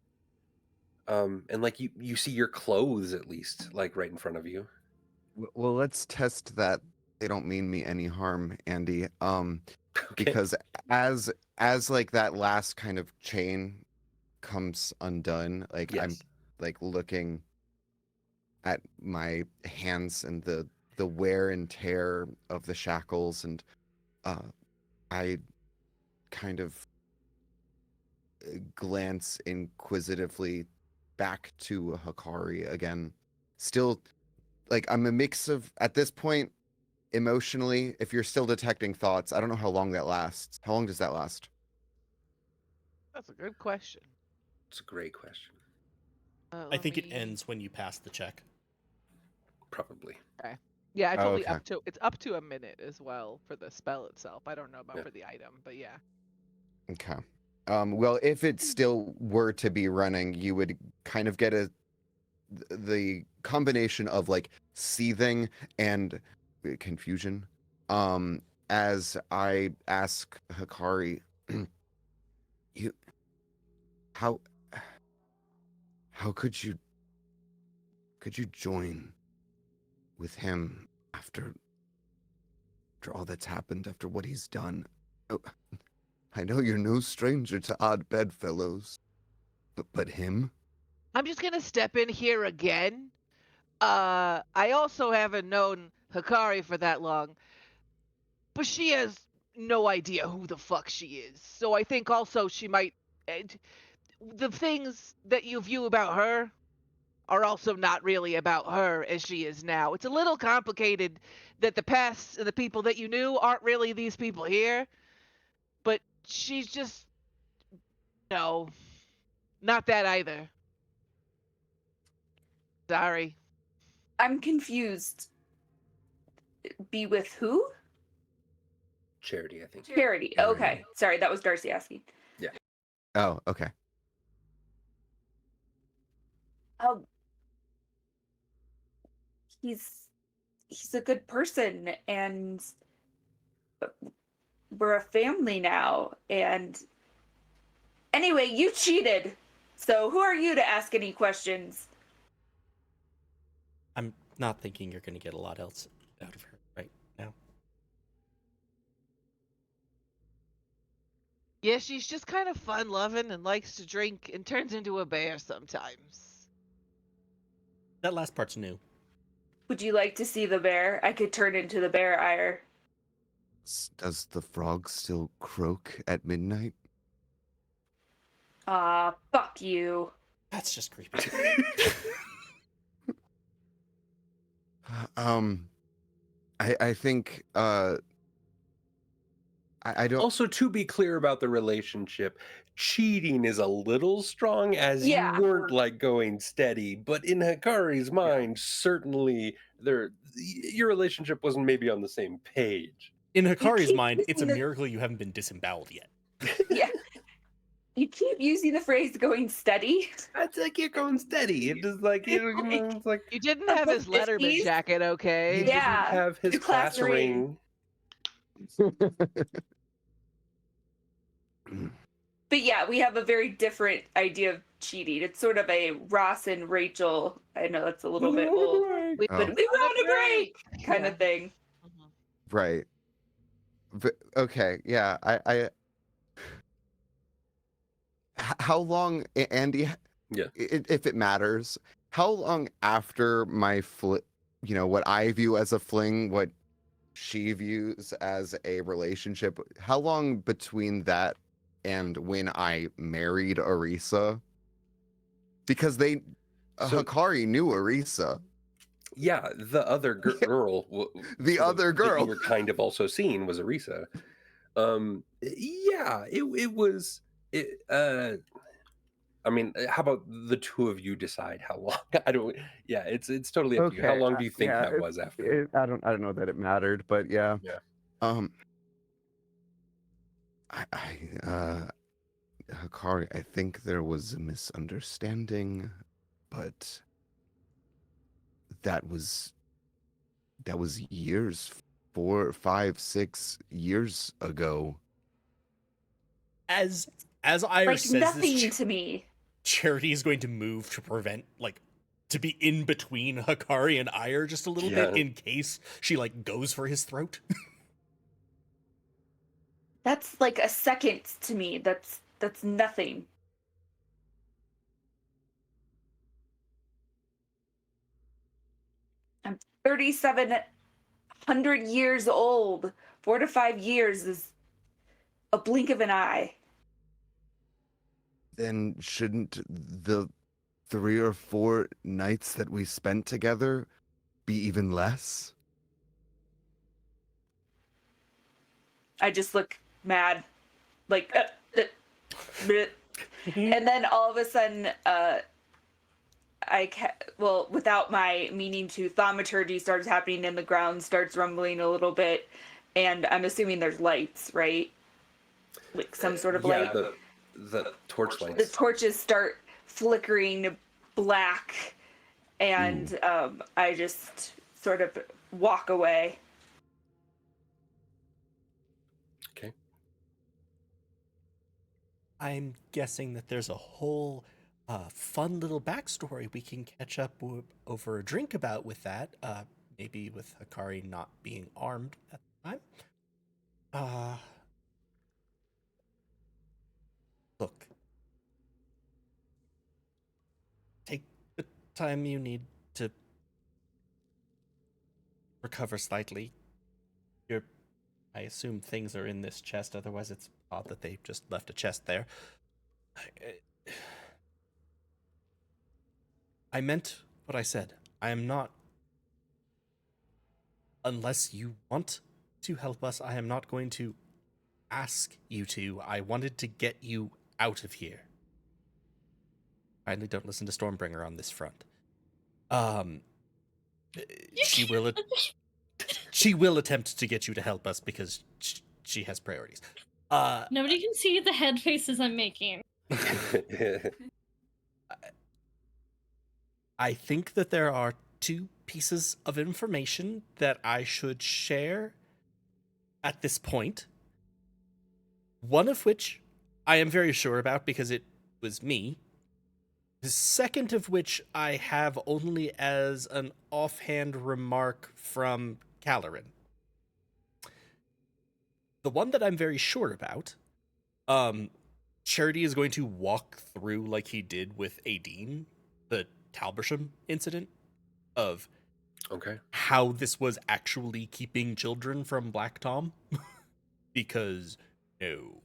And like you see your clothes at least like right in front of you. Well, let's test that they don't mean me any harm, Andy. Because as like that last kind of chain comes undone, like I'm like looking at my hands and the wear and tear of the shackles, and I kind of glance inquisitively back to Hikari again. Still, like I'm a mix of, at this point, emotionally, if you're still detecting thoughts, I don't know how long that lasts. How long does that last? That's a good question. It's a great question. I think it ends when you pass the check. Probably. Okay. Yeah, it's only Okay. it's up to a minute as well for the spell itself. I don't know about for the item, but yeah. Okay. Well, if it still were to be running, you would kind of get the combination of like seething and confusion. As I ask Hikari, you how could you join with him after all that's happened, after what he's done? Oh, I know you're no stranger to odd bedfellows, but him? I'm just gonna step in here again. I also haven't known Hikari for that long, but she has no idea who the fuck she is. So I think also she might. The things that you view about her are also not really about her as she is now. It's a little complicated that the past and the people that you knew aren't really these people here, but she's just no, not that either. Sorry. I'm confused. Be with who? Charity, I think. Charity. Okay. Sorry, that was Darcy asking. Yeah. Oh, okay. He's a good person, and we're a family now. And anyway, you cheated. So who are you to ask any questions? I'm not thinking you're going to get a lot else out of her right now. Yeah, she's just kind of fun loving and likes to drink and turns into a bear sometimes. That last part's new. Would you like to see the bear? I could turn into the bear ire. Does the frog still croak at midnight? Fuck you. That's just creepy. I think I don't. Also, to be clear about the relationship, cheating is a little strong, as Yeah. you weren't like going steady. But in Hikari's mind, certainly your relationship wasn't maybe on the same page. In Hikari's keep mind, it's a using the- miracle you haven't been disemboweled yet. Yeah. You keep using the phrase going steady. It's like you're going steady. It is like it's like You didn't have his Letterman 50s? jacket, you okay? didn't Yeah, have his the class class ring. But yeah, we have a very different idea of cheating. It's sort of a Ross and Rachel. I know that's a little bit old, We Oh. but we were on a break kind Yeah. of thing. Mhm. Right. Okay. Yeah. How long, Andy? Yeah. If it matters, how long after my what I view as a fling, what she views as a relationship, how long between that and when I married Arisa? Because Hikari knew Arisa. Yeah, the other girl. The other that girl. you were kind of also seeing was Arisa. Yeah, it was. I mean, how about the two of you decide how long? I don't. Yeah, it's totally up to you. How long do you think that was after? I don't know that it mattered, but yeah. Yeah. Hikari, I think there was a misunderstanding, but that was years, 4, 5, 6 years ago. As Ira Like says nothing this, to me. Charity is going to move to prevent, to be in between Hikari and Ire just a little bit Yeah. in case she, goes for his throat. That's like a second to me. That's nothing. I'm 3,700 years old. 4 to 5 years is a blink of an eye. Then shouldn't the 3 or 4 nights that we spent together be even less? I just look mad. Like, bleh. And then all of a sudden, without my meaning to, thaumaturgy starts happening and the ground starts rumbling a little bit, and I'm assuming there's lights, right? Like some sort of light. The torch The lights. torches start flickering black, and I just sort of walk away. Okay. I'm guessing that there's a whole fun little backstory we can catch up over a drink about with that. Maybe with Hikari not being armed at the time. Look. Take the time you need to recover slightly. I assume things are in this chest, otherwise it's odd that they just left a chest there. I meant what I said. I am not... Unless you want to help us, I am not going to ask you to. I wanted to get you out of here. Kindly don't listen to Stormbringer on this front. She will attempt to get you to help us because she has priorities. Nobody can see the head faces I'm making. I think that there are 2 pieces of information that I should share at this point. One of which I am very sure about because it was me. The second of which I have only as an offhand remark from Calorin. The one that I'm very sure about, Charity is going to walk through like he did with Aideen, the Talbersham incident, of how this was actually keeping children from Black Tom. Because no.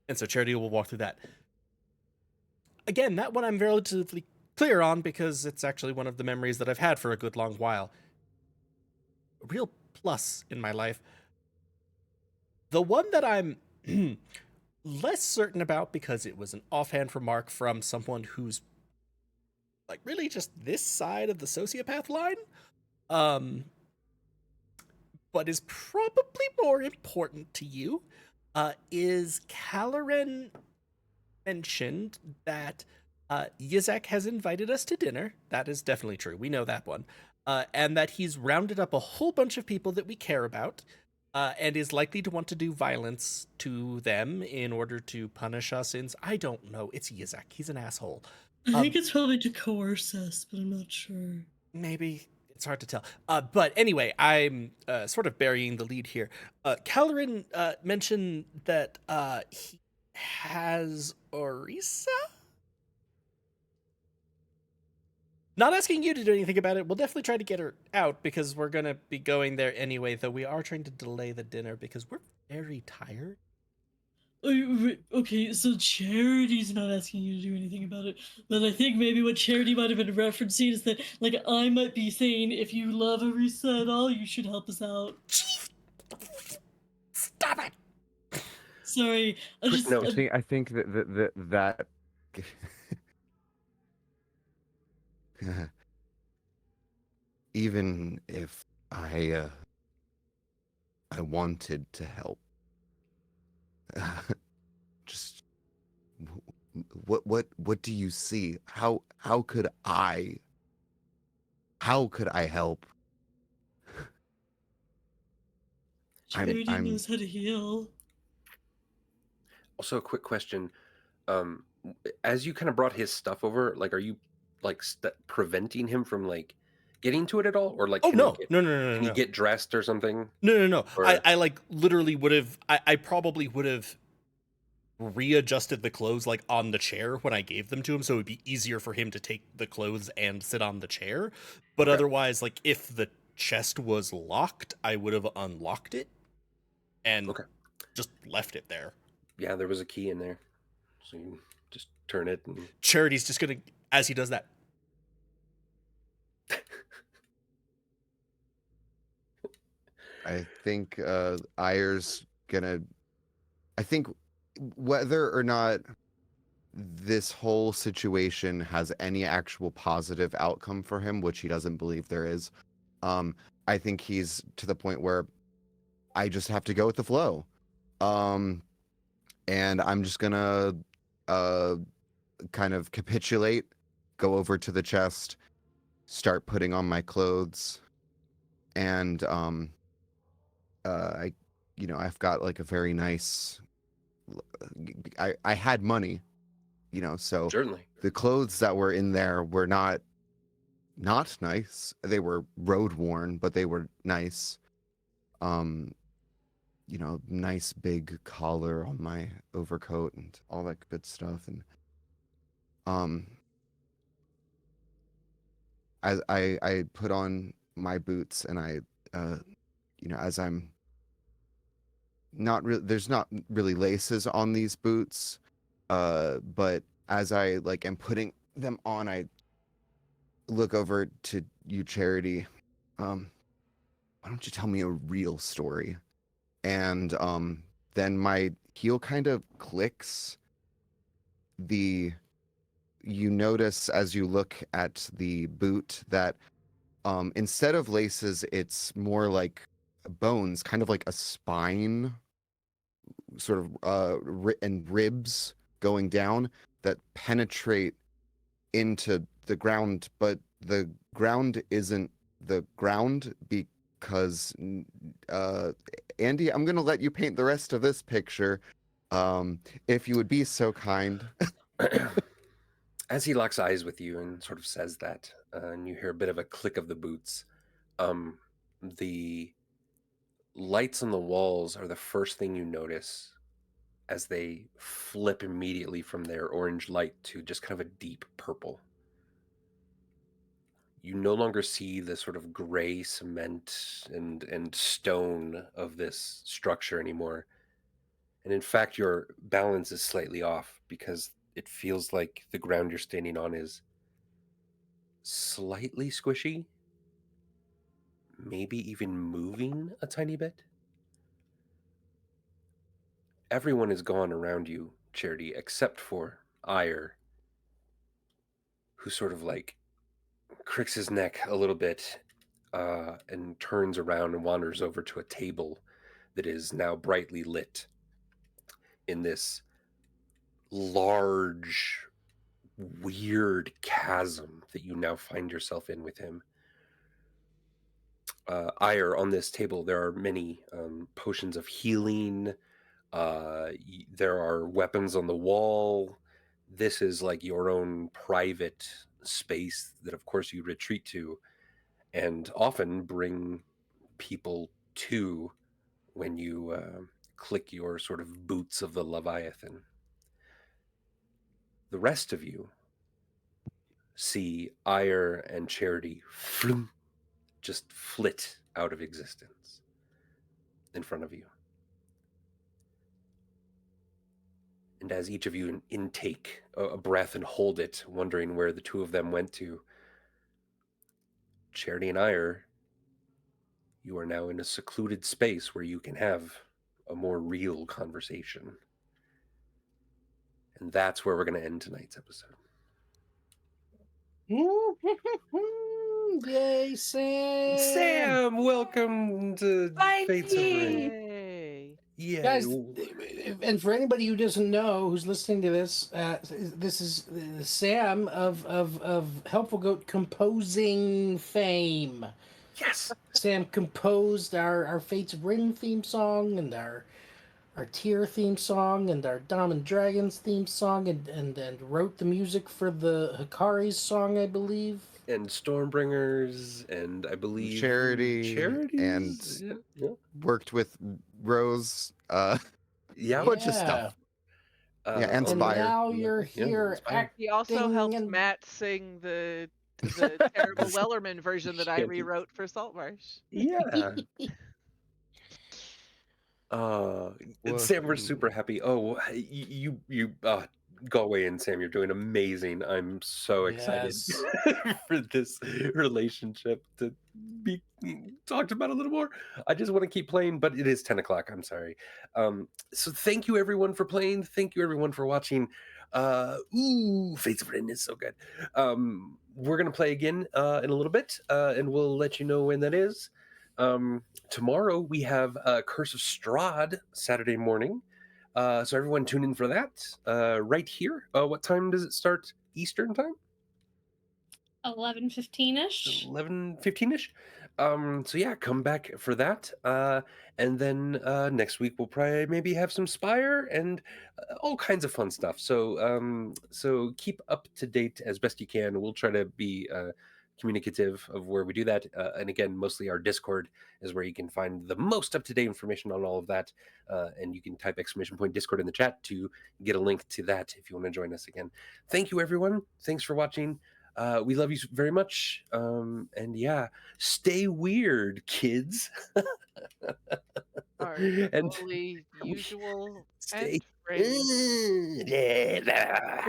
And so Charity will walk through that. Again, that one I'm relatively clear on because it's actually one of the memories that I've had for a good long while. A real plus in my life. The one that I'm less certain about because it was an offhand remark from someone who's like really just this side of the sociopath line, but is probably more important to you, is Calorin mentioned that Yizak has invited us to dinner. That is definitely true. We know that one. And that he's rounded up a whole bunch of people that we care about, and is likely to want to do violence to them in order to punish us. I don't know. It's Yizak. He's an asshole. I think it's probably to coerce us, but I'm not sure. Maybe. It's hard to tell. But anyway, I'm sort of burying the lead here. Calorin mentioned that he has Orisa? Not asking you to do anything about it. We'll definitely try to get her out because we're going to be going there anyway, though we are trying to delay the dinner because we're very tired. Okay, so Charity's not asking you to do anything about it, but I think maybe what Charity might have been referencing is that, like, I might be saying, if you love Orisa at all, you should help us out. Stop it! Sorry, I think that even if I wanted to help, just what do you see? How could I help? Charity knows how to heal. Also, a quick question: as you kind of brought his stuff over, like, are you like preventing him from like getting to it at all, or like? No. Can he get dressed or something? No. Or... I like literally would have. I probably would have readjusted the clothes like on the chair when I gave them to him, so it would be easier for him to take the clothes and sit on the chair. But otherwise, like if the chest was locked, I would have unlocked it and just left it there. Yeah, there was a key in there, so you just turn it. And... Charity's just gonna, as he does that. I think Ayer's gonna I think whether or not this whole situation has any actual positive outcome for him, which he doesn't believe there is, I think he's to the point where I just have to go with the flow. And I'm just gonna kind of capitulate, go over to the chest, start putting on my clothes, and I, I've got like a very nice. I had money, so Certainly. the clothes that were in there were not nice. They were road worn, but they were nice. Nice big collar on my overcoat and all that good stuff. And as I put on my boots, and I as I'm not really, there's not really laces on these boots, but as I like am putting them on, I look over to you, Charity. Why don't you tell me a real story? And then my heel kind of clicks. You notice as you look at the boot that instead of laces, it's more like bones, kind of like a spine, sort of and ribs going down that penetrate into the ground, but the ground isn't the ground because Andy, I'm gonna let you paint the rest of this picture, if you would be so kind. As he locks eyes with you and sort of says that, and you hear a bit of a click of the boots, the lights on the walls are the first thing you notice as they flip immediately from their orange light to just kind of a deep purple. You no longer see the sort of gray cement and stone of this structure anymore. And in fact, your balance is slightly off because it feels like the ground you're standing on is slightly squishy, maybe even moving a tiny bit. Everyone is gone around you, Charity, except for Ire, who sort of like cricks his neck a little bit and turns around and wanders over to a table that is now brightly lit in this large, weird chasm that you now find yourself in with him. Ire, on this table, there are many potions of healing. There are weapons on the wall. This is like your own private space that, of course, you retreat to and often bring people to when you click your sort of boots of the Leviathan. The rest of you see Ire and Charity just flit out of existence in front of you. And as each of you intake a breath and hold it, wondering where the two of them went to, Charity and Ire, you are now in a secluded space where you can have a more real conversation. And that's where we're going to end tonight's episode. Yay, Sam! Sam, welcome to Fates of Ryn. Hey. Yeah. Guys, and for anybody who doesn't know, who's listening to this, this is Sam of Helpful Goat composing fame. Yes. Sam composed our Fates of Ryn theme song and our Tier theme song and our Dom and Dragons theme song and wrote the music for the Hikari's song, I believe. And Stormbringers, and I believe Charities, and worked with Rose, yeah, a bunch of stuff. Yeah, and And Spire. now you're here acting. He also helped and- Matt sing the terrible Wellerman version that I rewrote for Saltmarsh. Yeah. Sam, we're super happy. Oh, you Galway and Sam, you're doing amazing. I'm so excited Yes. for this relationship to be talked about a little more. I just want to keep playing, but it is 10 o'clock. I'm sorry. So thank you everyone for playing. Thank you everyone for watching. Fates of Ryn is so good. We're gonna play again in a little bit, and we'll let you know when that is. Tomorrow we have Curse of Strahd Saturday morning. So everyone tune in for that right here. What time does it start Eastern time? 11:15ish. 11:15ish. So yeah, come back for that. And then next week we'll probably maybe have some Spire and all kinds of fun stuff. So keep up to date as best you can. We'll try to be communicative of where we do that. And again, mostly our Discord is where you can find the most up-to-date information on all of that. And you can type !Discord in the chat to get a link to that if you want to join us again. Thank you, everyone. Thanks for watching. We love you very much. And yeah, stay weird, kids. Our And totally usual stay. end phrase.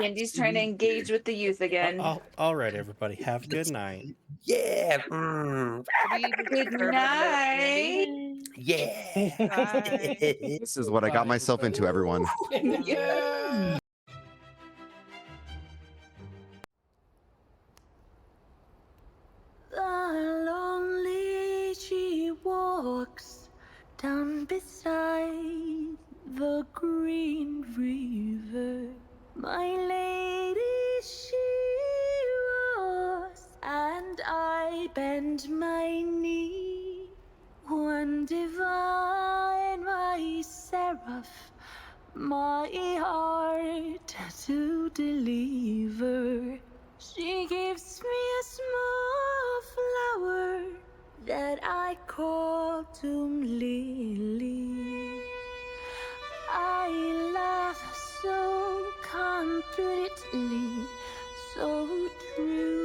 Andy's trying to engage with the youth again. All right, everybody. Have a good night. Yeah. Good night. Yeah. Bye. This is what I got myself into, everyone. Yeah. Lonely she walks down beside the green river. My lady she was, and I bend my knee. One divine, my seraph, my heart to deliver. She gives me a small flower that I call Doom Lily. I love so completely, so true.